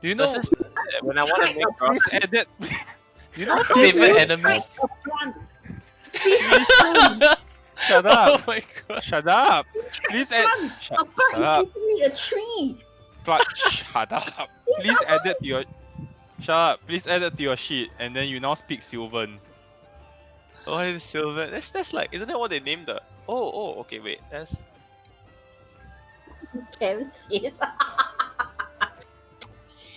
E: Do you know?
F: when I want to make drugs,
A: Please add that.
E: You know favorite enemies?
C: A plant. Please explain.
A: Shut
E: Oh
A: up!
E: my god.
A: Shut up! Please add.
C: Plant.
A: Shut
C: A plant is
A: up!
C: literally a tree.
A: Shut up! Please add that to your. Shut up! Please add that to your sheet, and then you now speak Sylvan.
F: What is silver? That's like, isn't that what they named the? Oh, okay, wait. That's
C: Karen's face.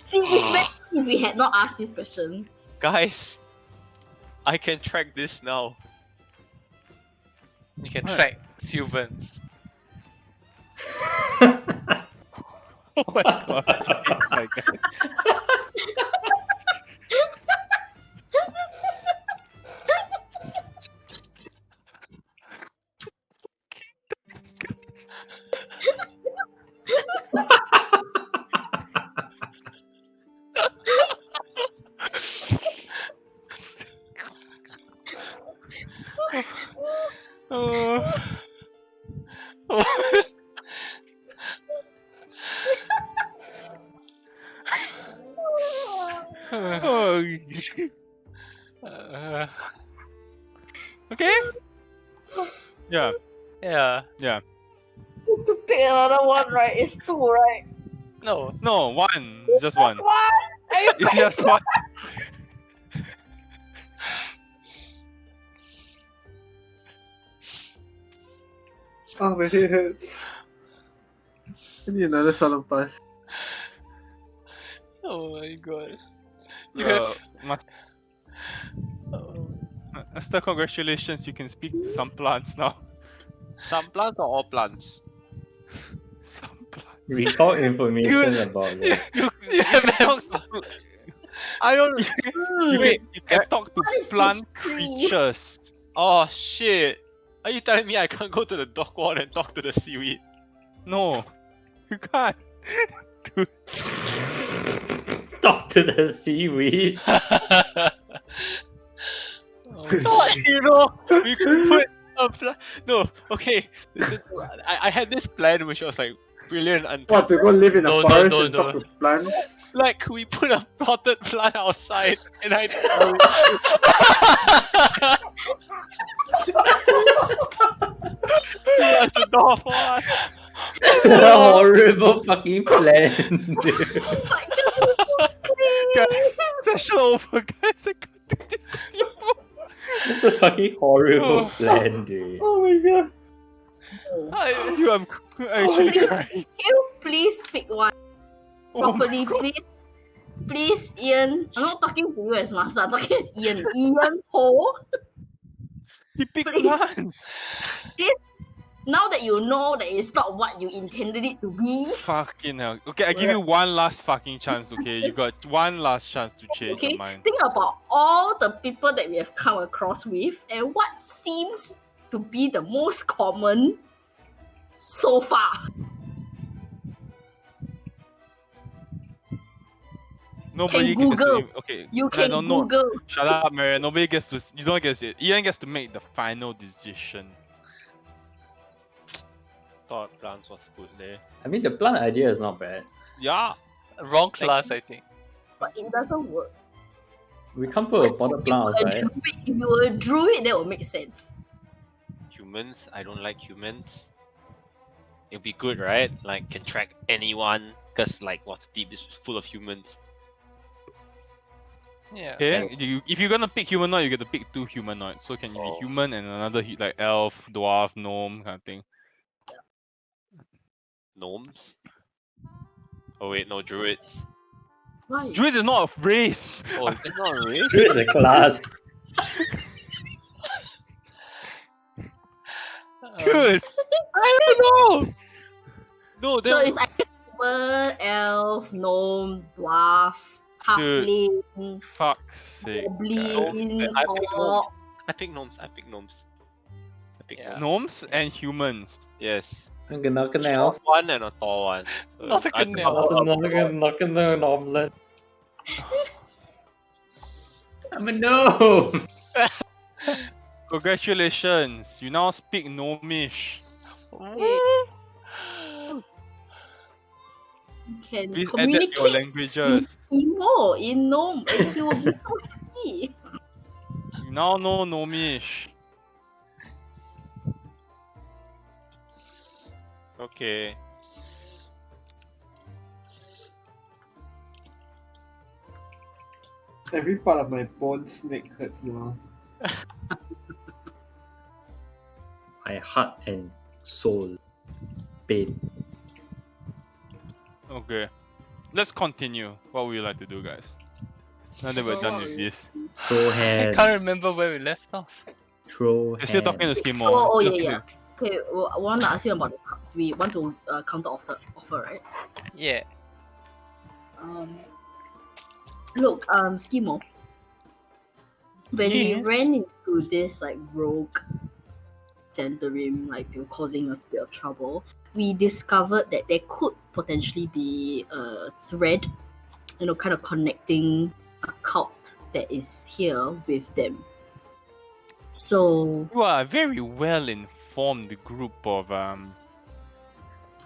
C: See, it's better if we had not asked this question.
F: guys. I can track this now.
E: You can track Sylvans.
A: Oh my god! Oh my god!
E: Oh.
A: Oh. Okay. Yeah.
E: Yeah.
A: Yeah.
C: To pick another one, right? It's two, right?
E: No.
A: No, one. Just one.
C: What?
A: It's just one.
D: Oh, my head hurts. I need another Salon Pass.
E: Oh my god. You
A: Uh,
E: have. Oh.
A: Master, congratulations! You can speak to some plants now.
F: Some plants or all plants?
A: Some plants.
B: Recall information
A: Dude.
B: about it.
E: You have
A: Talk to,
F: I don't.
A: you can talk to
C: What is
A: plant
C: this tree?
A: creatures.
F: Oh shit! Are you telling me I can't go to the dock wall and talk to the seaweed?
A: No, you can't.
B: Talk to the seaweed.
E: Oh,
F: You know, we could put a No, okay. I had this plan which was like brilliant and
D: What, to go live in a
E: No,
D: forest
E: no,
D: and
E: no,
D: talk to plants?
F: like we put a potted plant outside and I That's the door for us.
B: A horrible fucking plan.
A: Guys, session over, guys. I can't do this anymore.
B: It's a fucking horrible
E: Oh.
B: plan, dude.
D: Oh my god.
E: I-
A: You, I'm actually
C: please.
A: crying.
C: Can you please pick one
A: Oh my
C: properly,
A: god.
C: please? Please, Ian. I'm not talking to you as master. I'm talking as Ian. Ian Ho.
A: He picked
C: Please.
A: plants.
C: Now that you know that it's not what you intended it to be,
A: Fucking hell. Okay, I give you one last fucking chance, okay? You got one last chance to change
C: okay?
A: your mind.
C: Think about all the people that we have come across with and what seems to be the most common so far.
A: Nobody
C: Can
A: gets to.
C: Google.
A: Okay,
C: You
A: I
C: can
A: don't know.
C: Google.
A: Shut up, Maria. Nobody gets to. You don't get to. Ian gets to make the final decision.
F: Thought plants was good there.
B: I mean, the plant idea is not bad.
F: Yeah.
E: Wrong class, I think.
C: But it doesn't work.
B: We can't put a potted plant outside.
C: If you were a druid, that would make sense.
F: Humans, I don't like humans. It'll be good, right? Like, can track anyone, because, like, Waterdeep is full of humans.
E: Yeah.
A: Okay, if you're gonna pick humanoid, you get to pick two humanoids. So can you be
F: Oh.
A: human and another like elf, dwarf, gnome kind of thing.
F: Gnomes? Oh, wait, no, druids.
C: Why?
A: Druids is not a race.
F: Oh, is it not really?
B: It's a class.
A: Dude,
F: I don't know! No,
C: So
F: then
C: it's like human, elf, gnome, dwarf, halfling,
A: fuck's sake.
C: goblin,
F: I pick
C: orc.
F: I pick gnomes. I pick gnomes.
E: Yeah.
A: Gnomes and humans.
F: Yes.
B: Knock an
F: Short
B: elf.
F: one and a tall one. So
E: Not a
F: I
E: good
F: pick
E: elf.
F: up-
B: Knock an omelet. I'm a gnome.
A: Congratulations, you now speak Gnomish.
E: Woo!
C: You can
A: Please add that to your
C: communicate
A: languages.
C: with Emo in gnome and he will be so happy.
A: Now no Nomish.
F: Okay.
D: Every part of my bone snake hurts now.
B: My heart and soul pain.
A: Okay. Let's continue. What would you like to do, guys? Now that we're
C: Well,
A: done
C: what
A: with
C: were you-
A: this.
B: Throw
E: I
B: hands.
E: can't remember where we left off.
B: Throw
A: We're still talking to
B: hands.
A: Skimo.
C: Oh,
A: Still
C: yeah.
A: talking
C: Okay, well, I want to ask you about we want to counter offer, right?
E: Yeah.
C: Look, Skimo. When we
A: Yes.
C: ran into this like rogue Zentrim, like they were causing us a bit of trouble, we discovered that there could potentially be a thread, kind of connecting a cult that is here with them. So
A: You are a very well informed group of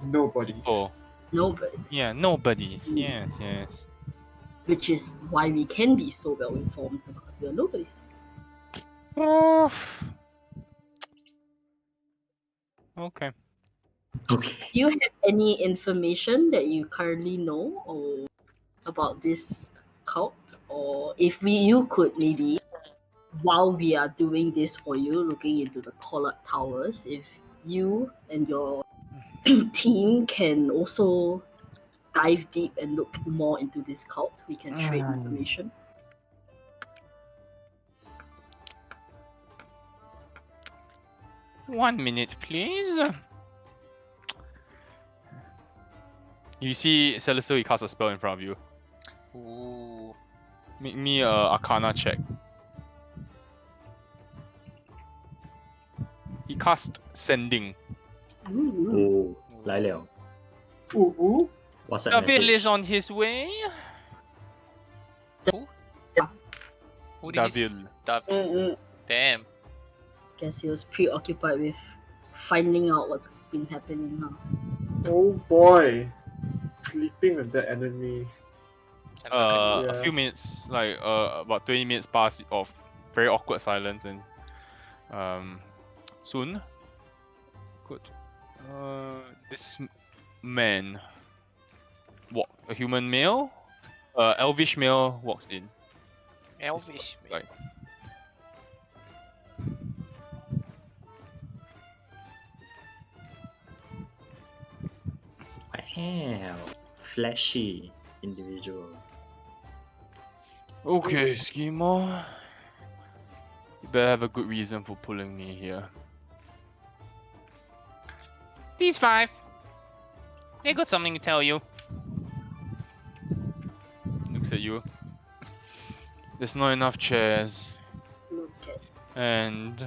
D: Nobody.
A: people.
C: nobody.
A: Yeah, nobodies. Yes.
C: Which is why we can be so well informed, because we are nobodies.
A: Oh. Okay.
B: Okay.
C: Do you have any information that you currently know or about this cult? Or if you could maybe, while we are doing this for you, looking into the Collard Towers, if you and your team can also dive deep and look more into this cult, we can trade information.
A: 1 minute, please. You see Celestial, he casts a spell in front of you.
E: Ooh.
A: Make me a Arcana check. He cast Sending.
C: Ooh.
B: 哦，来了。
D: Ooh.
B: WhatsApp
A: David is
B: message.
A: on his way.
E: Who did he
A: David.
C: Mm-mm.
E: Damn.
C: Guess he was preoccupied with finding out what's been happening, huh?
D: Oh boy. Sleeping with the enemy.
A: A
D: Yeah.
A: few minutes, like about 20 minutes pass of very awkward silence, and soon, good. This man, a human male, elvish male walks in.
E: Elvish.
A: Like,
B: Wow. Flashy individual.
A: okay, Skimo. You better have a good reason for pulling me here. These 5. They got something to tell you. Looks at you. There's not enough chairs,
C: Okay.
A: and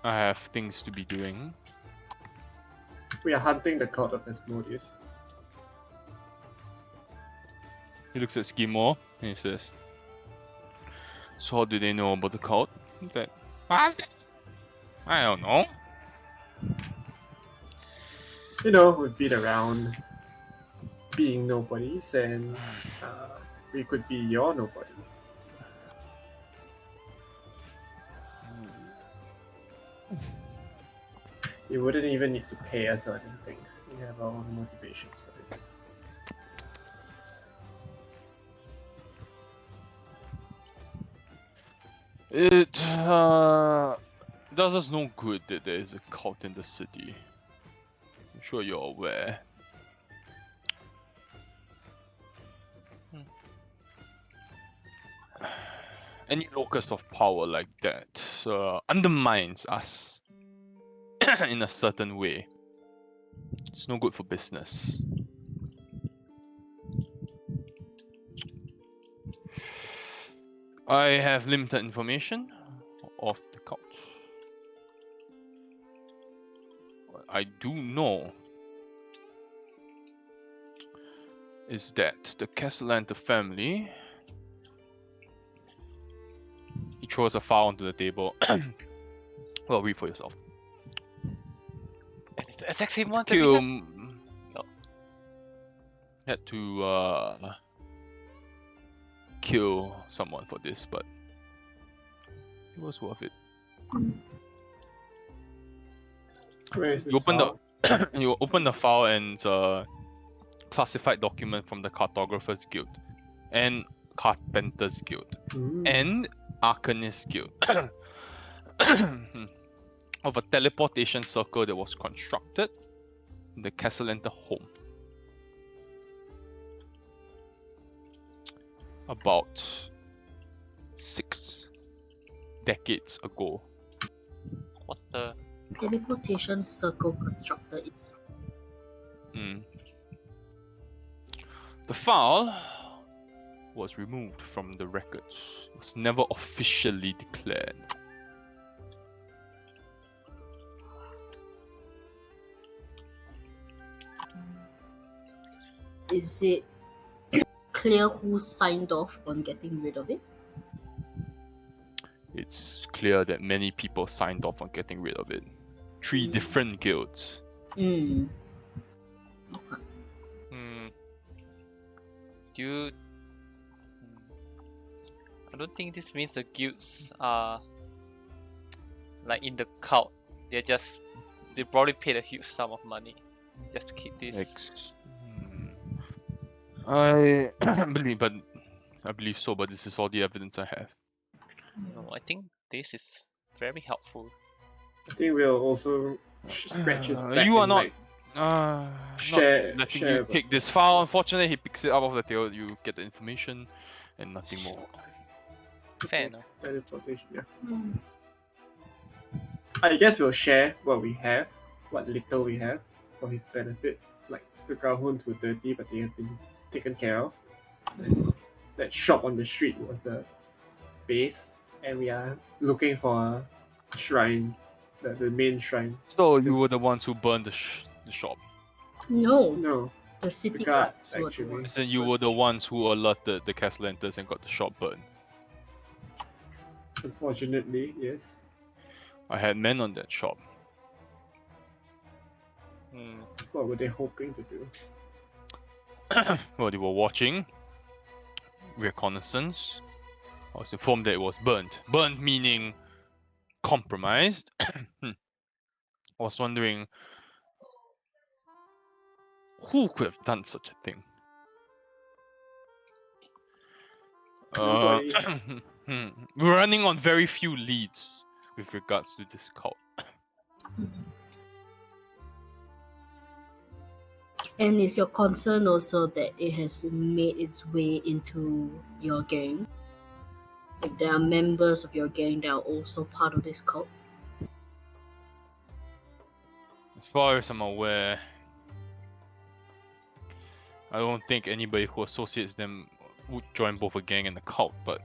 A: I have things to be doing.
D: We are hunting the cult of Asmodeus.
A: He looks at Skimo and he says, "So how do they know about the cult?" He's like, "What's that? I don't know."
D: You know, we've been around being nobodies, and we could be your nobodies. You wouldn't even need to pay us or anything. We have our own motivations for this.
A: It does us no good that there is a cult in the city. I'm sure you're aware. Any locus of power like that undermines us in a certain way. It's no good for business. I have limited information of the cult. What I do know is that the Castellanta family. He throws a file onto the table. Well, read for yourself.
E: Attack him once.
A: Kill.
E: No.
A: Had to kill someone for this, but It was worth it.
D: Where is
A: You
D: this
A: open
D: file?
A: you open the file and it's a classified document from the Cartographers Guild and Carpenters Guild and Arcanist Guild of a teleportation circle that was constructed in the Castellenter home about 6 decades ago.
E: What the?
C: Teleportation circle constructed.
A: Mm. The file was removed from the records. It was never officially declared.
C: Is it clear who signed off on getting rid of it?
A: It's clear that many people signed off on getting rid of it. 3 different guilds.
C: Hmm.
E: Do you... I don't think this means the guilds are like in the cult. They probably paid a huge sum of money just to keep this.
A: I believe so, but this is all the evidence I have.
E: No, I think this is very helpful.
D: I think we'll also scratch its back
A: You are
D: and,
A: not
D: like, share-
A: not letting
D: share
A: you
D: about-
A: take this file. Unfortunately, he picks it up off the table. You get the information and nothing more.
E: Fair enough.
D: teleportation, yeah. I guess we'll share what we have, what little we have, for his benefit. Like, the Calhouns were dirty, but they have been taken care of. And that shop on the street was the base, and we are looking for a shrine, the main shrine.
A: So you were the ones who burned the shop.
C: No,
D: No,
C: the city
D: the
C: guards
D: guards,
C: were the
D: actually.
C: ones.
A: So you were the ones who alerted the Castellenters and got the shop burned.
D: unfortunately, yes.
A: I had men on that shop.
D: What were they hoping to do?
A: Well, they were watching. Reconnaissance. I was informed that it was burnt. Burnt meaning compromised. I was wondering who could have done such a thing.
D: Nobody.
A: We're running on very few leads with regards to this cult.
C: And is your concern also that it has made its way into your gang? Like there are members of your gang that are also part of this cult?
A: As far as I'm aware, I don't think anybody who associates them would join both a gang and a cult, but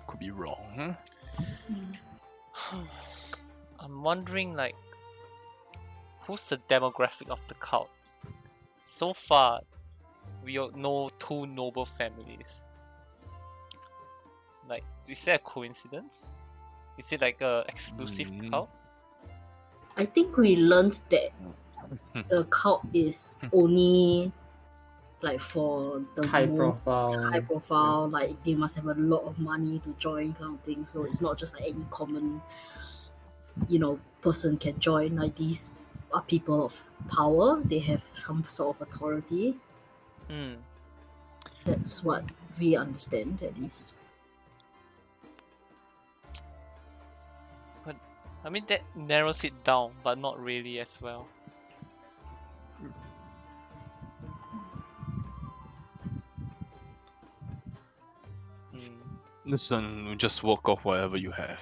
A: could be wrong.
E: I'm wondering, like, who's the demographic of the cult? So far, we all know 2 noble families. Like, is that a coincidence? Is it like a exclusive cult?
C: I think we learned that the cult is only like for the
D: High
C: most
D: profile.
C: high profile, like they must have a lot of money to join kind of thing. So it's not just like any common, person can join. Like these are people of power. They have some sort of authority. That's what we understand, at least.
E: But I mean that narrows it down, but not really as well.
A: Listen, we'll just work off whatever you have.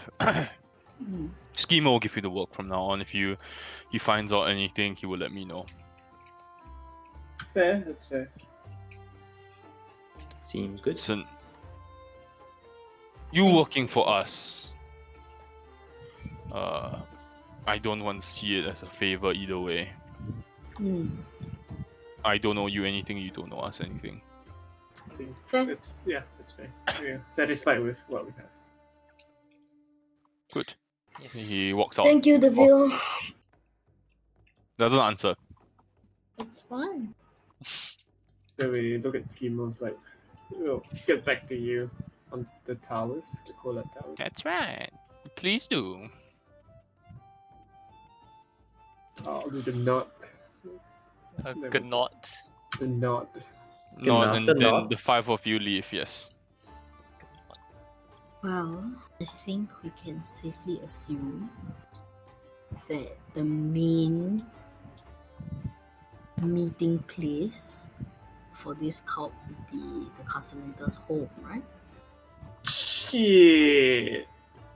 A: Schema will give you the work from now on. If he finds out anything, he will let me know.
D: Fair, that's fair.
B: Seems good.
A: Listen, you working for us, I don't want to see it as a favor either way. I don't know you anything, you don't know us anything.
C: Fair.
D: That's fair. We're satisfied with what we have.
A: Good.
E: Yes.
A: He walks out.
C: Thank you, Deville.
A: Doesn't answer.
C: It's fine.
D: Then we look at schemos like, we'll get back to you. on the towers, the Kola towers.
A: That's right. Please do.
D: I'll do the nod.
E: A
D: There we
E: good
D: go.
E: knot.
D: The nod.
A: Nod,
B: Nod,
A: and
B: the
A: then
B: nod.
A: the 5 of you leave. Yes.
C: Well, I think we can safely assume that the main meeting place for this cult would be the Castellanta's home, right?
D: Shit.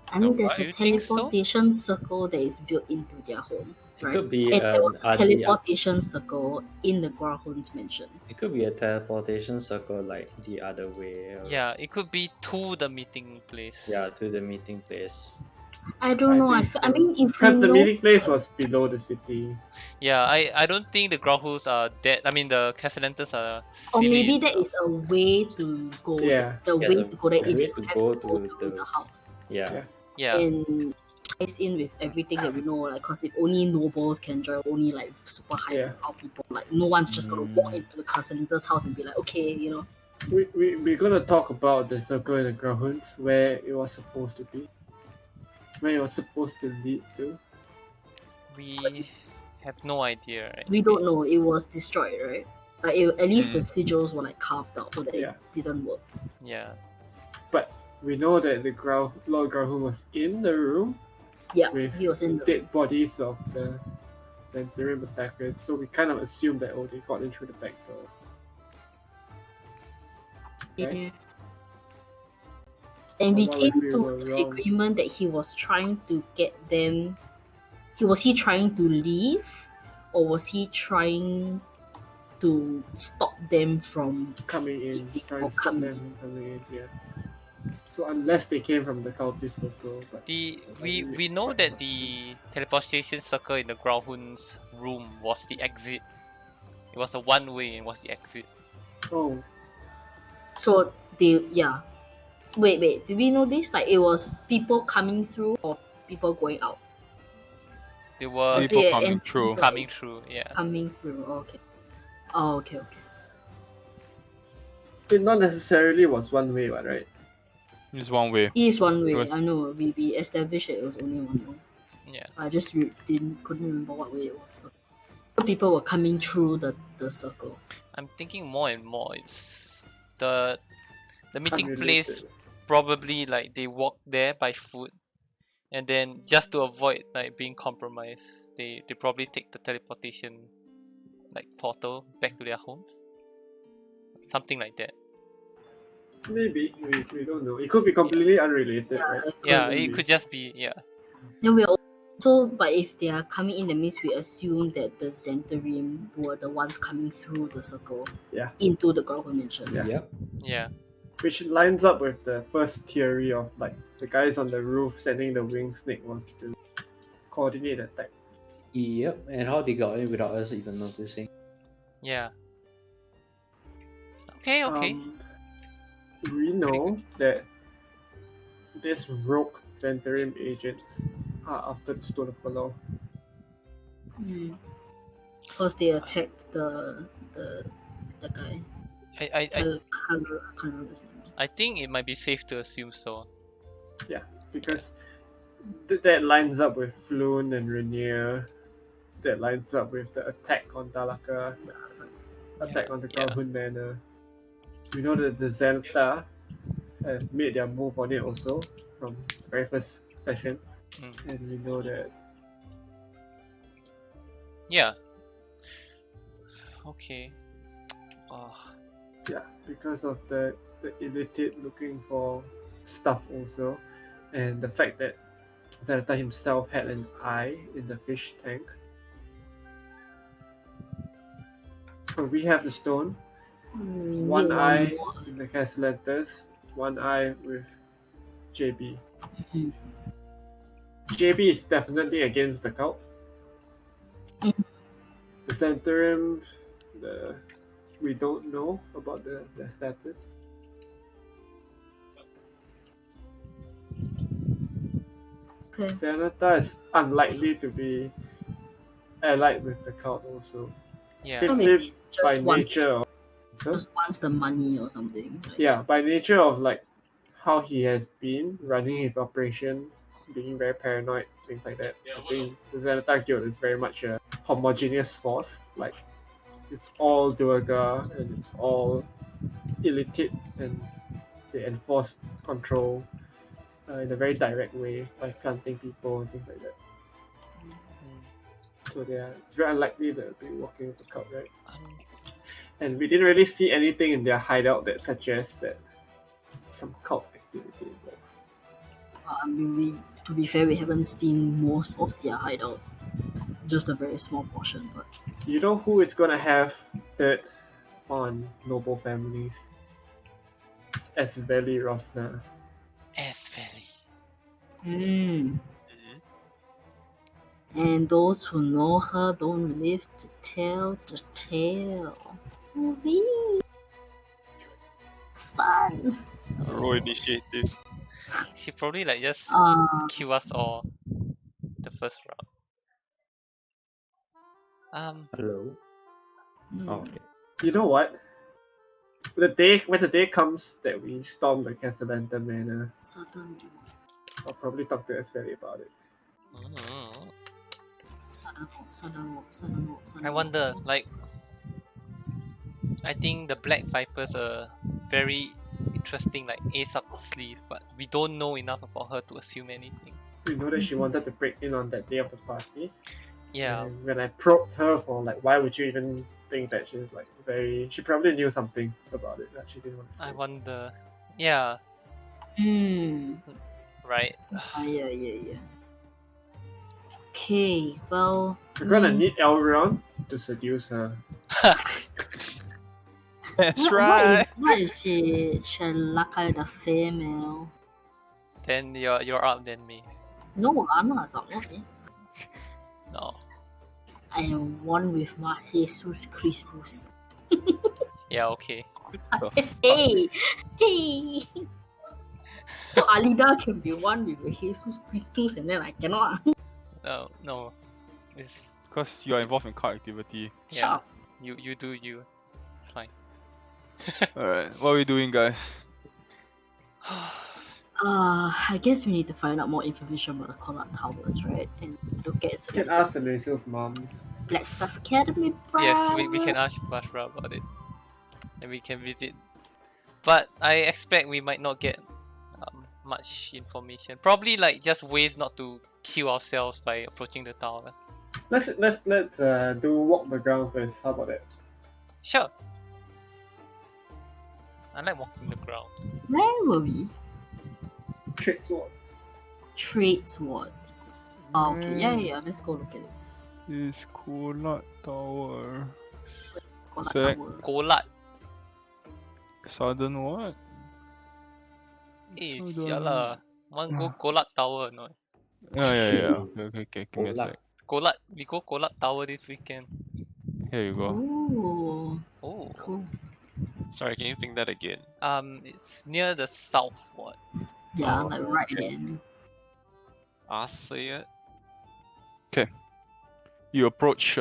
C: I mean, there's
E: Do
C: a
E: you think so?
C: teleportation circle that is built into their home,
B: It
C: right?
B: could be
C: And there was a
B: RD
C: teleportation circle in the Grahun's mansion.
B: It could be a teleportation circle like the other way.
E: Yeah, it could be to the meeting place.
B: Yeah, to the meeting place.
C: I don't know.
D: think
C: I
D: so.
C: mean, if we
D: Because the
C: know,
D: meeting place was below the city.
E: Yeah, I don't think the Grauhus are dead. I mean, the Castellantas are
C: or
E: silly
C: maybe that
E: enough.
C: is a way to go.
D: Yeah.
C: The
B: Yes,
C: way
B: a
C: to go there is
B: way
C: to
B: to
C: have
B: go
C: to go
B: to
C: through
B: the-
C: the house.
B: Yeah.
E: Yeah,
C: And ties in with everything that we know, like, because if only nobles can join, only like super high
D: Yeah.
C: profile people, like no one's just gonna walk
B: Mm.
C: into the Castellanta's house and be like, okay, you know.
D: We're gonna talk about the circle in the Grahuns, where it was supposed to be. Where it was supposed to lead to.
E: we have no idea, right?
C: We don't know. It was destroyed, right? Like at least the
A: Mm.
C: sigils were like carved out so that
D: Yeah.
C: it didn't work.
E: Yeah,
D: But we know that the Lord Grahun was in the room
C: Yeah,
D: with
C: he was in the
D: dead bodies of the Imperium attackers, so we kind of assumed that they got in through the back door.
C: yeah.
D: Okay.
C: And we
D: But what
C: came
D: if we
C: to
D: were
C: the
D: wrong?
C: agreement that he was trying to get them. Was he trying to leave, or was he trying to stop them from
D: Coming in,
C: leaving
D: trying
C: or
D: to stop
C: coming
D: them from coming in here. So unless they came from the cultist circle, but
E: we know that the teleportation circle in the Grauhun's room was the exit. It was a one way and was the exit.
D: oh,
C: So they, yeah. Wait. Do we know this? Like it was people coming through or people going out?
E: They were
C: Was
A: People
C: it
A: coming
C: an
A: through.
C: entrance,
E: coming through. Yeah,
C: Coming through. Okay. Oh, okay.
D: it not necessarily was one way, right?
A: It's one way.
C: It is one way.
A: was-
C: I know. We established that it was only one way.
E: yeah.
C: I just couldn't remember what way it was. So people were coming through the circle.
E: I'm thinking more and more. It's the meeting place.
D: Unrelated.
E: Probably like they walk there by foot, and then just to avoid like being compromised, they probably take the teleportation like portal back to their homes. Something like that.
D: Maybe we don't know. It could be completely unrelated,
C: Yeah,
D: right?
E: Yeah,
D: Maybe.
E: it could just be
C: Then we also, but if they are coming in, that means we assume that the Xantarim were the ones coming through the circle.
D: Yeah.
C: Into the Grau Mansion.
D: Yeah.
B: Yep.
E: yeah.
D: Which lines up with the first theory of like the guys on the roof sending the winged snake was to coordinate attack.
B: Yep. And how they got in without us even noticing.
E: Yeah. Okay.
D: We know that this rogue Xantarim agents are after the Stone of Valor.
C: Because they attacked the guy.
E: I
C: I can't remember his name.
E: I think it might be safe to assume so.
D: Because that lines up with Floon and Rainier. That lines up with the attack on Dalaka, attack on the
E: Yeah.
D: Grauhun Manor. We know that the Zelta have made their move on it also from the very first session. And we know that
E: Yeah. Okay. Oh,
D: because of the illiterate looking for stuff also, and the fact that Zelta himself had an eye in the fish tank. So we have the stone,
C: We
D: one
C: need
D: eye
C: more.
D: in the Castellantas, one eye with JB.
C: Mhm.
D: JB is definitely against the cult.
C: Mhm.
D: The Centurion, we don't know about their status.
C: Okay.
D: Senata is unlikely to be allied with the cult also.
E: yeah.
C: So
D: Simply
C: maybe it's
D: by
C: just one
D: nature of,
C: just wants the money or something. Like,
D: by nature of like how he has been running his operation, being very paranoid, things like that. I think the Zenithar Guild is very much a homogeneous force. Like, it's all Duergar and it's all illiterate, and they enforce control in a very direct way by planting people and things like that. So it's very unlikely that they'll be working with the cult, right? And we didn't really see anything in their hideout that suggests that some cult activity involved.
C: I mean, to be fair, we haven't seen most of their hideout. Just a very small portion, but
D: You know who is gonna have that on noble families? It's Esveli Rosna.
E: S Valley.
C: mm.
F: Mhm.
C: And those who know her don't live to tell the tale. Wee. Fun.
F: Roll initiative.
E: She probably like just kill us all the first round.
B: Hello.
C: hmm.
B: Oh, okay.
D: You know what? When the day comes that we storm the Castellanta Manor,
C: Sudden
D: I'll probably talk to Esveli about it.
E: Mm.
C: sudden
E: I wonder, like, I think the Black Vipers are very interesting, like ace up the sleeve, but we don't know enough about her to assume anything.
D: We know that she wanted to break in on that day of the party.
E: Yeah,
D: And when I probed her for like, why would you even think that she's like she probably knew something about it that she didn't want to say.
E: I wonder. Yeah, right.
C: yeah. Okay, well,
D: We're gonna need Elrond to seduce her.
A: That's right.
C: What if she lakai the female?
E: Then you're up then me.
C: No, I'm not me.
E: No.
C: I am one with my Jesus Christus.
E: Yeah, okay.
C: Hey! So Alida can be one with the Jesus Christus and then I cannot.
E: No. It's
A: Because you're involved in cult activity.
E: yeah. You do you. It's fine.
A: Alright, what are we doing, guys?
C: I guess we need to find out more information about the Collar Towers, right? And look at
D: You can ask Celestial's mom.
C: Black Stuff Academy, bro.
E: Yes, we can ask Bashra about it. And we can visit. But I expect we might not get much information. Probably like just ways not to kill ourselves by approaching the tower.
D: Let's do walk the ground first. How about that?
E: Sure. I like walking the ground.
C: Where were we?
D: Trade sword.
C: Trade Sword. Oh, okay, yeah. Let's go look at it.
A: This Kolat Tower.
C: Collar
A: Sec.
C: Tower.
E: Golat.
A: Southern what?
E: Eh,
A: Hold
E: sialah. Want go Golat Tower no?
A: Yeah. Okay. Give me a
B: Kolat.
A: sec.
E: Golat. We go Golat Tower this weekend.
A: Here you go.
C: Ooh,
E: Oh.
C: cool.
F: Sorry, can you think that again?
E: It's near the south. What?
C: Yeah,
F: Oh,
C: like right again.
F: I'll say it.
A: You approach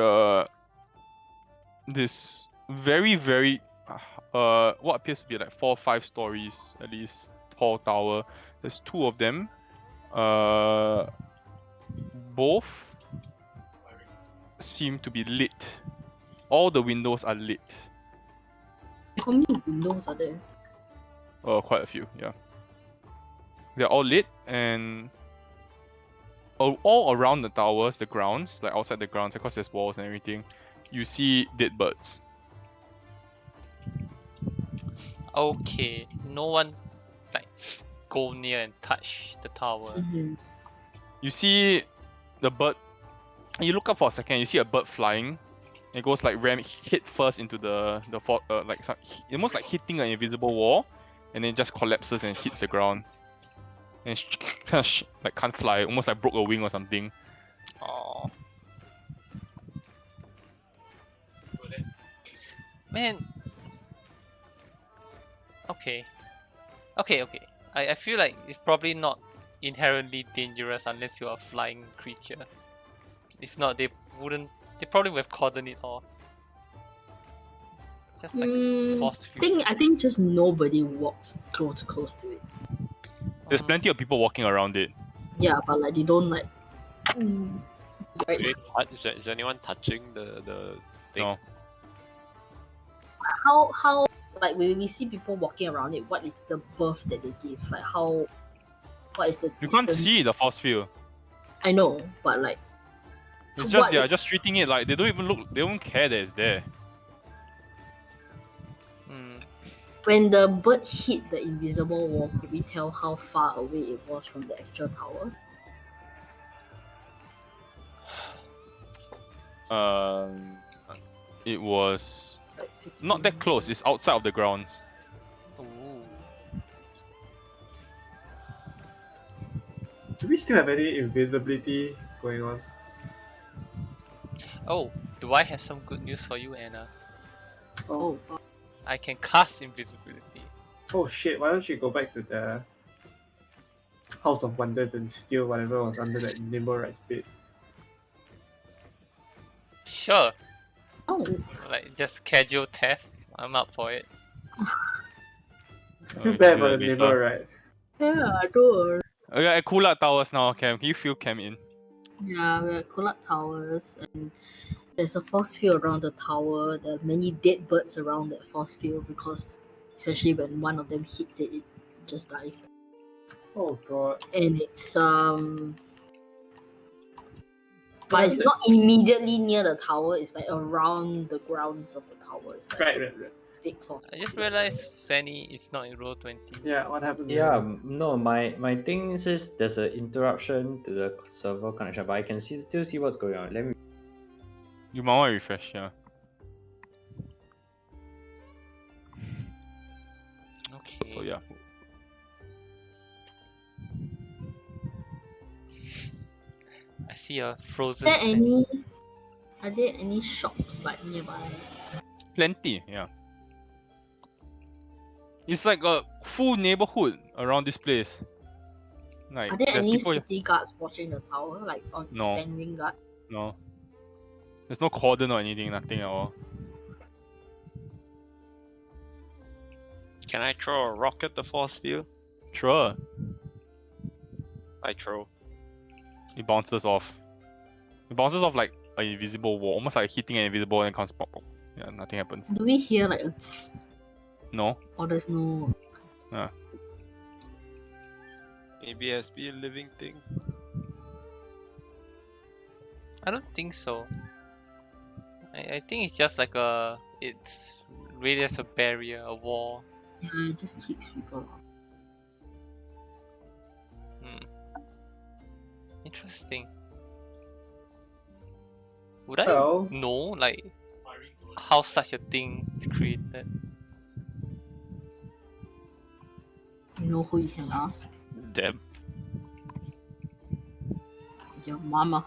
A: this very what appears to be like 4 or 5 stories at least tall tower. There's 2 of them. Both seem to be lit. All the windows are lit.
C: How many windows are there?
A: Quite a few, yeah. They're all lit and all around the towers, the grounds, like outside the grounds, because there's walls and everything, you see dead birds.
E: Okay. No one like go near and touch the tower.
C: Mm-hmm.
A: You see the bird. You look up for a second. You see a bird flying. It goes like hit first into the almost like hitting an invisible wall, and then it just collapses and hits the ground. And it kind of like can't fly, almost like broke a wing or something.
E: Oh. Man. Okay. I feel like it's probably not inherently dangerous unless you're a flying creature. If not, they probably would have cordoned it off. Just like force feed.
C: I think just nobody walks close to it.
A: There's plenty of people walking around it.
C: Yeah, but like they don't like. Right.
F: Is anyone touching the thing?
A: No.
C: How like when we see people walking around it, what is the birth that they give? Like how what is the
A: You can't
C: distance?
A: see the force field.
C: I know, but like
A: It's just
C: what
A: they're
C: it-
A: just treating it like they don't even look. They don't care that it's there.
E: Hmm.
C: when the bird hit the invisible wall, could we tell how far away it was from the actual tower?
A: It was
C: Like
A: not that
C: 15
A: close. It's outside of the grounds.
E: Ooh.
D: Do we still have any invisibility going on?
E: Oh, do I have some good news for you, Anna?
C: Oh,
E: I can cast invisibility.
D: Oh shit, why don't you go back to the House of Wonders and steal whatever was under that nimble right bit?
E: Sure.
C: oh,
E: Like just casual theft. I'm up for it.
D: I feel
A: I'll
D: bad
A: give you
D: about the
A: that
D: nimble
A: later.
D: right.
C: yeah, I do.
A: Okay, at Kulak Towers now, Cam. Can you fill Cam in?
C: Yeah, we're at Kolat Towers, and there's a force field around the tower. There are many dead birds around that force field because essentially when one of them hits it, it just dies.
D: Oh god.
C: And it's
D: What
C: but it's
D: happened?
C: not immediately near the tower. It's like around the grounds of the tower. It's like
D: Right.
C: a big force.
E: I just realized Sani is not in row 20.
D: Yeah, what happened?
B: Yeah, no, my thing says there's an interruption to the server connection, but I can still see what's going on. Let me.
A: You might want to refresh, yeah.
E: Okay.
A: So yeah.
E: I see a
C: Is
E: frozen
C: there
E: Sani.
C: any? Are there any shops like nearby?
A: Plenty, yeah. It's like a full neighborhood around this place. Like
C: Are there
A: there's
C: any
A: people.
C: city guards watching the tower, like on
A: No.
C: standing guard?
A: No. There's no cordon or anything, nothing at all.
F: Can I throw a rock at the force field?
A: Sure.
F: I throw.
A: It bounces off. It bounces off like an invisible wall, almost like hitting an invisible and comes pop pop. Yeah, nothing happens.
C: Do we hear like a tss,
A: No.
C: or there's no?
F: Maybe it has to be a living thing.
E: I don't think so. I think it's just like it's really as a barrier, a wall.
C: Yeah, it just keeps people out.
E: Interesting. Would I
D: Well,
E: know like how such a thing is created?
C: You know who you can ask?
F: Them.
C: Your mama.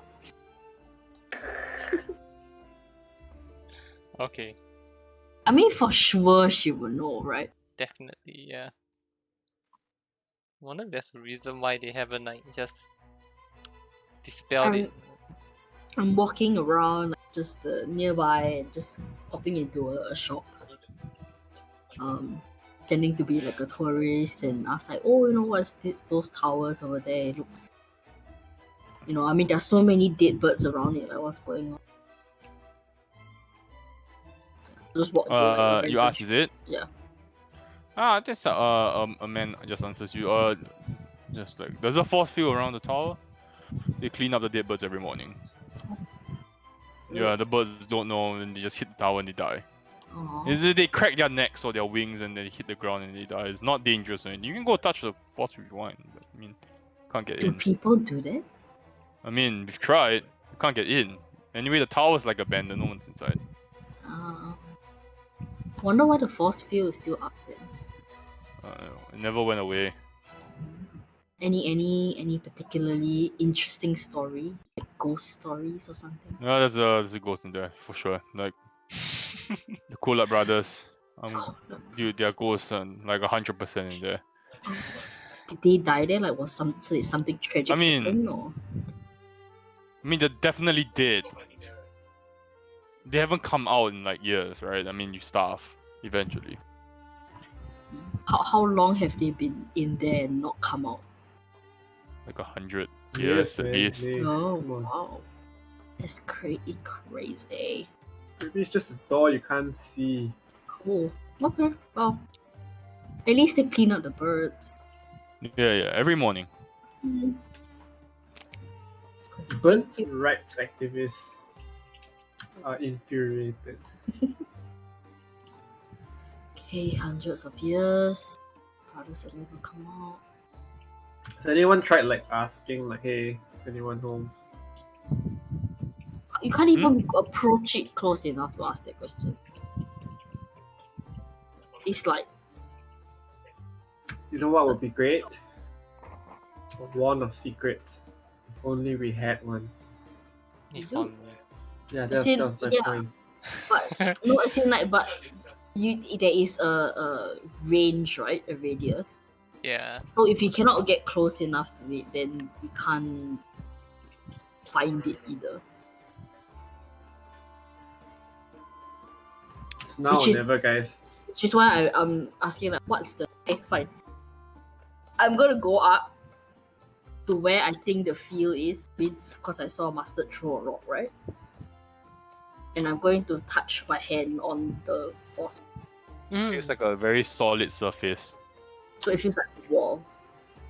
E: Okay,
C: I mean, for sure she would know, right?
E: definitely, yeah. Wonder if there's a reason why they haven't like just dispelled it.
C: I'm walking around like, just nearby and just popping into a shop. Pretending to be like a tourist and ask like, oh, you know what's those towers over there? It looks, you know, I mean, there's so many dead birds around it. Like, what's going on? Just walk into like a
A: You
C: random
A: ask,
C: shop.
A: is it?
C: Yeah.
A: Ah, that's a man just answers you. Just like there's a force field around the tower. They clean up the dead birds every morning. Yeah, the birds don't know and they just hit the tower and they die.
C: Aw.
A: Is it they crack their necks or their wings and they hit the ground and they die? It's not dangerous. And you can go touch the force field if you want, but I mean, can't get
C: Do
A: in.
C: people do that?
A: I mean, we've tried. You can't get in. Anyway, the tower's like abandoned. No one's inside.
C: Wonder why the force field is still up there.
A: It never went away.
C: Any particularly interesting story, like ghost stories or something?
A: Yeah, there's a ghost in there for sure. Like the Kulak brothers. Dude, their ghosts and like 100% in there.
C: Did they die there? Like, was something tragic
A: I mean-
C: happen, or
A: I mean, they're definitely dead. They haven't come out in like years, right? I mean, you starve eventually.
C: how long have they been in there and not come out?
A: like 100
D: Yes,
A: years at
D: man.
A: least.
D: Hey,
C: Oh,
D: come on.
C: wow. That's crazy.
D: Maybe it's just a door you can't see.
C: Oh, okay. Well, at least they clean up the birds.
A: Yeah, every morning.
C: Hmm.
D: Birds' rights activists are infuriated.
C: Okay, hundreds of years. How does it never come out?
D: Has anyone tried like asking like, hey, is anyone home?
C: You can't even approach it close enough to ask that question. It's like,
D: You know what would be great? A wand of secrets. If only we had one.
E: If
C: do.
E: only.
D: Yeah,
C: As
D: that's
C: in,
D: my
C: yeah.
D: point.
C: but no, as in like, but there is a range, right? A radius.
E: Yeah.
C: So if you cannot get close enough to it, then we can't find it either.
D: It's now or
C: Which is-
D: never, guys.
C: Which is why I'm asking like, what's the okay, fine. I'm gonna go up to where I think the field is, because I saw Mustard throw a rock, right? And I'm going to touch my hand on the force.
A: Feels like a very solid surface.
C: So it feels like a wall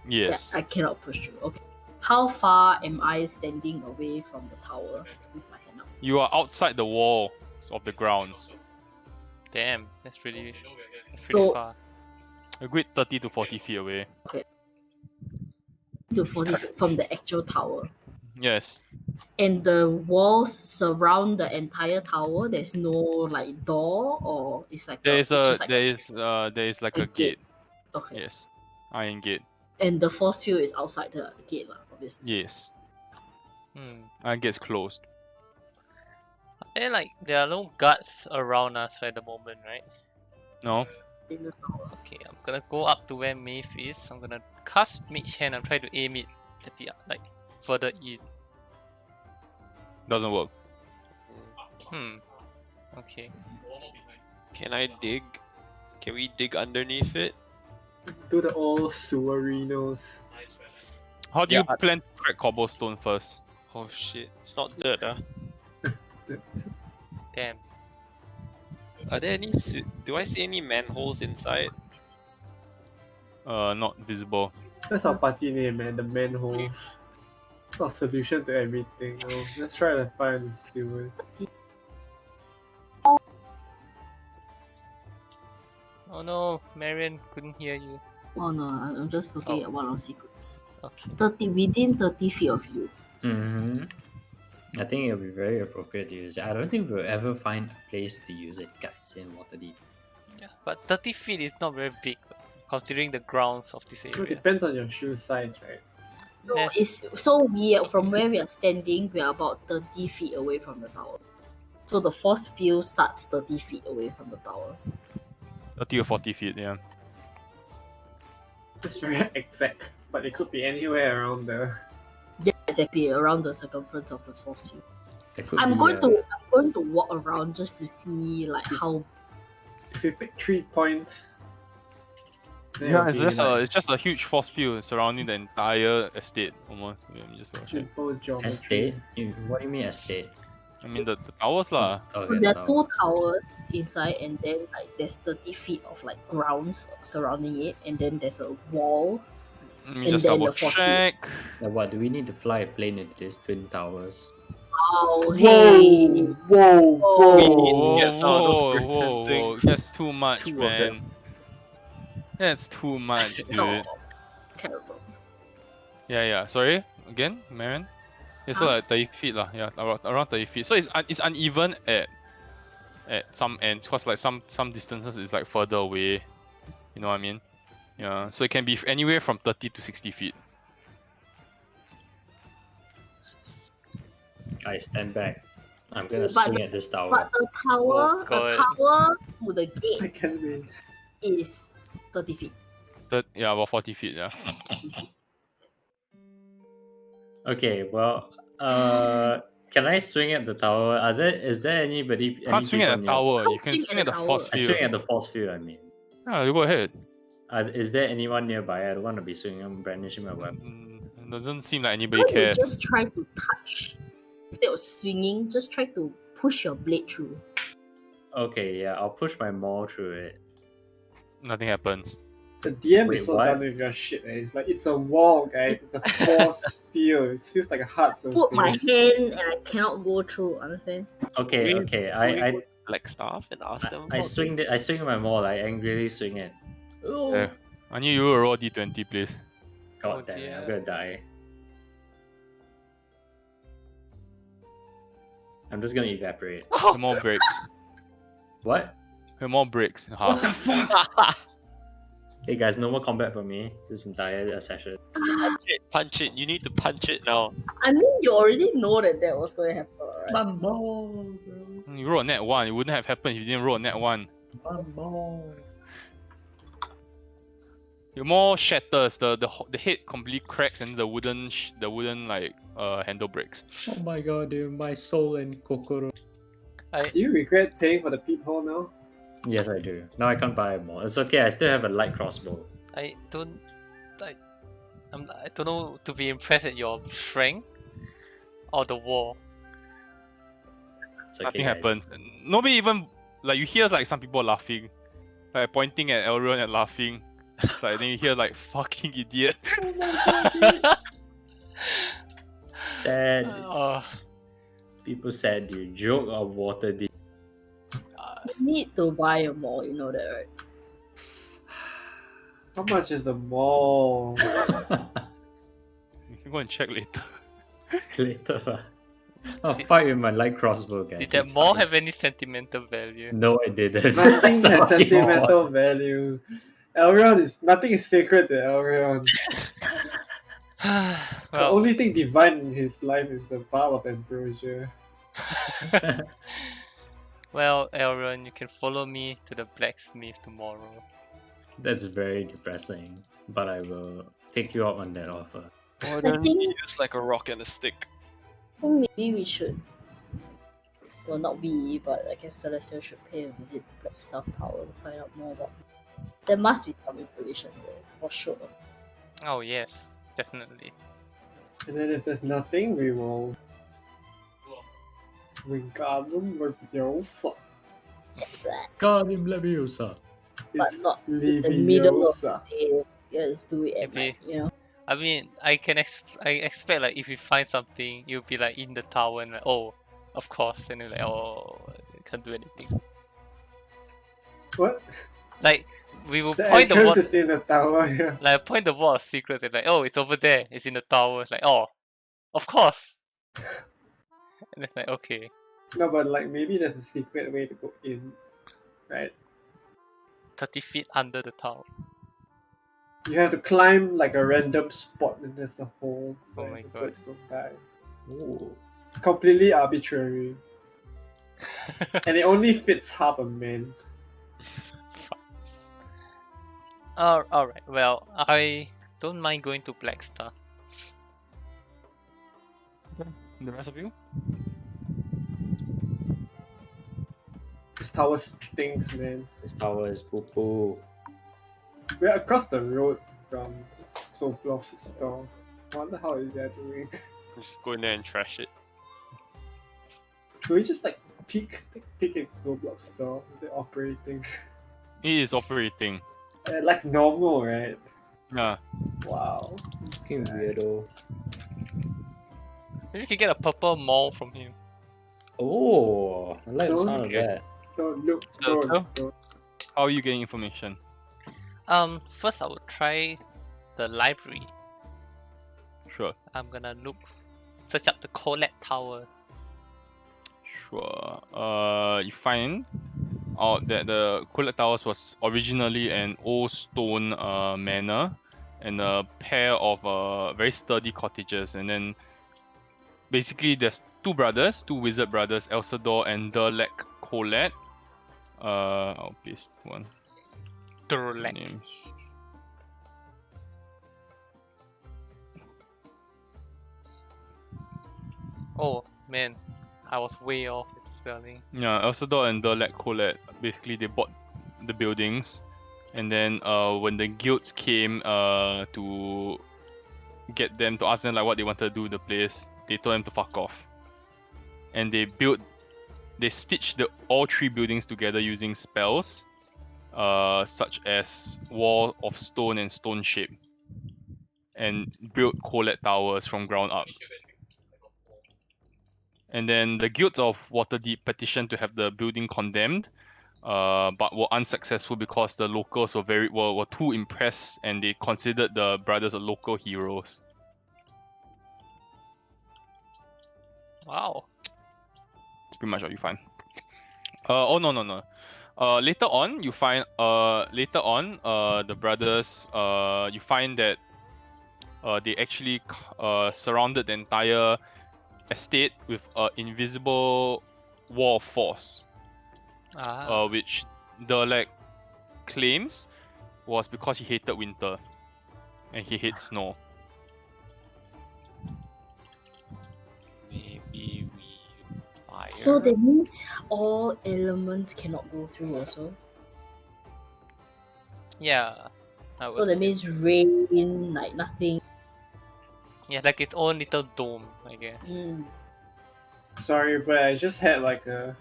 A: Yes.
C: that I cannot push through. Okay. How far am I standing away from the tower with my hand up?
A: You are outside the wall of the grounds.
E: Damn, that's pretty
C: So-
E: far.
A: A good 30 to 40 feet away.
C: To 40 feet from the actual tower.
A: Yes.
C: And the walls surround the entire tower. There's no like door, or it's like
A: There
C: it's
A: is
C: just like
A: there is like
C: a
A: a gate.
C: Okay.
A: Yes. Iron gate.
C: And the force field is outside the gate, obviously.
A: Yes.
E: Hmm.
A: Iron gate's closed.
E: And like there are no guards around us at the moment, right?
A: No?
C: In the tower.
E: Okay, I'm gonna go up to where Maeve is. I'm gonna cast Mage Hand and try to aim it at the like further in.
A: Doesn't work.
E: Okay.
F: Can I dig? Can we dig underneath it?
D: Do the old sewerinos.
A: How do you
F: Yeah.
A: plan to crack cobblestone first?
F: Oh shit, it's not dirt, huh?
E: Damn.
F: Are there any? Do I see any manholes inside?
A: Not visible.
D: That's our party name, man. The manholes. It's our solution to everything. Oh, let's try to find the sewers.
E: Oh no, Marion couldn't hear you.
C: Oh no, I'm just looking at one of secrets.
E: Okay.
C: Within 30 feet of you.
B: Mm-hmm. I think it'll be very appropriate to use it. I don't think we'll ever find a place to use it, guys, in Waterdeep.
E: Yeah, but 30 feet is not very big, considering the grounds of this
D: It
E: area.
D: depends on your shoe size, right?
C: No,
E: Yes.
C: it's so weird. From where we are standing, we are about 30 feet away from the tower. So the force field starts 30 feet away from the tower.
A: 30 or 40 feet, yeah.
D: It's very exact, but it could be anywhere around the.
C: Yeah, exactly, around the circumference of the force field.
B: There could
C: I'm
B: be,
C: going to walk around just to see like how.
D: If you pick 3 points. then
A: Yeah,
D: it'll
A: it's
D: be
A: just
D: like
A: it's just a huge force field surrounding the entire estate almost. Let me just double check.
D: simple geometry.
B: estate. What do you mean estate?
A: I mean the towers lah.
B: Okay,
C: There
B: the
C: are
B: tower.
C: 2 towers inside, and then like there's 30 feet of like grounds surrounding it, and then there's a wall.
A: Let me
C: And
A: just
C: then
A: double
C: the force
A: check.
B: Now, what do we need to fly a plane into these twin towers?
C: Oh, hey!
D: Whoa!
A: Whoa,
F: Get some of those
A: whoa, whoa,
F: things.
A: whoa. That's too much,
D: 2 of
A: man.
D: them.
A: That's too much, dude.
C: Oh, terrible.
A: Yeah. Sorry, again, Marion. Yeah, so
C: Huh?
A: like 30 feet lah. Yeah, around 30 feet. So it's uneven at some ends, cause like some distances is like further away. You know what I mean? Yeah. So it can be anywhere from 30 to 60 feet.
B: I stand back. I'm gonna
C: But
B: swing at this tower.
C: But the tower,
E: God.
C: to the
D: I
C: gate
D: can't wait.
C: is 30 feet.
A: Yeah, about 40 feet. Yeah.
B: Okay, well, can I swing at the tower? Is there anybody?
A: You can't swing at the tower. You can swing at the force
B: I
A: field.
B: swing at the force field. I mean,
A: Yeah, you go ahead.
B: is there anyone nearby? I don't want to be swinging, brandishing my weapon.
A: It doesn't seem like anybody
C: Why don't you
A: cares.
C: just try to touch instead of swinging? Just try to push your blade through.
B: Okay, yeah, I'll push my maul through it.
A: Nothing happens.
D: The DM
B: Wait,
D: is so
B: what?
D: done with your shit, eh? It's like, it's a wall, guys. It's a force field. It feels like a hard surface.
C: Put my hand and I cannot go through, understand?
B: Okay,
F: We-
B: okay.
F: we
B: I
F: go to Black Staff and ask them.
B: I
F: about
B: swing it. I swing my maul. I angrily swing it. Oh,
A: Yeah. I need you to roll d20, please.
B: God
E: Oh
B: damn it! I'm
E: dear.
B: gonna die. I'm just gonna evaporate.
A: The more breaks.
B: What?
A: The more breaks in
B: What
A: half.
B: the fuck? Hey guys, no more combat for me this entire session.
F: Punch it, punch it. You need to punch it now.
C: I mean, you already know that was going to happen, right?
B: My maul, bro.
A: You roll a net 1. It wouldn't have happened if you didn't roll a net 1.
B: My maul.
A: Your maul shatters. The head completely cracks and the wooden like handle breaks.
B: Oh my god, dude, my soul and kokoro.
D: Do you regret paying for the peephole now?
B: Yes, I do. Now I can't buy a maul. It's okay. I still have a light crossbow.
E: I don't know to be impressed at your strength or the wall.
B: It's okay,
A: Nothing
B: guys.
A: happens. Nobody even like you hear like some people laughing, like pointing at Elrond and laughing. Like then you hear like fucking idiot.
B: Sad.
E: Oh,
B: People said you joke or water deep.
C: You need to buy a mall, you know that, right?
D: How much is the mall?
A: You can go and check later.
B: Later, lah. I'll fight with my light crossbow, guys.
E: did that
B: it's
E: mall
B: fine.
E: have any sentimental value?
B: No, I didn't.
D: Nothing
B: It's a
D: has
B: fucking maul.
D: sentimental value. Nothing is sacred to Elrond. The
E: Well,
D: only thing divine in his life is the vow of ambrosia.
E: well, Elrond, you can follow me to the blacksmith tomorrow.
B: That's very depressing, but I will take you up on that offer.
F: Why
C: I
F: don't
C: think-
F: you use like a rock and a stick?
C: I think maybe we should. Well, not we, but I guess Celestial should pay a visit to Blackstaff Tower to find out more about it. There must be some information there, for sure.
E: Oh yes, definitely.
D: And then if there's nothing, we will. Wingardium Leviosa.
C: Exactly.
B: Guardian Leviosa.
C: But
D: It's
C: not in the middle of
D: Leviosa.
C: the day. Yeah, let's do it at
E: Maybe.
C: night, you know?
E: I mean, I expect like if we find something, you'll be like in the tower and like, oh, of course, and you're like, oh, can't do anything.
D: What?
E: Like we will
D: The
E: point the
D: entrance
E: wall,
D: is in the tower, yeah.
E: like point the wall of secrets and like, oh, it's over there, it's in the tower. It's like, oh, of course. And it's like, okay,
D: No, but like maybe there's a secret way to go in, right?
E: 30 feet under the tower.
D: You have to climb like a random spot and there's a hole.
E: Oh
D: where
E: my
D: the
E: God.
D: birds don't die.
B: Ooh.
D: It's completely arbitrary. And it only fits half a man.
E: Alright, well, I don't mind going to Blackstar.
A: The rest of you?
D: This tower stinks, man.
B: This tower is poo poo.
D: We're across the road from Soblov's store. Wonder how is that doing.
F: Just go in there and trash it.
D: Can we just like peek at Soblov's store? Is it operating?
A: It is operating.
D: Like normal, right?
A: Yeah.
D: Wow.
B: Fucking weirdo.
E: Maybe you can get a purple maul from him.
B: Oh, I like the
D: Don't
B: sound of
A: get-
B: that.
D: Don't look.
A: So-
D: Don't.
A: How are you getting information?
E: First I will try the library.
A: Sure.
E: I'm gonna search up the Colette Tower.
A: Sure. You find out that the Colette Towers was originally an old stone manor and a pair of very sturdy cottages, and then basically there's two wizard brothers, Elsador and Derlek Colette. I'll paste one
E: Derlek.
A: names.
E: Oh man, I was way off with spelling.
A: Yeah, Elsador and Derlek Colette. Basically, they bought the buildings, and then when the guilds came to get them to ask them like what they wanted to do with the place, they told them to fuck off. And they stitched all 3 buildings together using spells, such as wall of stone and stone shape, and built collet towers from ground up. And then the guilds of Waterdeep petitioned to have the building condemned, but were unsuccessful because the locals were too impressed, and they considered the brothers a local heroes.
E: Wow.
A: That's pretty much what you find. No. Later on, you find the brothers. You find that they actually surrounded the entire estate with an invisible wall of force. Which Derlek claims was because he hated winter and he hates snow.
F: Maybe we fire.
C: So that means all elements cannot go through also.
E: Yeah. I
C: So
E: was
C: that means rain, like nothing.
E: yeah, like its own little dome, I guess.
D: Sorry, but I just had like a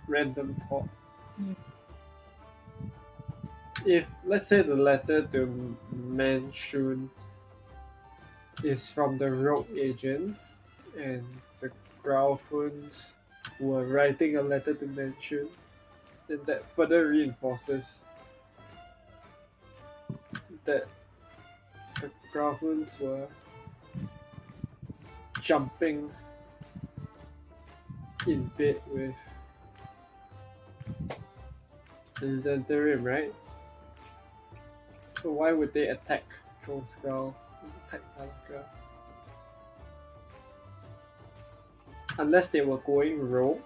D: random thought.
C: Mm.
D: If, let's say, the letter to Manchun is from the rogue agents, and the Graufuns were writing a letter to Manchun, then that further reinforces that the Graufuns were jumping in bed with the Zentarim, right? So why would they attack Trollskull? Attack Malaka? Unless they were going rogue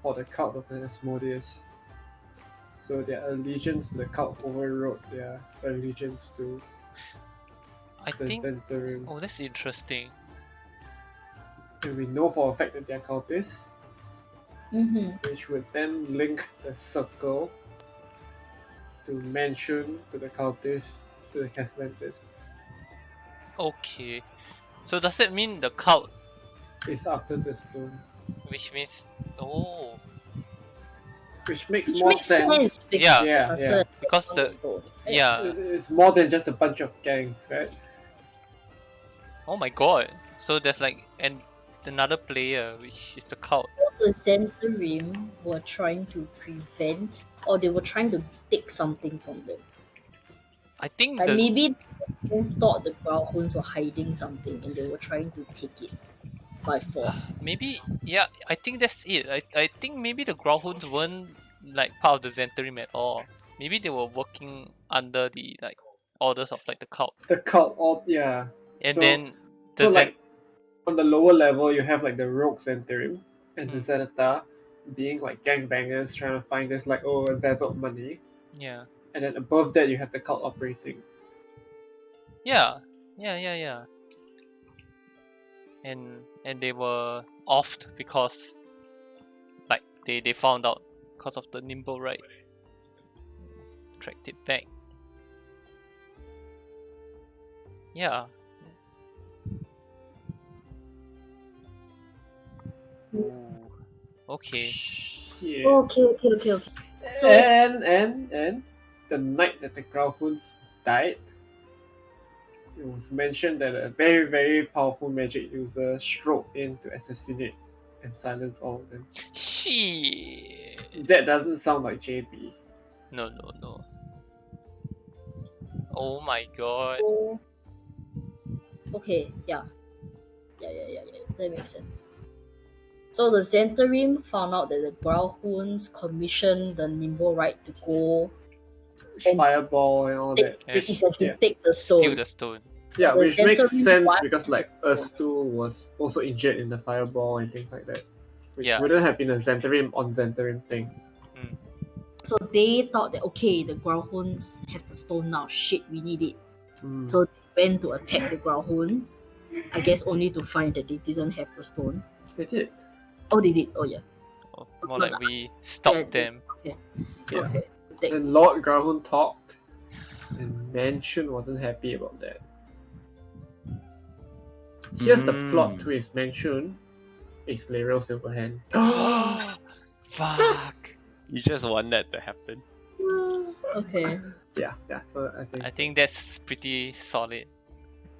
D: or the cult of Asmodeus. So their allegiance to the cult overrode their allegiance to
E: I
D: the
E: think.
D: Zentarim.
E: Oh, that's interesting.
D: And we know for a fact that they're cultists,
C: Mm-hmm.
D: which would then link the circle to Manchun, to the cultists, to the Cathlantis.
E: Okay. So does that mean the cult,
D: It's after the stone.
E: which means
D: Which makes
C: Which
D: more
C: makes sense because
E: Yeah.
C: the
D: Yeah,
C: person
D: yeah.
E: because
C: on
E: the
C: stone, right?
E: yeah.
D: It's more than just a bunch of gangs, right?
E: Oh my god. So there's like another player, which is the cult.
C: The Zentarim were trying to prevent, or they were trying to take something from them.
E: I think
C: Like
E: the
C: maybe they thought the Grauhuns were hiding something and they were trying to take it by force.
E: maybe yeah. I think that's it. I think maybe the Grauhuns weren't like part of the Zentarim at all. Maybe they were working under the like orders of like the cult,
D: The cult, all yeah.
E: and
D: So-
E: then the
D: So like on the lower level, you have like the rogue Zentarim and the
E: Mm.
D: Zenithar being like gangbangers trying to find this like embezzled money,
E: yeah.
D: and then above that you have the cult operating.
E: Yeah. And they were offed because like they found out because of the nimble right. Tracked it back. Yeah. Ooh. Okay.
D: Yeah.
C: Okay. So
D: And the night that the Grauhuns died, it was mentioned that a very, very powerful magic user stroked in to assassinate and silence all of them.
E: Shit.
D: That doesn't sound like JB.
E: No. Oh my god.
C: okay, yeah. That makes sense. So the Zentarim found out that the Grauhuns commissioned the Nimble Right to go And
D: Fireball and all that.
E: Yeah,
D: Which,
C: essentially
D: yeah,
C: take the stone.
E: steal the stone.
D: yeah,
C: the
D: which makes
C: Zentarim
D: sense
C: wants
D: because like
C: the
D: Erstu was also injured in the fireball and things like that. Which
E: Yeah.
D: wouldn't have been a Zentarim on Zentarim thing.
C: So they thought that okay, the Grauhuns have the stone now. Shit, we need it.
D: Hmm.
C: So they went to attack the Grauhuns. I guess only to find that they didn't have the stone.
D: They did.
C: Oh, they did. Oh yeah.
E: Oh, more like we stopped
C: Yeah,
E: them.
D: Yeah.
C: Okay. They-
D: And Lord Grahun talked, and Mansion wasn't happy about that. Here's the plot twist: Manchun is Lariel Silverhand.
E: Fuck.
F: You just want that to happen.
C: Okay.
D: Yeah. So
E: I think that's pretty solid.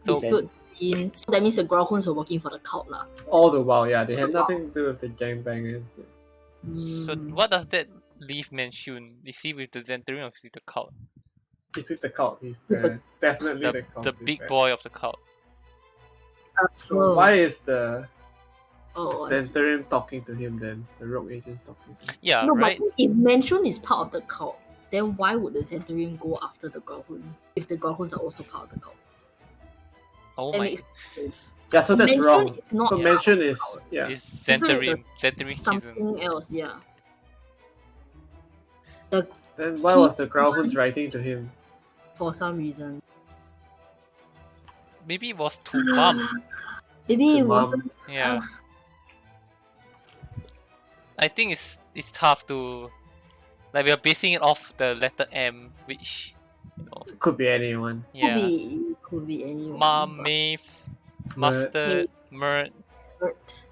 C: This
E: So
C: could mean so that means the Growlhounds were working for the cult lah.
D: all the while, yeah, they had nothing to do with the gangbangers.
E: so
C: Mm.
E: what does that leave Manchun? Is he with the Zentarian or is he the cult?
D: He's with the cult. He's definitely the cult.
E: The big boy of the cult.
D: So
C: Oh.
D: why is the
C: Oh, I see.
D: Zentarian talking to him then? The rogue agent talking to him.
E: Yeah,
C: No,
E: right?
C: but if Manchun is part of the cult, then why would the Zentarian go after the Growlhounds if the Growlhounds are also part of the cult?
E: Oh
C: That
E: my.
C: makes sense.
D: Yeah, so that's
C: Manchun
D: wrong.
C: is not
D: So
C: part
D: Manchun
C: of
D: is
C: the cult.
D: yeah.
E: It's
C: Manchun is
E: Zentarian. Zentarian schism.
C: Something else, yeah.
D: Then why was the Growlhounds writing to him?
C: For some reason.
E: Maybe it was to mum.
C: Maybe
D: To
C: it
D: mum.
C: wasn't.
E: Yeah. I think it's tough to like we are basing it off the letter M, which you know,
D: Could be anyone.
E: yeah.
C: Could be anyone.
E: Mum,
C: but-
E: Maeve, Mustard, Mert,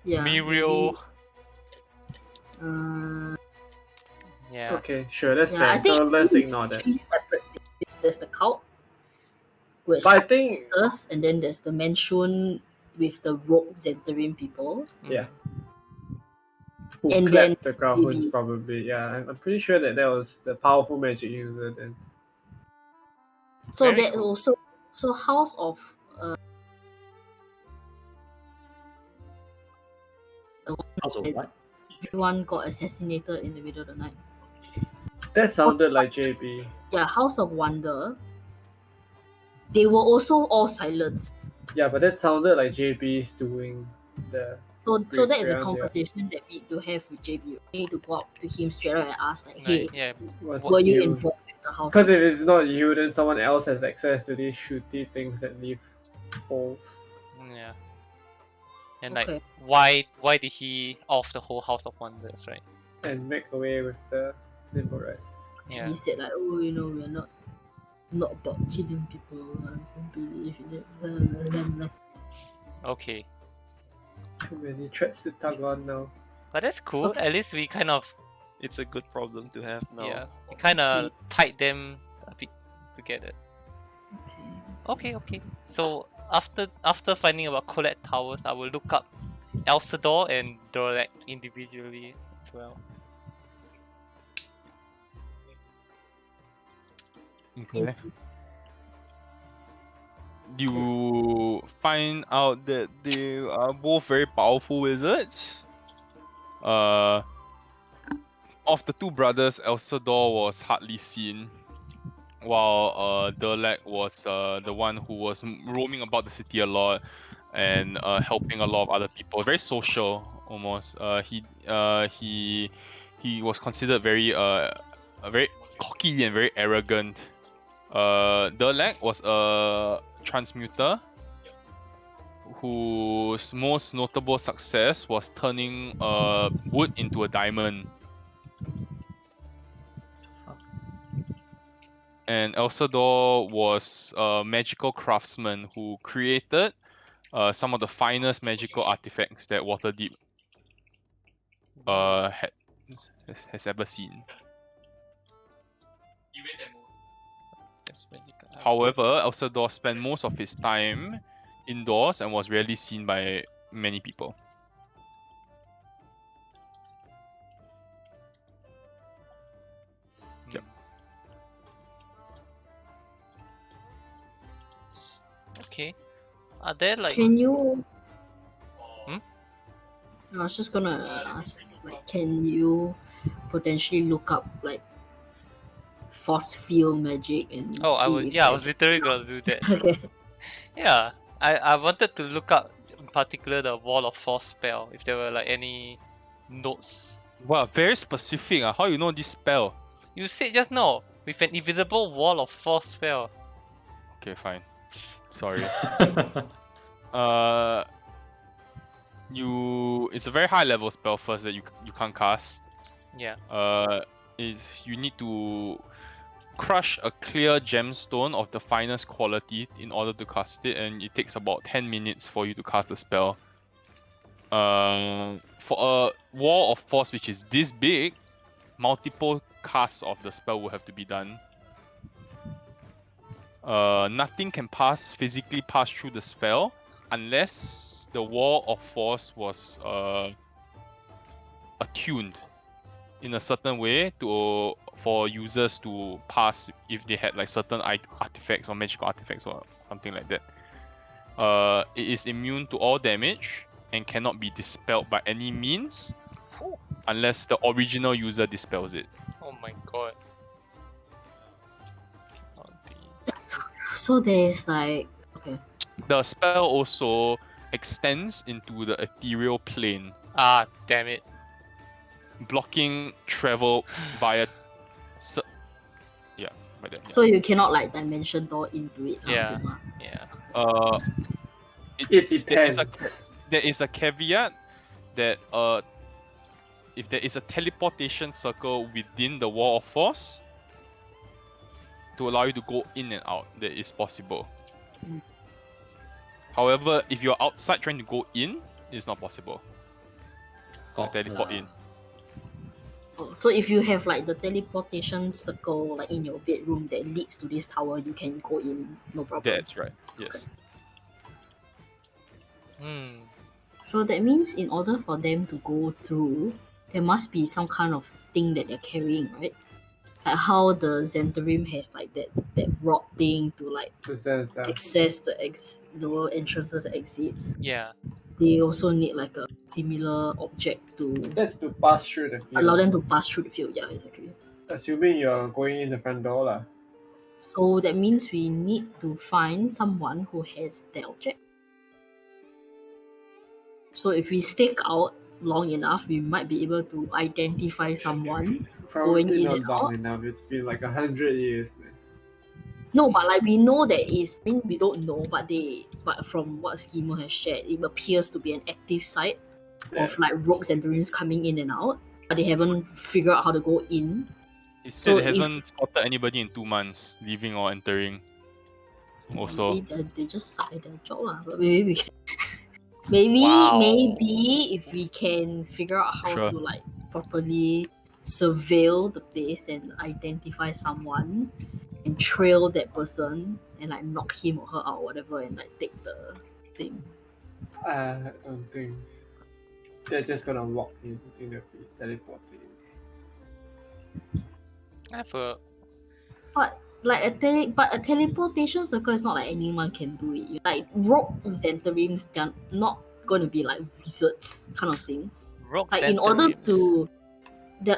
C: Yeah.
E: Muriel.
C: maybe,
E: Yeah.
D: Okay, sure, that's
C: yeah, I
D: fair.
C: think
D: So let's
C: it's
D: ignore that.
C: three separate things. There's the cult, which
D: But I think
C: us, and then there's the Manchun with the rogue Zentarian people.
D: Yeah.
E: Mm.
D: who
C: And
D: clapped
C: then
D: the Growlhounds
C: maybe-
D: probably. Yeah, I'm pretty sure that was the powerful magic user then.
C: So
E: Very
C: that
E: cool.
C: also, so House of
B: Also, what?
C: everyone got assassinated in the middle of the night.
D: That sounded like JB.
C: Yeah, House of Wonder. They were also all silenced.
D: Yeah, but that sounded like JB's doing the.
C: So that is a
D: Breakdown, yeah.
C: conversation that we need to have with JB. We need to go up to him straight up and ask like, hey,
E: Right, yeah.
C: were you involved with the house?
D: Because if it's not you, then someone else has access to these shooty things that leave holes.
E: Yeah. And
C: Okay.
E: like why did he off the whole House of Wonders, right?
D: And make away with the symbol, right?
E: Yeah.
C: He said like, oh, we're not about killing people. I don't believe in it. Blah, blah, blah, blah.
E: Okay.
D: Too many threats to tug on now.
E: But that's cool.
C: Okay.
E: At least we kind of
F: It's a good problem to have now.
E: yeah. We kinda tied them a bit together.
C: Okay.
E: Okay. So after finding about Colette Towers, I will look up Elsador and Dorlek individually as well.
A: Okay. You find out that they are both very powerful wizards. Of the two brothers, Elsador was hardly seen, while Derlek was the one who was roaming about the city a lot and helping a lot of other people. Very social, almost. He was considered very very cocky and very arrogant. Derlek was a transmuter whose most notable success was turning wood into a diamond. And Elsador was a magical craftsman who created some of the finest magical artifacts that Waterdeep has ever seen.
E: That's magical.
A: However, Elsador spent most of his time indoors and was rarely seen by many people. Yep.
E: Okay. Are there like
C: Can you?
E: Hmm?
C: I was just gonna ask, like, can you potentially look up like force field magic and
E: oh I
C: see
E: was
C: if
E: yeah I
C: there's-
E: was literally gonna do that.
C: Okay.
E: Yeah. I wanted to look up in particular the Wall of Force spell if there were like any notes.
A: Wow, very specific. How you know this spell?
E: You said just now with an invisible Wall of Force spell.
A: Okay, fine. Sorry. It's a very high level spell first that you can't cast.
E: Yeah.
A: Is you need to crush a clear gemstone of the finest quality in order to cast it, and it takes about 10 minutes for you to cast the spell. For a wall of force which is this big, multiple casts of the spell will have to be done. Nothing can physically pass through the spell unless the wall of force was attuned in a certain way for users to pass if they had like certain artifacts or magical artifacts or something like that. It is immune to all damage and cannot be dispelled by any means unless the original user dispels it.
E: Oh my god.
C: So there's like
A: The spell also extends into the ethereal plane,
E: Ah, damn it.
A: blocking travel via. By that.
C: so you cannot like dimension door into it.
E: Yeah.
C: Thing,
E: Yeah.
D: It depends.
A: There is a caveat that if there is a teleportation circle within the wall of force to allow you to go in and out, that is possible.
C: Mm.
A: However, if you're outside trying to go in, it's not possible.
B: Got
A: Teleport in.
C: Oh, so if you have like the teleportation circle like in your bedroom that leads to this tower, you can go in, no problem.
A: That's right. Yes.
E: Hmm.
C: So that means in order for them to go through, there must be some kind of thing that they're carrying, right? Like how the Xantarim has like that rod thing to like access the lower entrances and exits.
E: Yeah.
C: They also need like a similar object to
D: That's to pass through the field.
C: allow them to pass through the field. Yeah, exactly.
D: Assuming you're going in the front door lah.
C: So that means we need to find someone who has that object. So if we stake out long enough, we might be able to identify someone.
D: Probably
C: Going in
D: not
C: and
D: long
C: out.
D: enough. It's been like 100 years, man.
C: No, but like we know that is. I mean, we don't know, but from what Schemo has shared, it appears to be an active site of like rogues and dreams coming in and out, but they haven't figured out how to go in.
A: It
C: So
A: said it hasn't spotted anybody in 2 months, leaving or entering. Also,
C: Maybe they just suck at their job lah. But maybe we can. maybe
E: Wow.
C: maybe if we can figure out how
A: Sure.
C: to like properly surveil the place and identify someone and trail that person and like knock him or her out or whatever and like take the thing.
D: I don't think they're just gonna walk in. I think they'll be teleporting.
E: I have a
C: But like a teleportation circle is not like anyone can do it. Like rogue Xantarims, they're not gonna be like wizards kind of thing.
E: rogue
C: Like in order
E: Xantarims.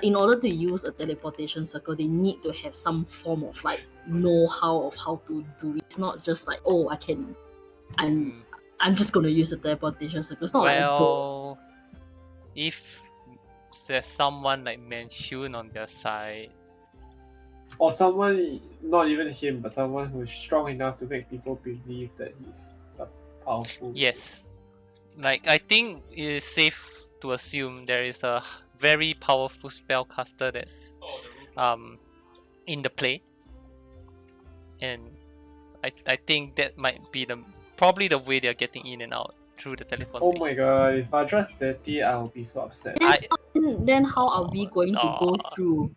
C: in order to use a teleportation circle, they need to have some form of like know-how of how to do it. It's not just like, oh, I'm just gonna use a teleportation circle. It's not like
E: Well, if there's someone like Manchun on their side,
D: Or someone, not even him, but someone who's strong enough to make people believe that he's powerful.
E: yes. Like I think it is safe to assume there is a very powerful spellcaster that's in the play, and I think that might be probably the way they're getting in and out through the teleportation.
D: Oh my god, if Adra's dirty, I'll be so upset.
C: then how are we going to go through?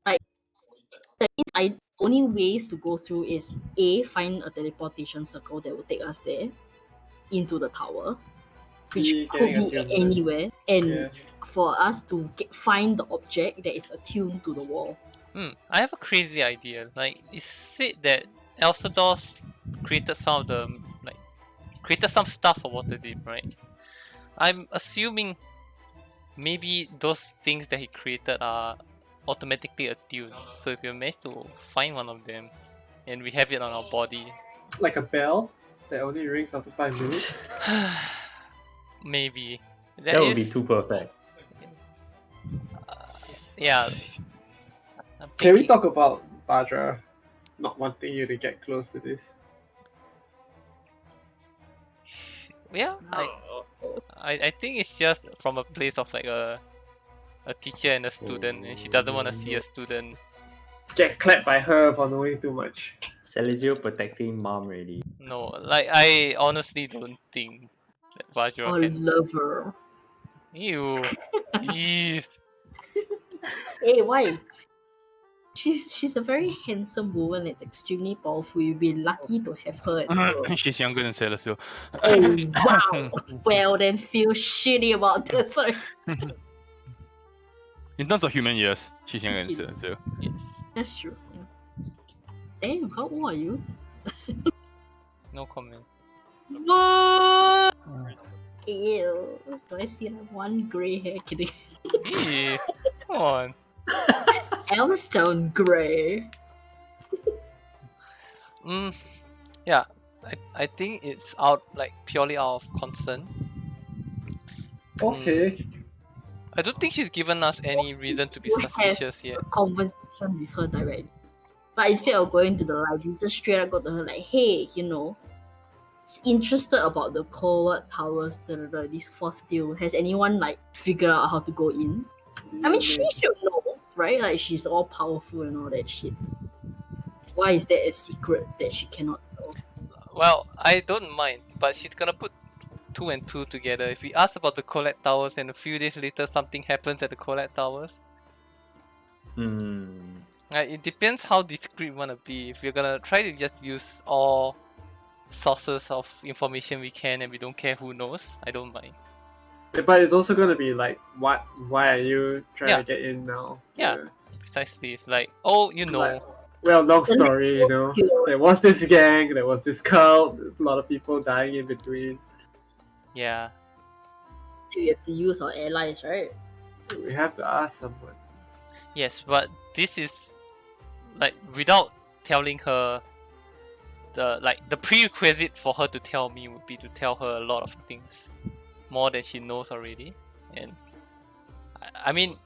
C: Like that means only ways to go through is A, find a teleportation circle that will take us there into the tower, which
D: B,
C: could
D: getting
C: be
D: attuned.
C: anywhere, and
D: Yeah.
C: for us to find the object that is attuned to the wall.
E: I have a crazy idea. Like it's said that Elsados created some stuff for Waterdeep, right? I'm assuming maybe those things that he created are automatically attuned. So if you manage to find one of them and we have it on our body,
D: Like a bell that only rings after 5 minutes.
E: maybe
B: That would be too perfect.
E: yeah. I'm
D: Can we
E: thinking-
D: talk about Badra not wanting you to get close to this?
E: Yeah, I think it's just from a place of like a teacher and a student, and she doesn't want to see a student
D: get clapped by her for knowing too much.
B: Celesio protecting mom already.
E: No, like I honestly don't think that Vajra
C: Or
E: can.
C: lover.
E: Ew. Jeez.
C: Hey, why? She's a very handsome woman. It's extremely powerful. You'll be lucky to have her as a girl.
A: She's younger than Celestial.
C: Oh wow! Well, then feel shitty about this. Sorry.
A: In terms of human years, she's younger than
C: Okay.
A: Celestial.
E: Yes.
C: That's true. Damn, how old are you?
E: No comment.
C: What? Ew. Do I see like one grey hair? Kidding.
E: Ew. Come on.
C: Elmstone grey.
E: Yeah. I think it's out like purely out of concern.
D: Okay.
E: I don't think she's given us any reason to be
C: You have
E: suspicious yet.
C: a conversation with her directly. But instead of going to the library, just straight up go to her like, hey, it's interested about the Coward Towers, this force field. Has anyone like figured out how to go in? I mean, she should know, right? Like she's all powerful and all that shit. Why is that a secret that she cannot know?
E: Well, I don't mind, but she's gonna put 2 and 2 together. If we ask about the Colette Towers and a few days later something happens at the Colette Towers, it depends how discreet we wanna be. If we're gonna try to just use all sources of information we can and we don't care who knows, I don't mind.
D: But it's also gonna be like, what? Why are you trying
E: Yeah.
D: to get in now?
E: Yeah. Precisely. It's like, oh,
D: Like, well, long story, There was this gang, there was this cult, there's a lot of people dying in between.
E: Yeah.
C: So we have to use our allies, right?
D: We have to ask someone.
E: Yes, but this is like without telling her the prerequisite for her to tell me would be to tell her a lot of things more than she knows already, and I mean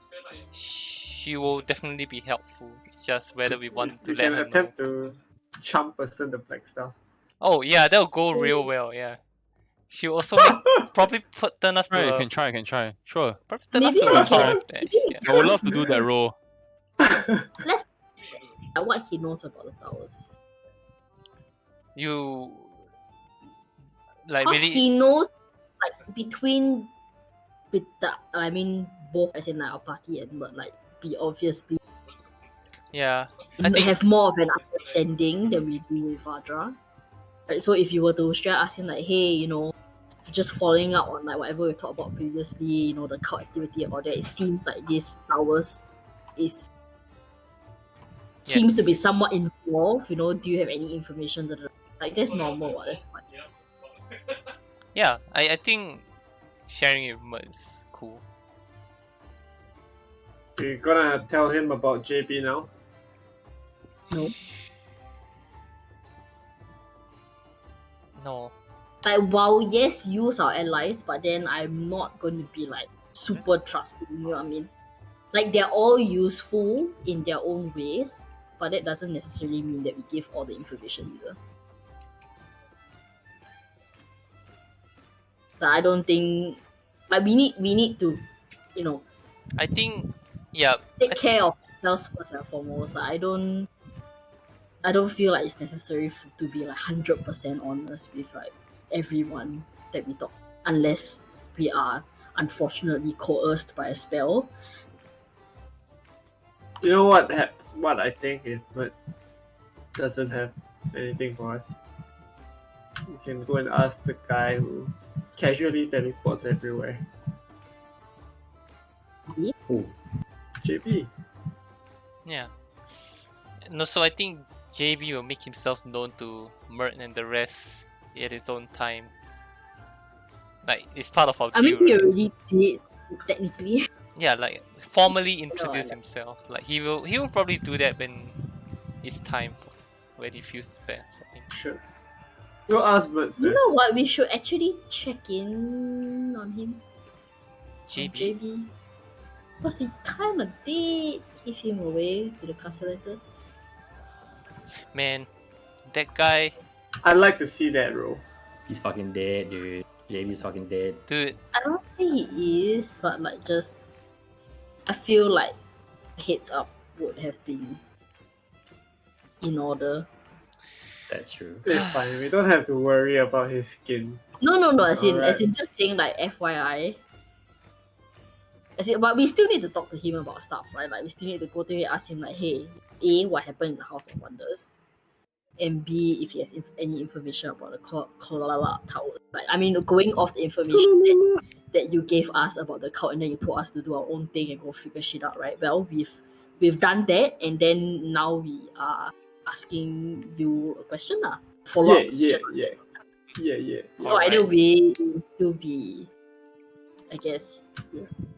E: she will definitely be helpful. It's just whether we want to
D: We
E: let
D: can
E: her know.
D: attempt to chump person the black stuff.
E: Oh yeah, that'll go real well. Yeah, she'll also probably turn us to
A: Right,
E: a
A: you can try. Sure.
E: probably turn us
C: Maybe
E: to
C: we
E: a
C: can-
E: mustache. Yeah.
A: I would love to do that role.
C: Let's what he knows about the towers.
E: You like
C: Because
E: really
C: he knows like between with the both as in like our party and but like be obviously
E: yeah. I think
C: have more of an understanding than we do with Vajra. Right, so if you were to straight ask him like, hey, just following up on like whatever we talked about previously, the cult activity and all that, it seems like these towers seems to be
E: Yes.
C: somewhat involved. Do you have any information that like that's normal? That's fine.
E: Yeah, I think sharing it is cool.
D: We're gonna tell him about JB now.
E: No.
C: Like while yes, use our allies, but then I'm not going to be like super trusting. You know what I mean? Like they're all useful in their own ways, but that doesn't necessarily mean that we give all the information either. So I don't think like we need to,
E: I think yeah.
C: take care of ourselves first and foremost. Like, I don't feel like it's necessary to be like 100% honest with like everyone that we talk, unless we are unfortunately coerced by a spell.
D: You know what I think is but doesn't have anything for us. You can go and ask the guy who casually teleports everywhere.
B: Who?
D: JB.
E: Yeah. No, so I think JB will make himself known to Mert and the rest at his own time. Like it's part of our
C: I mean,
E: deal,
C: he
E: right?
C: already did technically.
E: Yeah, like formally introduce
C: like-
E: himself. Like he will probably do that when it's time for when he feels the best. I think.
D: Sure. Go ask Bert
C: You
D: first.
C: know what? We should actually check in on him. On
E: JB.
C: JB. Because he kind of did give him away to the Castellators.
E: Man, that guy,
D: I'd like to see that role.
B: He's fucking dead, dude. JB's fucking dead.
E: dude.
C: I don't think he is, but like just I feel like heads up would have been in order.
B: That's true.
D: It's fine. We don't have to worry about his skins.
C: No. As in
D: Alright.
C: just saying like FYI. But we still need to talk to him about stuff, right? Like we still need to go to him, ask him like, hey, A, what happened in the House of Wonders, and B, if he has any information about the Kolala Tower. Like, I mean, going off the information that you gave us about the cult, and then you told us to do our own thing and go figure shit out, right? Well, we've done that, and then now we are asking you a question, follow up question.
D: Yeah.
C: So either way, it will still be, I guess,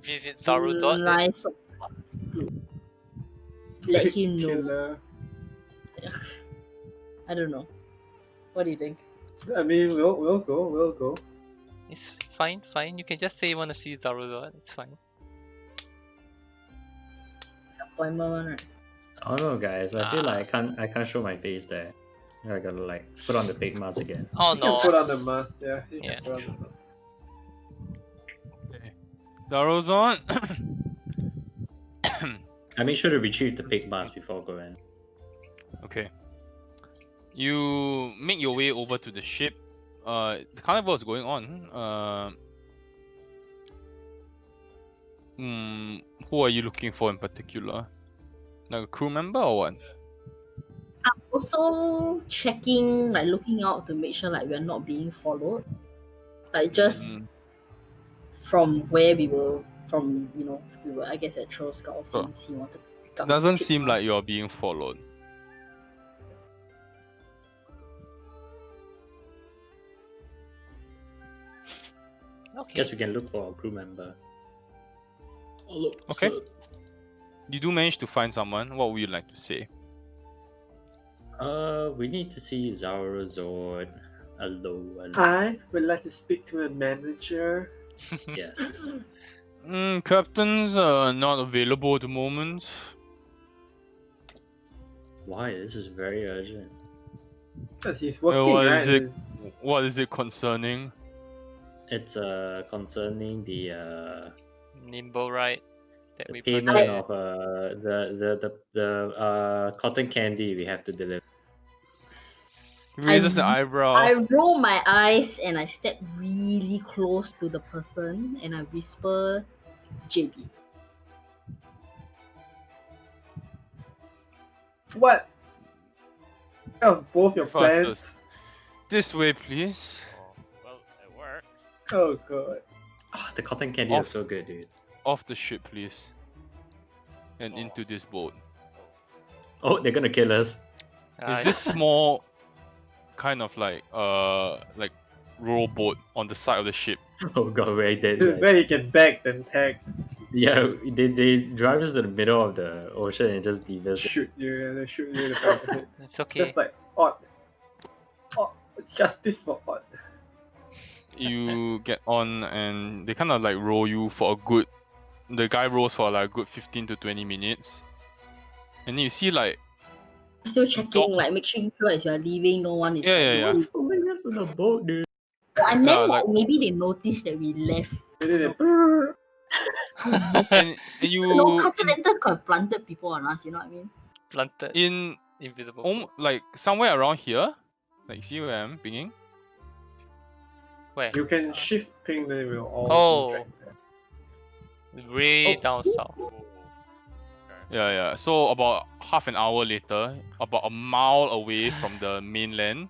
E: Visit Zarudot then.
C: nice of us to let him know.
D: Killer.
C: I don't know. What do you think?
D: I mean, we'll go.
E: It's fine. You can just say you want to see Zarudot. It's fine.
C: Appointment one, right?
B: I don't know, guys. I feel like I can't show my face there. I gotta like put on the big mask again.
E: Oh
D: He can put
E: no.
D: on the mask. Yeah. He
E: Yeah.
D: can put on the mask.
A: Darozon.
B: I make sure to retrieve the big mask before going.
A: Okay. You make your way over to the ship. The carnival is going on. Who are you looking for in particular? Like a crew member or what?
C: I'm also checking, like looking out to make sure like we're not being followed. Like just from where we were, we were I guess at Troll Skull since he wanted to pick up.
A: Doesn't
C: his
A: seem
C: pig
A: like
C: mask.
A: you're being followed.
E: Okay.
B: Guess we can look for a crew member. Oh, look.
A: Okay.
B: So,
A: You do manage to find someone. What would you like to say?
B: we need to see Zaurazord. Hello.
D: I would like to speak to a manager.
B: Yes.
A: Captain's not available at the moment.
B: Why? This is very urgent.
D: But he's working,
A: what
D: right?
A: is it? What is it concerning?
B: It's concerning the
E: Nimble right that we
B: payment
E: purchased.
B: of the cotton candy we have to deliver.
A: He raises an eyebrow.
C: I roll my eyes and I step really close to the person and I whisper, JB.
D: What? That was both your
A: Fastest.
D: plans.
A: This way, please.
F: Well, it works.
D: Oh god.
B: Ah, the cotton candy
A: Off.
B: was so good, dude.
A: Off the ship, please. And into this boat.
B: Oh, they're gonna kill us.
A: Is this small kind of like rowboat on the side of the ship?
B: Oh god, we're dead.
D: This is where
B: Guys.
D: you can back then tag.
B: Yeah, they drive us to the middle of the ocean and just leave us.
D: Shoot you, they shoot you in the back of the head.
E: It's okay.
D: Just like odd. Justice for odd.
A: You get on and they kind of like row you for a good. The guy rows for like a good 15 to 20 minutes. And then you see like.
C: Still checking,
A: Dog.
C: like making sure as you're leaving, no one is.
A: Yeah.
B: What's pulling us on the boat, dude?
C: I meant
A: like-
C: maybe they noticed that we left.
D: And then they-
A: And you.
C: No, Castellantas could have planted people on us, you know what I mean?
E: Planted
A: In
E: invisible. boats.
A: like somewhere around here. Like see where I'm pinging?
E: Where?
D: You can shift ping, then we'll all
E: Oh.
D: track there.
E: Way down south.
A: Yeah. So about half an hour later, about a mile away from the mainland,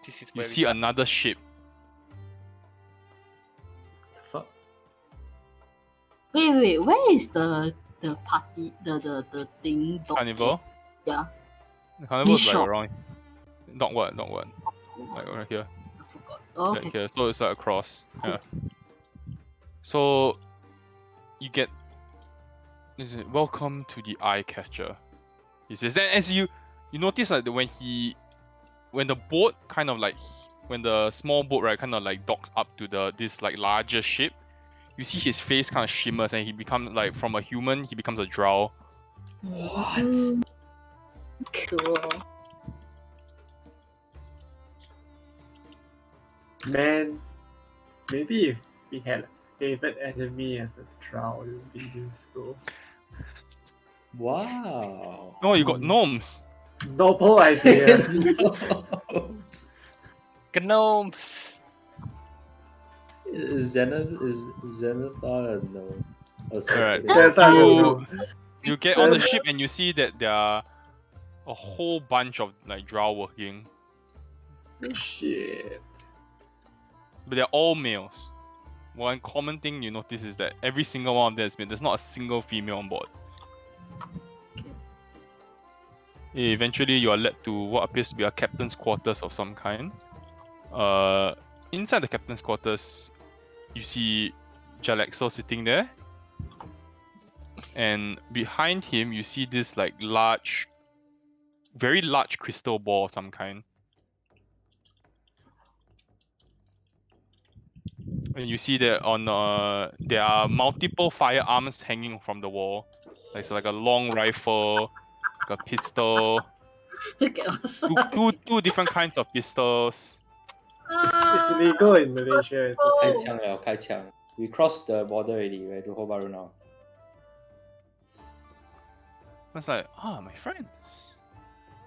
E: This is
A: you
E: where
A: see another ship.
B: The fuck?
C: Wait, where is the party, the thing? dock
A: Carnival.
C: Yeah.
A: The carnival is like
C: shop.
A: around. Not what.
C: there?
A: Like right here.
C: I forgot. Oh,
A: Like
C: okay.
A: here. So it's like across. Yeah. So you get. Is it welcome to the eye catcher? He says. Then as you notice like when the boat kind of like when the small boat right kind of like docks up to this like larger ship, you see his face kind of shimmers and he becomes like from a human he becomes a drow.
B: What?
C: Cool.
D: Man, maybe if we had a favorite enemy as a drow, it would be useful.
B: Wow.
A: No, you got gnomes.
D: Noble idea.
E: Gnomes.
B: Is Zenithar a gnome?
A: Alright.
D: That's how I know.
A: You get on the ship and you see that there are a whole bunch of like drow working,
D: Oh, shit.
A: but they're all males. One common thing you notice is that every single one of them there's not a single female on board. Eventually, you are led to what appears to be a captain's quarters of some kind. Inside the captain's quarters, you see Jalaxo sitting there, and behind him, you see this like very large crystal ball of some kind. And you see that there are multiple firearms hanging from the wall. It's like a long rifle, like a pistol,
C: Okay, awesome.
A: two different kinds of pistols.
D: It's illegal in Malaysia. I think.
B: 开枪. We crossed the border already, right? To Hobart now.
A: I was like, my friends.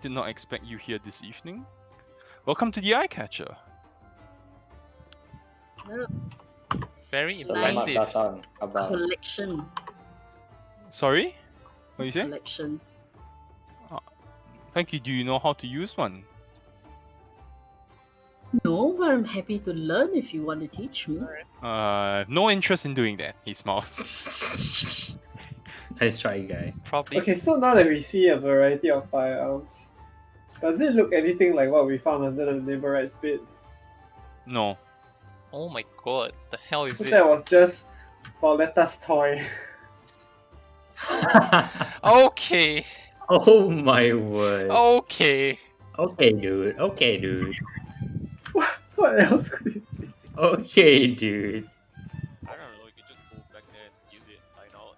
A: Did not expect you here this evening. Welcome to the Eye Catcher.
E: Very
B: Selamat
E: impressive.
B: datang, abang.
C: Collection.
A: Sorry? What you say?
C: Collection.
A: Thank you. Do you know how to use one?
C: No, but I'm happy to learn if you want to teach me.
A: No interest in doing that. He smiles.
B: Nice try, guy.
E: Probably.
D: Okay, so now that we see a variety of firearms, does it look anything like what we found under the neighbor rights bit?
A: No.
E: Oh my god, the hell is
D: So
E: it?
D: that was just Pauletta's toy.
E: Okay.
B: Oh my word.
E: Okay.
B: Okay, dude. Okay, dude.
D: What else could it be?
B: Okay, dude.
F: I don't know. You could just go back there and use it. Find out.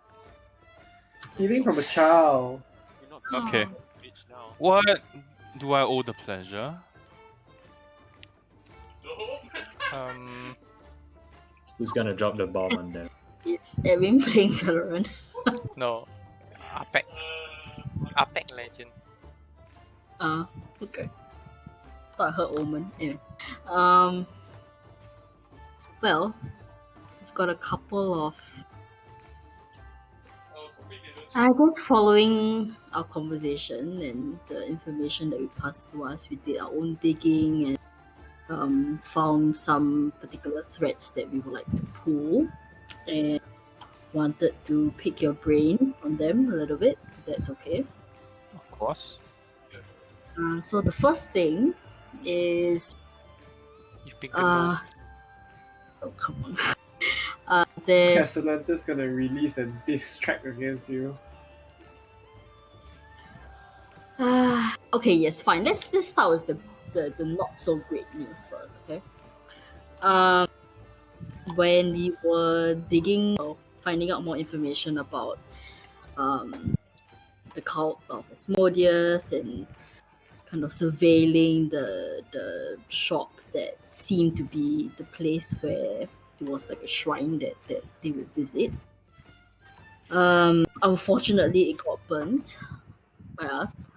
D: Stealing from a child.
F: You're not
A: Okay.
F: rich now.
A: What do I owe the pleasure?
B: Who's gonna drop the bomb on them?
C: Is Edwin playing Valorant?
E: No. Apex Legend.
C: Okay. Thought I heard Omen. Anyway. Well, we've got a couple of. I guess following our conversation and the information that we passed to us, we did our own digging and found some particular threads that we would like to pull and wanted to pick your brain on them a little bit. If that's okay.
A: Of course.
C: So the first thing is
E: You picked the most.
C: oh come on. There's
D: Castellanta's gonna release a diss track against you.
C: okay, yes, fine. Let's start with the not so great news first, okay? When we were digging or finding out more information about the cult of Asmodeus and kind of surveilling the shop that seemed to be the place where it was like a shrine that they would visit. Unfortunately, it got burnt by us.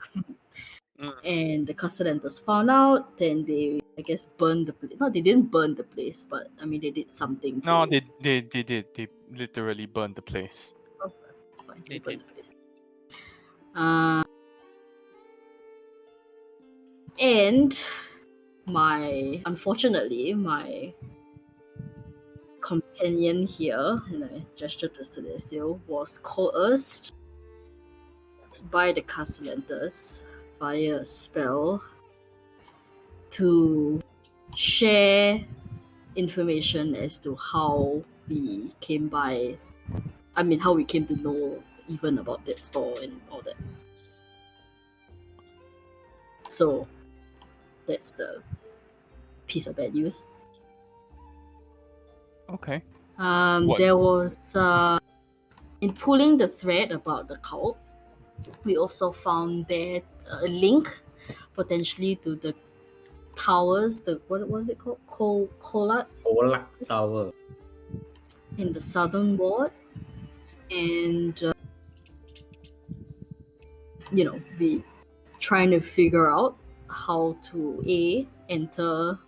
C: And the Castellantas found out, then they, I guess, burned the place. No, they didn't burn the place, but I mean, they did something.
A: No,
C: to...
A: they did. They literally burned the place.
C: Fine,
E: They
C: burned
E: did.
C: the place. And unfortunately, my companion here, and I gesture to Celesio, was coerced by the Castellantas via a spell to share information as to how we came how we came to know even about that store and all that. So that's the piece of bad news.
A: Okay.
C: There was in pulling the thread about the cult, we also found there a link potentially to the towers, what was it called? Kolat
B: Tower.
C: in the southern ward. And we trying to figure out how to enter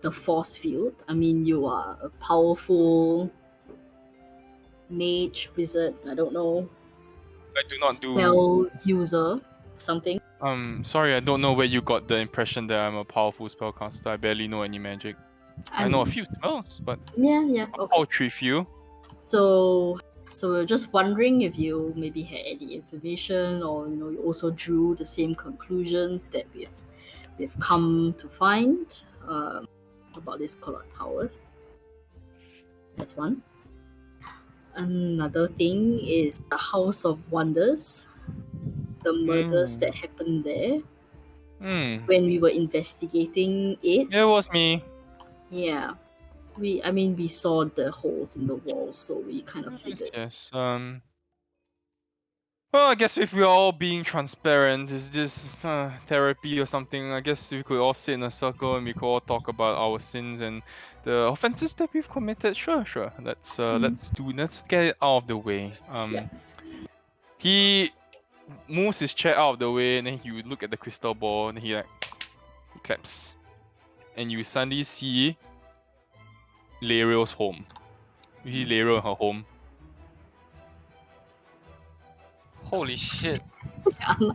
C: the force field. I mean, you are a powerful mage, wizard, I don't know,
A: I do not do.
C: spell user, something.
A: Sorry, I don't know where you got the impression that I'm a powerful spellcaster. I barely know any magic. I know a few spells, but
C: Yeah,
A: a
C: okay.
A: paltry few.
C: So we're just wondering if you maybe had any information, or you also drew the same conclusions that we've come to find about these Colored Towers. That's one. Another thing is the House of Wonders, the murders that happened there when we were investigating it.
A: It was me.
C: Yeah, we saw the holes in the walls, so we kind of figured.
A: Yes. Well, I guess if we're all being transparent, is this therapy or something? I guess we could all sit in a circle and we could all talk about our sins and the offenses that we've committed. Sure. Let's get it out of the way.
C: Yeah.
A: He moves his chair out of the way, and then he would look at the crystal ball, and he claps, and you suddenly see Lariel's home. You see Lariel in her home.
E: Holy shit.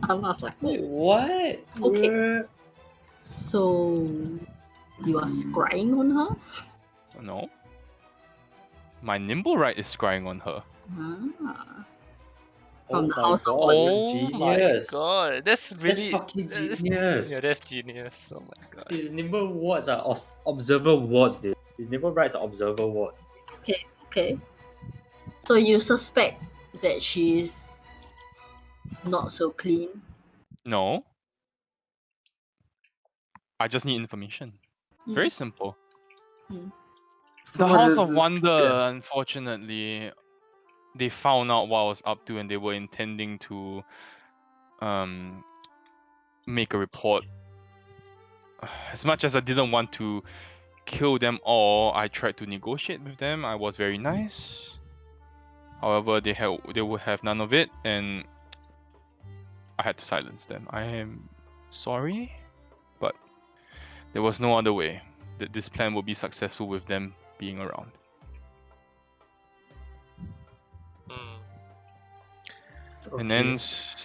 C: Anna's like, oh,
B: What?
C: okay. So you are scrying on her?
A: No. My nimble right is scrying on her.
C: Ah.
B: Oh
C: From the
B: my
C: House of
B: god,
E: Oh my
B: genius.
E: god. That's really
B: fucking
E: that's-
B: genius.
E: Yeah, that's genius. Oh my god.
B: His nimble wards are observer wards, dude. His nimble rights are observer wards.
C: Okay. So you suspect that she's not so clean?
A: No. I just need information. Very simple.
C: Hmm.
D: So
A: The
D: what
A: House
D: is
A: of
D: this-
A: Wonder,
D: yeah.
A: unfortunately, they found out what I was up to, and they were intending to make a report. As much as I didn't want to kill them all, I tried to negotiate with them. I was very nice. However, they would have none of it, and I had to silence them. I am sorry, but there was no other way that this plan would be successful with them being around.
E: Hmm.
A: And
D: Okay.
A: ends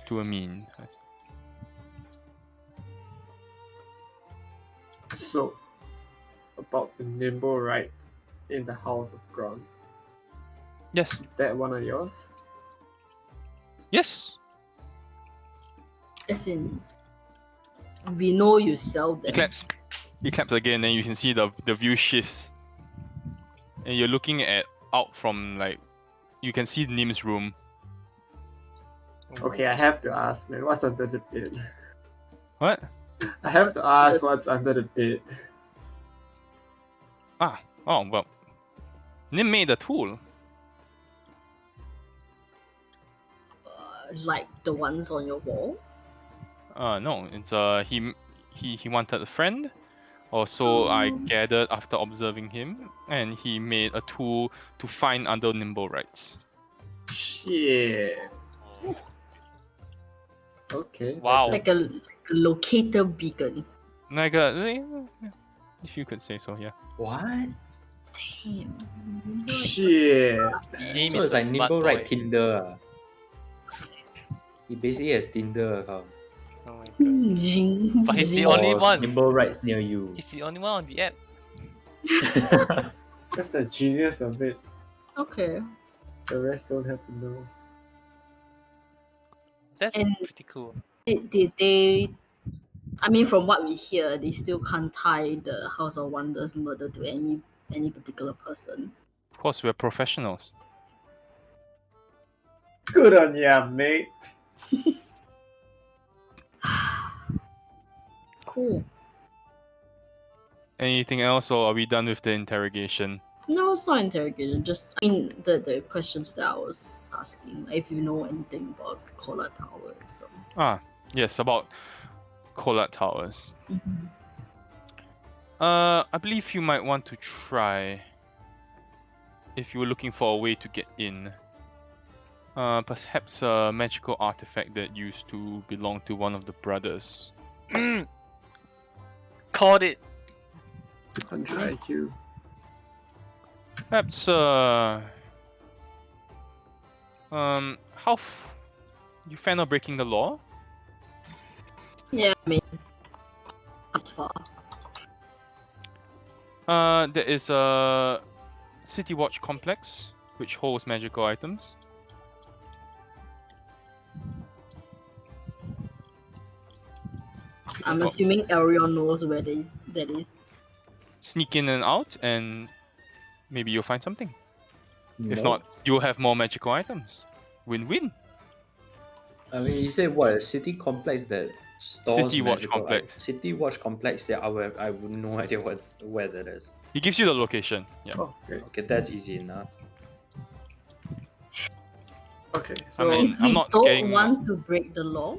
A: to a mean.
D: So, about the nimble right in the House of Ground.
A: Yes.
D: Is that one of yours?
A: Yes.
C: As in, we know you sell
A: He
C: them.
A: claps. He claps again, and you can see the view shifts. And you're looking out from you can see Nim's room.
D: Okay, I have to ask, man, what's under the bed?
A: What?
D: I have to ask what's under the bed.
A: Oh well. Nim made a tool.
C: Like the ones on your wall.
A: No, it's he wanted a friend, or so I gathered after observing him, and he made a tool to find other nimble rights.
D: Shit. Okay.
E: Wow.
C: Like a locator beacon.
A: Like a, if you could say so, yeah.
B: What?
C: Damn.
D: Shit.
E: Name
B: So
E: is
B: it's
E: a
B: like
E: smart
B: nimble
E: boy.
B: right Tinder. He basically has Tinder account.
E: Oh my god.
C: Zing,
E: But he's the
C: zing.
E: only
B: Or
E: one.
B: Nimble rights near you.
E: He's the only one on the app.
D: That's the genius of it.
C: Okay.
D: The rest don't have to know.
E: That's
C: And-
E: pretty cool.
C: Did they? I mean, from what we hear, they still can't tie the House of Wonders murder to any particular person.
A: Of course, we're professionals.
D: Good on ya, mate.
C: Cool.
A: Anything else, or are we done with the interrogation?
C: No, it's not interrogation. Just the questions that I was asking, like, if you know anything about Kola Tower. So.
A: Yes, about Collard Towers.
C: Mm-hmm.
A: I believe you might want to try if you were looking for a way to get in. Perhaps a magical artifact that used to belong to one of the brothers.
E: Caught it.
D: 100 IQ.
A: Perhaps you fan of breaking the law?
C: Yeah, I mean, as far.
A: There is a City Watch complex which holds magical items.
C: I'm
A: Oh.
C: assuming Arion knows where that is.
A: Sneak in and out, and maybe you'll find something. If
B: No.
A: not, you'll have more magical items. Win-win.
B: I mean, you say what, a city complex that stores
A: City Watch
B: magical
A: complex.
B: City Watch complex. Yeah, I have no idea where that is.
A: He gives you the location. Yeah.
D: Oh, great.
B: Okay, that's easy enough.
D: Okay,
A: I
D: so
A: mean,
C: If we
A: I'm not
C: don't
A: getting-
C: want to break the law,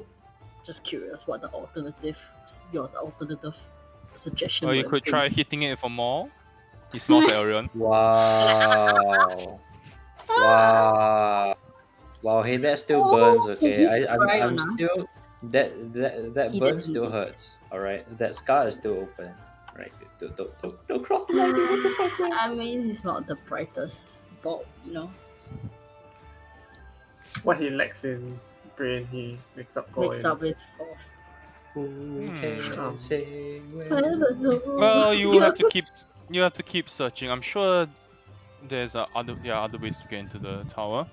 C: just curious what the alternative suggestion
A: Or you
C: would
A: could
C: be.
A: try hitting it with a maul. He smells like Orion.
B: Wow. Wow. Wow. Hey, that still burns. Okay,
C: he's
B: I'm
C: right on us.
B: still that
C: He
B: burn
C: didn't
B: still
C: do.
B: hurts. All right, that scar is still open. Right, don't cross the line. What the fuck, man?
C: I mean, he's not the brightest bulb, you know.
D: what he lacks in brain, he makes up for.
C: Mixed
D: in-
C: up with force.
B: Who can
D: Um,
B: say
C: I
B: when?
C: don't know.
A: Well, you have to keep searching. I'm sure there's other ways to get into the tower.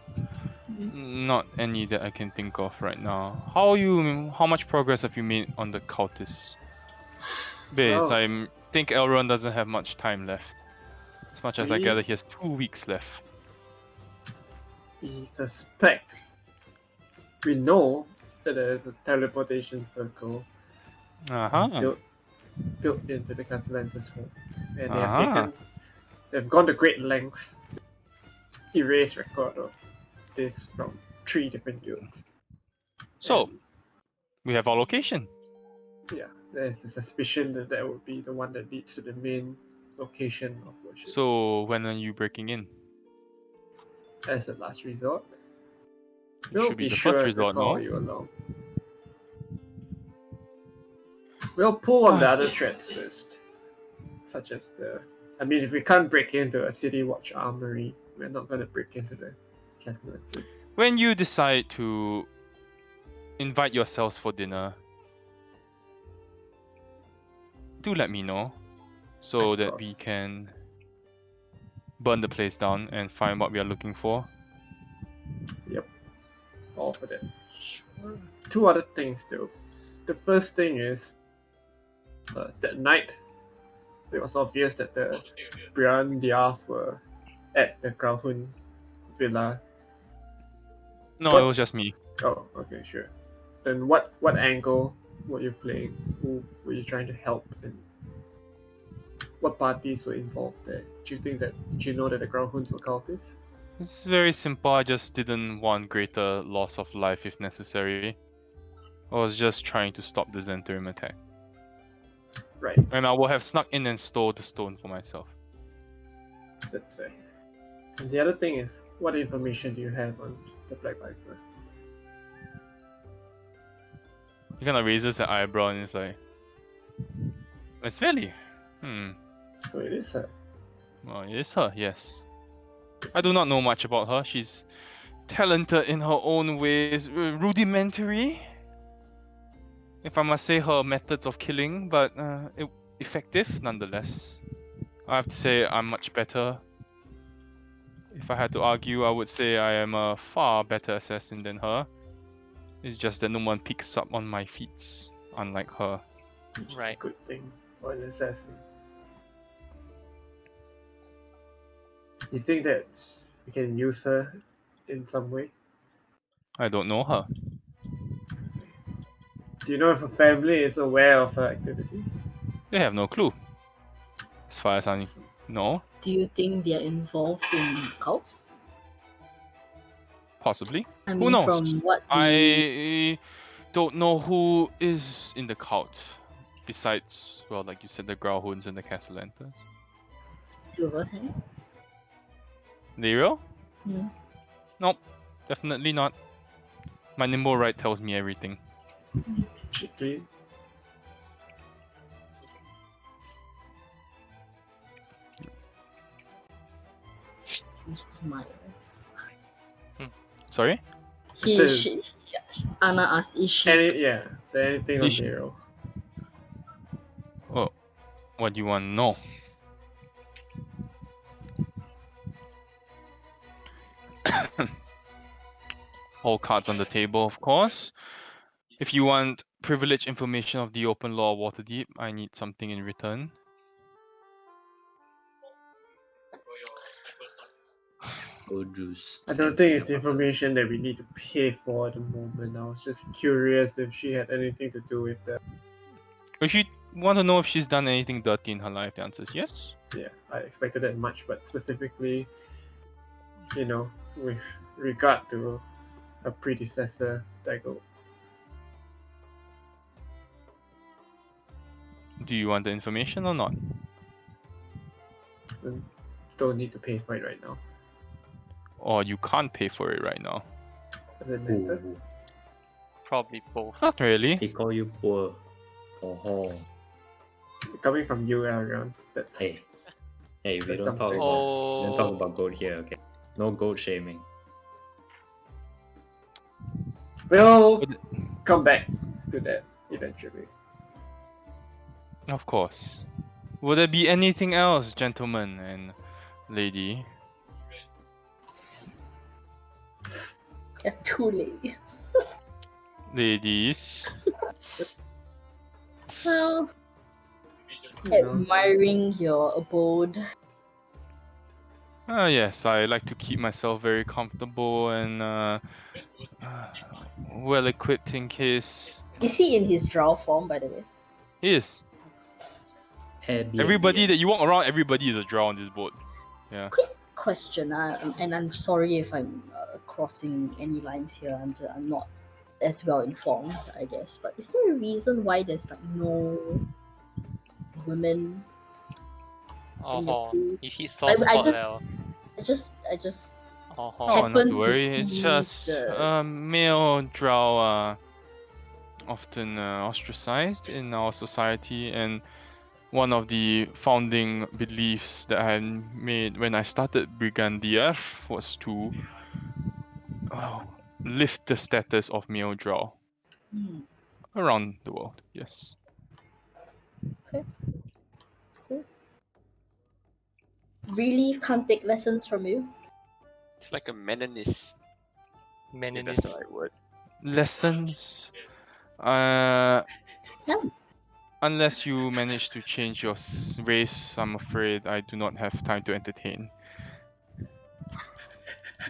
A: Not any that I can think of right now. How much progress have you made on the cultists? Base,
D: Well-
A: I think Elrond doesn't have much time left. As much as I
D: We-
A: gather, he has 2 weeks left.
D: We suspect, we know that there's a teleportation circle
A: Uh-huh.
D: built into the Catalanta's home, and
A: Uh-huh.
D: they've gone to great lengths to erase record of this from 3 different guilds.
A: So,
D: And,
A: we have our location.
D: yeah, there's a suspicion that that would be the one that leads to the main location of worship.
A: So, when are you breaking in?
D: As a last resort,
A: It
D: we'll
A: should be
D: be
A: the
D: sure
A: first
D: to
A: resort,
D: call
A: no?
D: you along. We'll pull on the other threats first, such as if we can't break into a City Watch armory, we're not going to break into the Catalantas.
A: When you decide to invite yourselves for dinner, do let me know so
D: Of
A: that we
D: course.
A: can burn the place down and find what we are looking for.
D: Yep, all for that. 2 other things though. The first thing is that night, it was obvious that the Brian Diaf were at the Calhoun villa.
A: No,
D: What?
A: it was just me.
D: Oh, okay, sure. Then what angle were you playing? Who were you trying to help? And what parties were involved there? Did you know that the Calhouns were cultists?
A: It's very simple. I just didn't want greater loss of life if necessary. I was just trying to stop the Zentarium attack.
D: Right,
A: And I would have snuck in and stole the stone for myself.
D: that's fair. And the other thing is, what information do you have on the Black Viper?
A: He kind of raises an eyebrow and is like, "It's really?
D: So it is her.
A: Well, it is her, yes. I do not know much about her. She's talented in her own ways, rudimentary, if I must say, her methods of killing, but effective nonetheless. I have to say I'm much better. If I had to argue, I would say I am a far better assassin than her. It's just that no one picks up on my feats, unlike her.
D: Which is a
E: Right.
D: good thing for an assassin. You think that we can use her in some way?
A: I don't know her.
D: Do you know if her family is aware of her activities?
A: They have no clue. As far as I know,
C: Do you think they're involved in cults?
A: possibly.
C: I
A: Who
C: mean,
A: knows?
C: from what
A: I don't know who is in the cult. Besides, well, like you said, the Grauhuns and the Castellantas.
C: Silverhand.
A: Lyrio?
C: Hmm.
A: Nope. Definitely not. My nimble right tells me everything.
D: Okay.
C: He smiles.
A: Sorry?
D: Says-
C: Anna asked, is she?
D: So anything on
A: Is-
D: Nero.
A: Oh, what do you want to know? All cards on the table, of course. If you want privileged information of the open law of Waterdeep, I need something in return.
B: Oh, juice.
D: I don't think it's information that we need to pay for at the moment. I was just curious if she had anything to do with that.
A: If you want to know if she's done anything dirty in her life, the answer is yes.
D: Yeah, I expected that much, but specifically, with regard to a predecessor, Dago.
A: Do you want the information or not?
D: Don't need to pay for it right now.
A: Or you can't pay for it right now?
D: Does it matter?
B: Ooh,
E: Probably both.
A: Not really.
B: he call you poor. Oh,
D: Coming from you, Arion. That's
B: hey, we
D: That's
B: don't talk
D: something.
B: about we don't talk
E: Oh,
B: about gold here. Okay, no gold shaming.
D: We'll
A: But-
D: come back to that eventually.
A: Of course. Will there be anything else, gentlemen and lady?
C: There are two ladies.
A: Ladies.
C: Well,
D: You know,
C: admiring your abode.
A: Yes, I like to keep myself very comfortable and well equipped in case.
C: Is he in his drow form, by the way?
A: Yes.
B: Airbnb.
A: Everybody that you walk around, everybody is a drow on this boat. Yeah.
C: Question, and I'm sorry if I'm crossing any lines here. I'm not as well informed, I guess. But is there a reason why there's like no women?
E: oh, you hit
C: I
E: soft spot
C: just-
E: now.
C: I just
E: Oh,
A: Oh, not
C: Happen
A: to
C: to
A: worry. It's
C: see
A: just
C: the-
A: male drow often ostracized in our society, and one of the founding beliefs that I had made when I started Brigandia was to lift the status of male drow around the world. Yes.
C: cool. Really can't take lessons from you.
F: It's like a Mennonist. If
E: Mennonist.
F: that's the right word.
A: Lessons.
C: Yeah.
A: Unless you manage to change your race, I'm afraid I do not have time to entertain.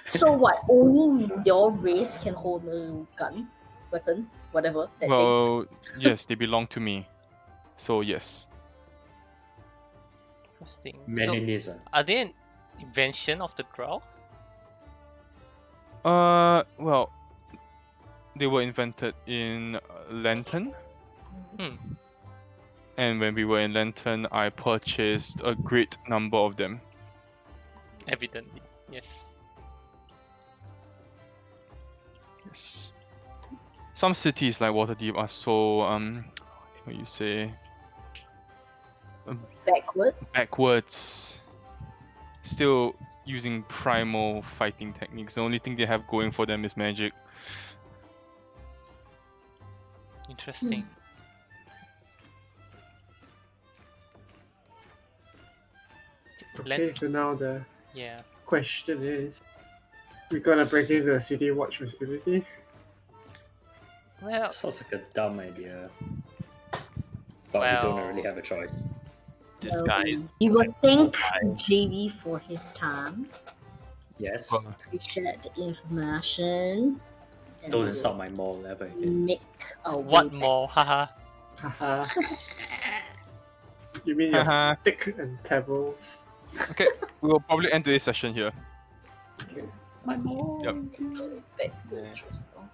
C: So what? Only your race can hold a gun, weapon, whatever that thing.
A: Well, yes, they belong to me. So yes.
E: Interesting. So,
B: Melissa.
E: are they an invention of the drow?
A: Well, they were invented in Lantern.
E: Hmm.
A: And when we were in Lantern, I purchased a great number of them.
E: Evidently, yes.
A: Yes. Some cities like Waterdeep are so what you say,
C: Backward.
A: backwards. Still using primal fighting techniques. The only thing they have going for them is magic.
E: Interesting.
D: okay, so now the
E: Yeah.
D: question is, we gonna break into the city watch facility?
E: Well,
B: Sounds like a dumb idea. But we don't really have a choice.
F: This guy is
C: You would thank JB for his time.
B: Yes.
C: Appreciate the information. And
B: Don't
C: we'll
B: insult my mall ever again.
C: Make our
E: what
C: way
E: more? Haha.
D: Haha. You mean your
A: Haha.
D: stick and pebbles?
A: Okay, we will probably end today's session here.
C: My mom.
A: Yep.
C: Back to the
E: Yeah.
C: true story.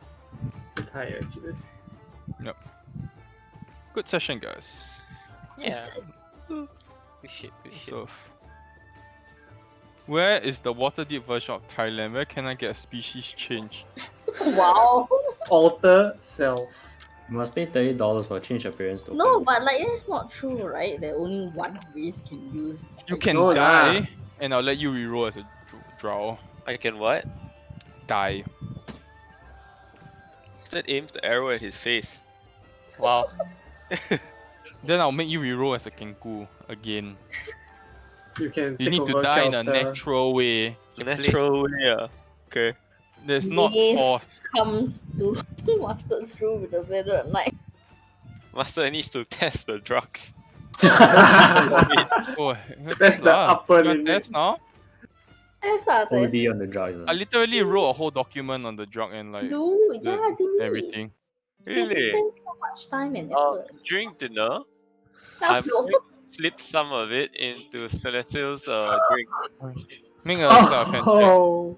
D: I'm tired actually.
A: Good session, guys.
C: Thanks,
E: Yeah.
C: guys.
E: Good shit.
A: So, Where is the water deep version of Thailand? Where can I get a species change?
C: Wow.
D: Alter self.
B: You must pay $30 for change appearance token.
C: No, but like that's not true, right? That only one race can use.
A: You
C: like,
A: can
D: No lah.
A: die, and I'll let you reroll as a drow.
F: I can what?
A: Die.
F: That aims the arrow at his face.
E: Wow.
A: Then I'll make you reroll as a Kenku again.
D: You can
A: You
D: take
A: need to
D: over
A: die in a
D: Kelter.
A: natural way.
F: Natural way, yeah. Okay.
A: There's not
C: Maeve
A: force.
C: comes to Mustard's room in the middle of the night.
F: Master needs to test the drugs.
A: Oh,
D: That's the upper
A: you want
D: limit.
A: test now?
C: That's how
B: OD on the drugs.
A: I literally wrote a whole document on the drug and like
C: Dude,
A: the-
C: yeah, dude.
A: everything.
C: They
F: Really?
C: spend so much time and effort.
F: During dinner,
C: I
F: I'm
C: know.
F: going to slip some of it into Celestial's drink.
A: Make a self-hand check.
D: Oh,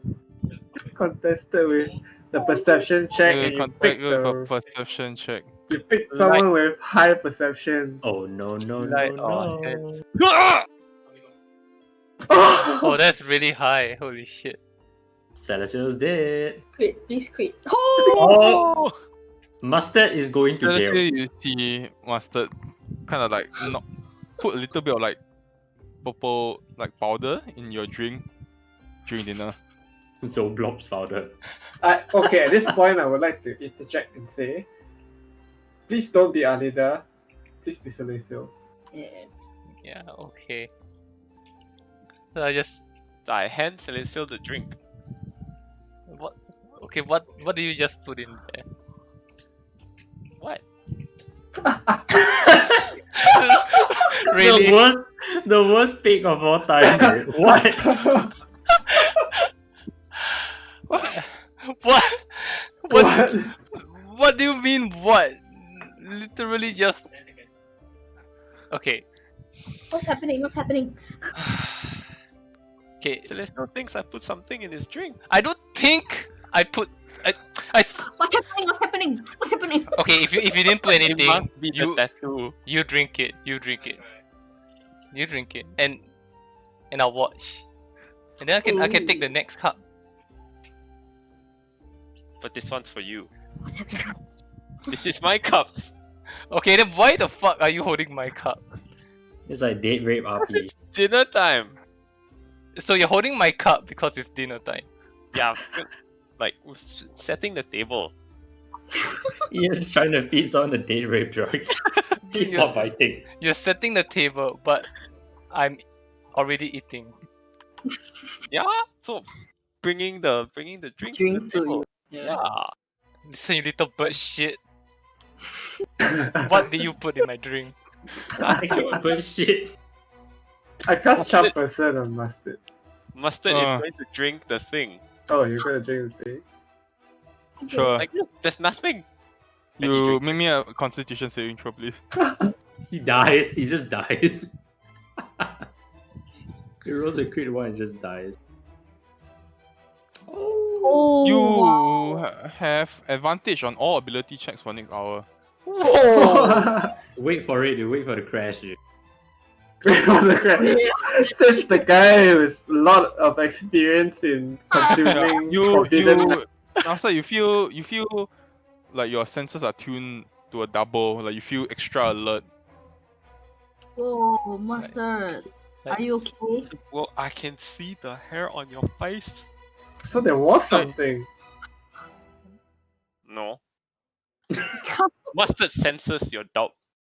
D: contested with the perception check, and you
A: Contact
D: pick
A: with a
D: the
A: perception check.
D: you pick someone with high perception.
B: Oh no no
F: Like,
B: no
F: oh,
B: no.
F: Ah!
E: Oh, that's really high. Holy shit.
B: Celestial's dead.
C: Crit, please crit.
B: Oh! Mustard is going to
A: So let's
B: jail.
A: say you see Mustard kind of like not put a little bit of like purple like powder in your drink during dinner.
B: So blobs powder.
D: Okay, at this point, I would like to interject and say, please don't be Anida. Please be Celestial.
C: Yeah.
E: Yeah, okay. So I just
F: I hand Celestial the drink.
E: what okay, what do you just put in there?
F: What?
E: Really?
B: The worst pick of all time. dude. What?
E: What?
D: What?
E: What do you mean what? Literally just okay.
C: What's happening? What's happening?
E: Okay.
F: Celestial thinks I put something in his drink.
E: I don't think I put
C: What's happening? What's happening? What's happening?
E: okay, if you didn't put
F: It
E: anything,
F: must be the
E: you
F: tattoo.
E: you drink it. You drink it. You drink it. And I'll watch. And then I can take the next cup.
F: But this one's for you.
C: What's happening?
F: This is my cup.
E: Okay, then why the fuck are you holding my cup?
B: It's like date rape RP.
F: Dinner time.
E: So you're holding my cup because it's dinner time.
F: Yeah, like setting the table.
B: He's just trying to feed someone the date rape drug. Please
E: Yeah.
B: stop biting.
E: You're setting the table, but I'm already eating.
F: Yeah. So bringing the drink,
C: Drink
F: to the
C: to
F: table.
C: you.
F: Yeah.
E: Listen, you little bird shit. What did you put in my drink?
B: I can't put shit.
D: I cast Charm Person on Mustard.
F: Mustard is going to drink the thing.
D: Oh, you're gonna drink the thing?
A: Sure.
F: Like, look, there's nothing. And he
A: You
F: drinks
A: make me a constitution saving throw, please.
B: He dies. He just dies. He rolls a crit one and just dies.
C: Oh,
A: You
C: wow.
A: have advantage on all ability checks for next hour.
B: Wait for it, dude. Wait for the crash, dude.
D: Says the guy with a lot of experience in consuming
A: You
D: forbidden.
A: also you feel like your senses are tuned to a double, like you feel extra alert.
C: Whoa, Mustard. Are you okay?
F: Well, I can see the hair on your face.
D: So there was something.
F: No. Mustard senses your doubt,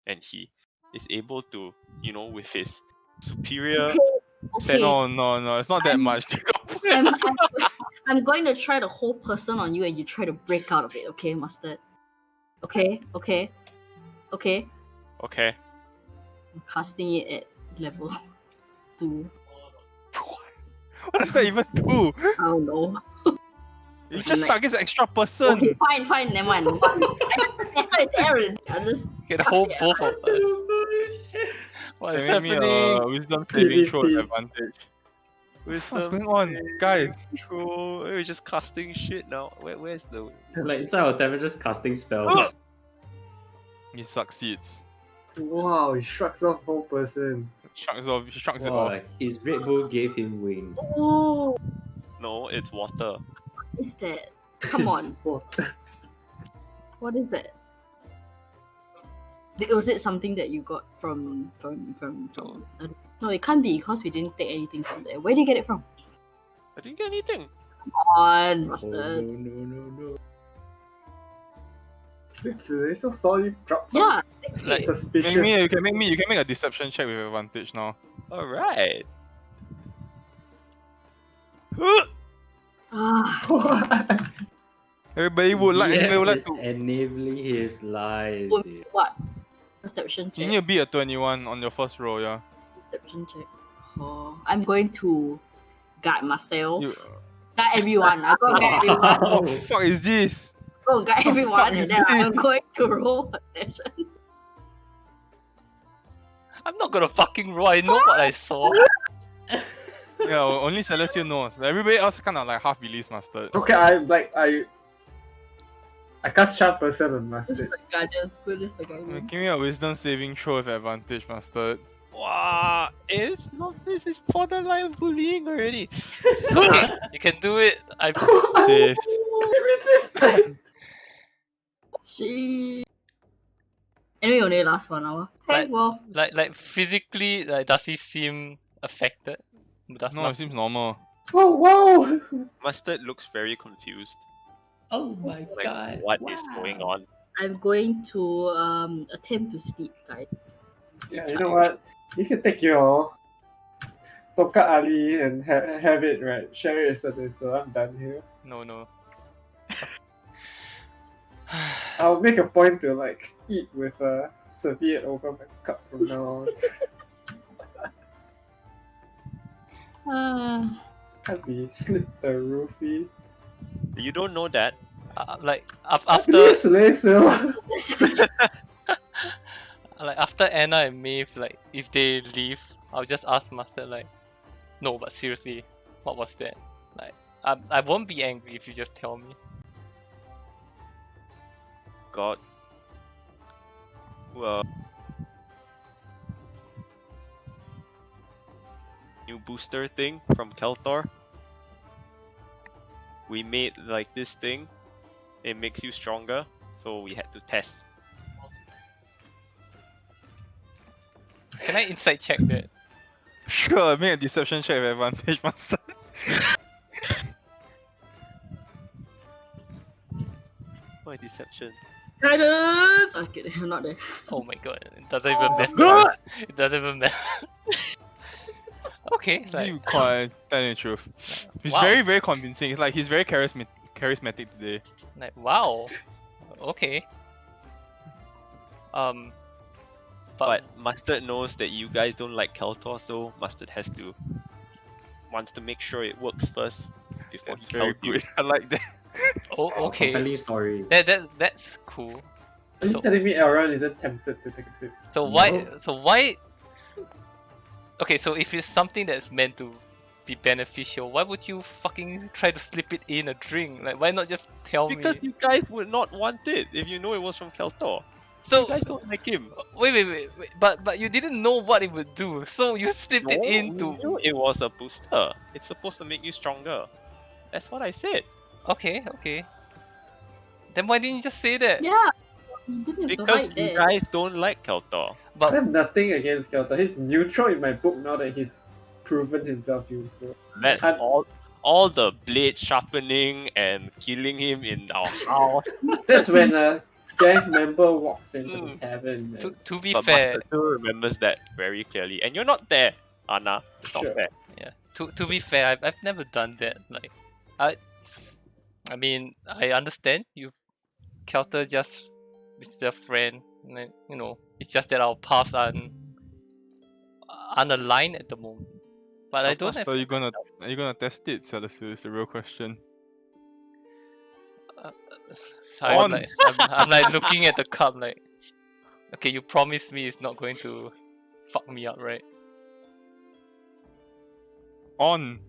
F: and he is able to, with his superior.
C: Okay.
A: No, it's not that much.
C: I'm going to try the whole person on you and you try to break out of it, okay, Mustard? Okay.
F: Okay.
C: I'm casting it at level 2.
A: What does that even do?
C: I don't know.
A: You just
C: Like-
A: target an extra person.
C: Okay, fine, never mind. I thought it's Aaron. I just
E: Get hold
C: cast it.
E: both of us. What is
A: Make me
E: happening?
A: a wisdom saving throw
D: PvP.
A: advantage. What's
F: Wisdom
A: going on, guys?
F: Bro, we're just casting shit now. Where's the?
B: Like inside our time, we're just casting spells.
A: He succeeds.
D: Wow, he shrugs off whole person.
A: shrugs it
B: Wow,
A: off.
B: like his Red Bull gave him wings.
C: Oh,
F: No, it's water.
C: what is that? Come on, what is that? Was it something that you got from? No, it can't be because we didn't take anything from there. Where did you get it from?
F: I didn't get anything.
C: Come on,
B: Oh
C: mustard.
B: no.
D: They still saw you drop something.
C: Yeah,
E: Like,
D: Suspicious.
A: You can make a deception check with advantage now.
F: Alright.
C: Ah,
A: Everybody would like
B: is
A: to.
B: enabling his lies,
C: oh,
B: dude.
C: what? Perception
A: You
C: check.
A: need to beat a 21 on your first roll, yeah.
C: Perception check. Oh, I'm going to guide myself.
A: You,
C: Guide everyone. I got guide everyone.
A: what the fuck is this?
C: Go guide
A: the
C: everyone,
A: fuck
C: and
A: is
C: then I'm
A: this?
C: going to roll perception.
E: I'm not gonna fucking roll. I know what I saw.
A: Yeah, only Celestial knows. Everybody else kind of like half believes mustard.
D: Okay, I cast sharp person on
C: Just
D: mustard.
C: the guardians, good as the guardians.
A: Give me a wisdom saving throw with advantage, mustard.
F: Wow, it's not. This is borderline bullying already.
E: Okay, you can do it. I
A: Saves.
C: She. Anyway, only last 1 hour. Okay,
E: Like-
C: well,
E: like physically. Like, does he seem affected? Does
A: No, it seems normal.
D: Oh wow!
F: Mustard looks very confused.
B: Oh my
F: Like,
B: god.
F: what is going on?
C: I'm going to attempt to sleep, guys.
D: Yeah, you know what? You can take your Toka Ali and have it, right? Share it so I'm done here.
A: No.
D: I'll make a point to like eat with a serviette over my cup from now on. Can't be slip the roofie.
F: You don't know that.
E: like
D: After
E: after like after Anna and Maeve, like if they leave, I'll just ask Master like, no, but seriously, what was that? Like I won't be angry if you just tell me.
F: God. Well, new booster thing from Keltor. We made like this thing. It makes you stronger, so we had to test.
E: Can I insight check that?
A: Sure, make a deception check with advantage, mustard.
F: My deception.
C: Guidance! Okay, I'm not there.
E: Oh my god, it doesn't even matter. It doesn't even matter. Okay, it's like
A: Be quiet, tell the truth. He's
E: Wow.
A: very, very convincing. It's like he's very charismatic today.
E: wow. Okay.
F: But Mustard knows that you guys don't like Keltor, so Mustard wants to make sure it works first before
A: That's
F: he
A: very
F: tells you.
A: good. I like that.
E: oh okay.
B: Compelling story.
E: That's cool.
D: Are you
E: So-
D: telling me Elrond isn't tempted to take a sip?
E: So why? Okay, so if it's something that's meant to be beneficial, why would you fucking try to slip it in a drink? Like, why not just tell
F: Because
E: me?
F: you guys would not want it if you know it was from Keltor. You
E: So
F: guys don't like him.
E: wait, but you didn't know what it would do, so you slipped it
F: No,
E: into.
F: we knew it was a booster. It's supposed to make you stronger. That's what I said.
E: Okay. Then why didn't you just say that?
C: Yeah, you didn't have to
F: Because
C: hide
F: you
C: that.
F: guys don't like Keltor.
D: I
E: But
D: have nothing against Keltor. He's neutral in my book now that he's proven himself useful.
F: That's
D: And-
F: all the blade sharpening and killing him in our house.
D: That's when a gang member walks into the
F: Mm.
D: tavern.
E: to be
F: But
E: fair,
F: Master still remembers that very clearly. And you're not there, Anna. It's not
D: Sure.
F: fair.
E: yeah. To be fair, I've never done that. Like, I mean, I understand you. Kelter just is a friend. Like, you know, it's just that our paths are unaligned at the moment. But I don't have.
A: So are you gonna test it, Celestial? Is the real question.
E: So I'm
A: On.
E: like, I'm like looking at the cup like, okay, you promised me it's not going to fuck me up, right?
A: On.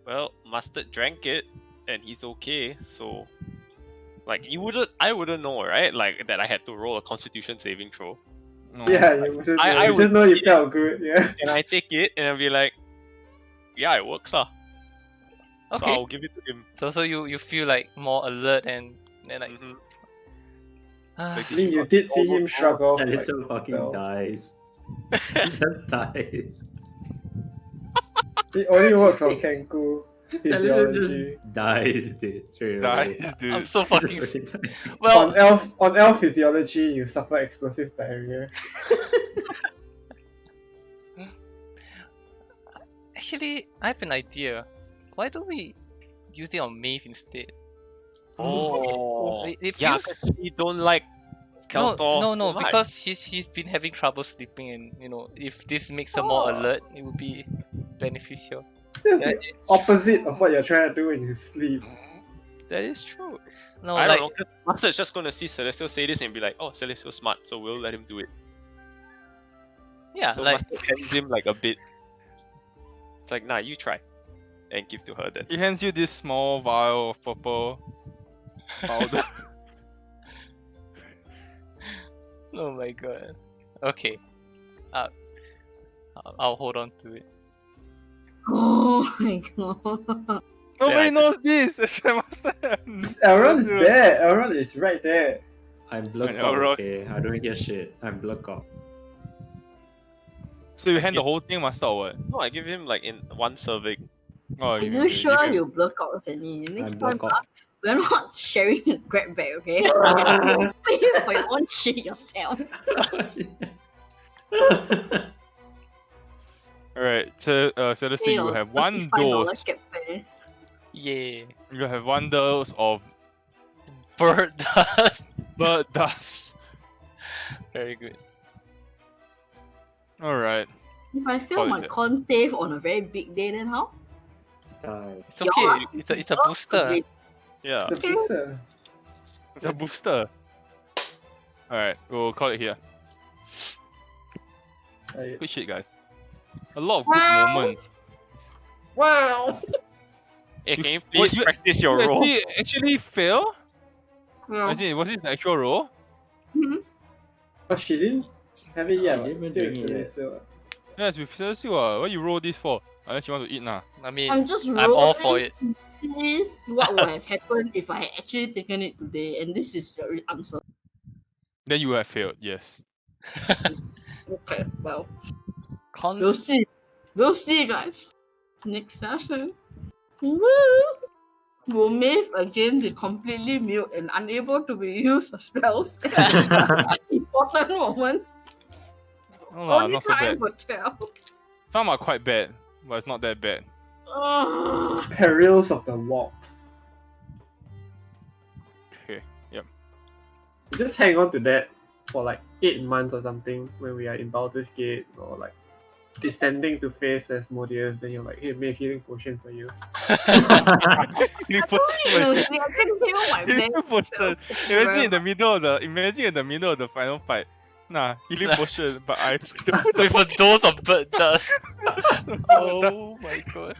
F: Well, Mustard drank it, and he's okay. So, like, I wouldn't know, right? Like that, I had to roll a Constitution saving throw.
A: No.
D: Yeah, you mustn't know.
F: I
D: You just
F: would
D: know you
F: see it.
D: felt good. Yeah.
F: And I take it and I'll be like, yeah, it works lah. So
E: Okay.
F: I'll give it to him.
E: So you feel like more alert and like.
F: Mhm.
E: Ah,
D: I mean, you did see him shrug off.
B: That
D: Like,
B: is so fucking
D: spell.
B: dies. He just dies.
D: It only works on Kenku.
B: Salisu just
D: Physiology.
B: dies, dude, straight away.
A: Nice,
E: I'm
A: dude.
E: so
B: Just
E: fucking.
B: fucking dies.
E: Well,
D: On elf physiology, you suffer explosive diarrhea.
E: actually, I have an idea. Why don't we use it on Maeve instead?
F: Oh.
E: It
F: Yeah,
E: feels
F: 'cause he don't like
E: no,
F: Keltor.
E: no,
F: too much.
E: because she's been having trouble sleeping, and if this makes her more alert, it would be beneficial.
D: That's the opposite of what you're trying to do when you sleep.
F: That is true.
E: No,
F: I
E: like
F: don't know. 'Cause Master's just gonna see Celestial say this and be like, "Oh, Celestial's smart, so we'll let him do it."
E: yeah,
F: So
E: like
F: Master hands him like a bit. It's like, nah, you try, and give to her then.
A: He hands you this small vial of purple powder.
E: oh my god. Okay, I'll hold on to it.
C: Oh my god.
A: Nobody
F: I-
A: knows this except Master.
D: Elrond is there. Elrond is right there.
B: I'm blood
A: I know,
B: cop,
A: right?
B: okay? I don't hear shit. I'm blood cop.
A: So you hand the whole thing, Master, or what?
F: No, I give him like in one serving.
A: Oh,
C: Are you sure you block out Sunny? Next
B: I'm
C: time,
B: blood cop.
C: we're not sharing a grab bag, okay? You pay for your own shit yourself.
A: Alright, so let's say
C: Pay
A: you
C: your
A: have one
C: $35
A: dose.
C: cab fare.
E: Yeah,
A: You have one dose of
E: bird dust.
A: bird dust.
E: Very good.
A: Alright.
C: If I fail
A: Call it
C: my
A: that.
C: con save on a very big day, then how?
E: It's okay. It's a booster.
C: Okay.
F: Yeah.
D: The booster.
A: It's a booster. Alright, we'll call it here.
D: Right.
A: Good shit, guys. A lot of good
C: Wow.
A: moments.
C: Wow.
F: Hey,
A: You-
F: can you
A: what,
F: please
A: you-
F: practice your
A: You
F: role?
A: actually fail?
C: Yeah.
A: Was it the actual roll?
D: Oh, she didn't have it yet.
B: She didn't
D: but
B: bring
D: still,
B: it
D: still,
B: yet.
D: still.
A: Yes, we seriously what you roll this for? Unless you want to eat nah.
E: I mean,
C: I'm just
E: I'm all for
C: rolling
E: it.
C: to see what would have happened if I had actually taken it today, and this is your answer.
A: Then you have failed, yes.
C: Okay, well,
E: Cons-
C: we'll see. We'll see, guys. Next session. Woo! Will Maeve again be completely mute and unable to be used for spells? Important moment.
A: No lah,
C: Only
A: not so
C: time
A: bad.
C: will tell.
A: Some are quite bad, but it's not that bad.
C: Ugh.
D: Perils of the walk.
A: Okay, yep.
D: You just hang on to that for like 8 months or something when we are in Baldur's Gate or like descending to face Asmodeus. Then you're like, hey, make healing potion for you.
A: Healing
C: I
A: potion.
C: told you, I can heal my
A: Healing
C: man.
A: potion. Imagine in the middle of the final fight. Nah, healing potion, but I
E: with a dose of bird dust. Oh my god.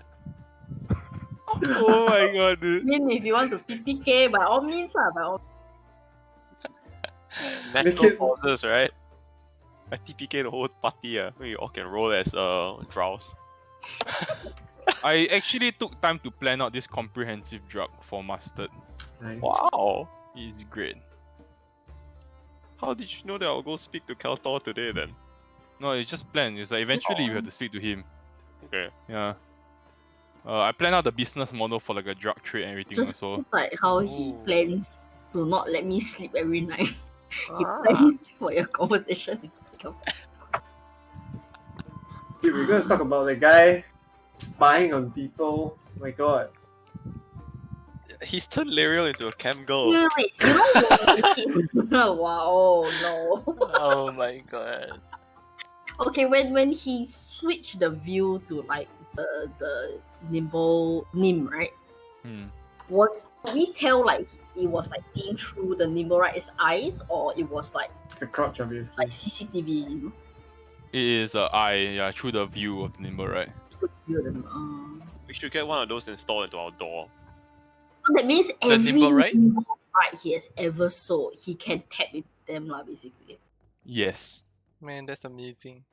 A: Oh my god,
C: I
A: dude.
C: mean, if you want to TPK, by all means, by all
F: Natural
D: it-
F: causes, right? I TPK the whole party, we all can roll as drows.
A: I actually took time to plan out this comprehensive drug for Mustard.
D: Nice.
F: Wow.
A: It's great.
F: How did you know that I'll go speak to Keltor today then?
A: No, it's just planned. It's like eventually you have to speak to him.
F: Okay.
A: Yeah. I planned out the business model for like a drug trade and everything
C: just
A: also.
C: like how he
E: Ooh.
C: plans to not let me sleep every night. He
F: Ah.
C: plans for your conversation.
D: Dude, we're gonna talk about the guy spying on people. Oh my god.
F: He's turned Lariel into a cam girl.
C: Wait, you know when wow, oh no.
E: Oh my god.
C: Okay, when he switched the view to like the nimble nim, right?
A: Hmm.
C: Could we tell like it was like seeing through the nimble right's eyes, or it was like
D: The crotch, obviously.
C: CCTV, you know?
A: It is through the view of the nimble, right?
C: You know,
F: We should get one of those installed into our door.
C: So that means every
E: nimble right?
C: nimble right he has ever sold, he can tap into them lah, basically.
A: Yes.
E: Man, that's amazing.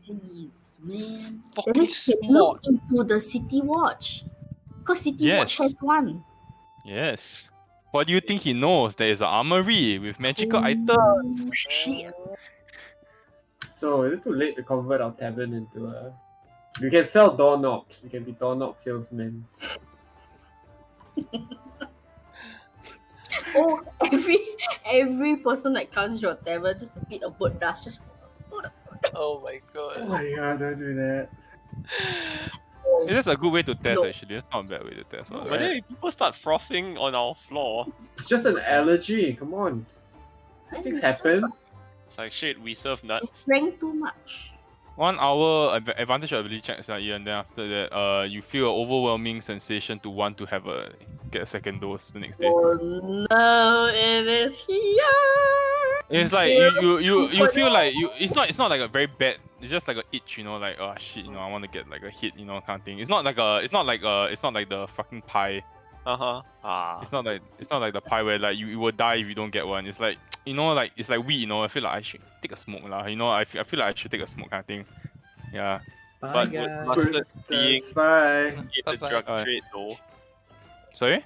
C: Please, man.
E: Fucking
C: That means you can
E: smart.
C: look into the City Watch. Because City Watch
A: Yes.
C: has one.
A: Yes. What do you think he knows? There is an armory with magical items.
C: Oh, shit.
D: So is it too late to convert our tavern into a? We can sell doorknobs. We can be doorknob salesmen.
C: Oh, every person that comes to your tavern, just a bit of bird dust, just
E: Oh my
D: Oh
E: god.
D: my god! Don't do that.
A: It is a good way to test,
C: No.
A: actually. It's not a bad way to test.
F: No,
A: But
F: but then if people start frothing on our floor,
D: It's just an allergy. Come on. These things happen.
F: it's like shit, we serve nuts.
C: It drank too much.
A: 1 hour advantage of ability checks, and then after that, you feel an overwhelming sensation to want to get a second dose the next day.
C: Oh no, it is here.
A: It's like you feel like it's not like a very bad. It's just like a itch, like oh shit, I want to get like a hit, kind of thing. It's not like the fucking pie.
F: Ah.
A: It's not like the pie where like you will die if you don't get one. It's like like it's like weed, I feel like I should take a smoke lah. I feel like I should take a smoke kind of thing. Yeah.
F: But would mustard being
D: Bye.
F: in the
E: Bye-bye.
F: drug
A: Alright.
F: trade know?
A: Sorry?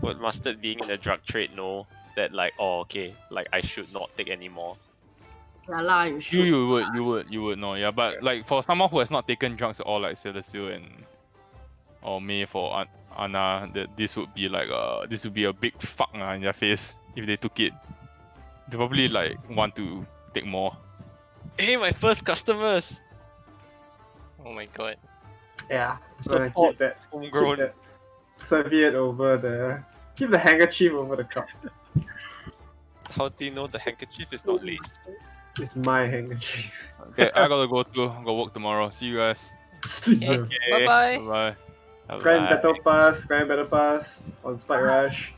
F: Would mustard being in the drug trade know that like, oh okay, like I should not take anymore?
C: Yeah lah, you should.
A: You would know, yeah. But like for someone who has not taken drugs at all, like Celestial or May for Anna, this would be a big fuck in their face if they took it. They probably like want to take more.
F: Hey, my first customers!
E: Oh my god.
D: Yeah.
F: Support
D: Keep that.
F: homegrown.
D: Keep that serviette over the. Keep the handkerchief over the cup.
F: How do you know the handkerchief is not laced?
D: It's my handkerchief.
A: Okay, I gotta go too. I gotta work tomorrow. See you guys.
E: Okay. Bye bye.
A: Bye.
F: Bye.
D: Grind battle pass on Spike Rush.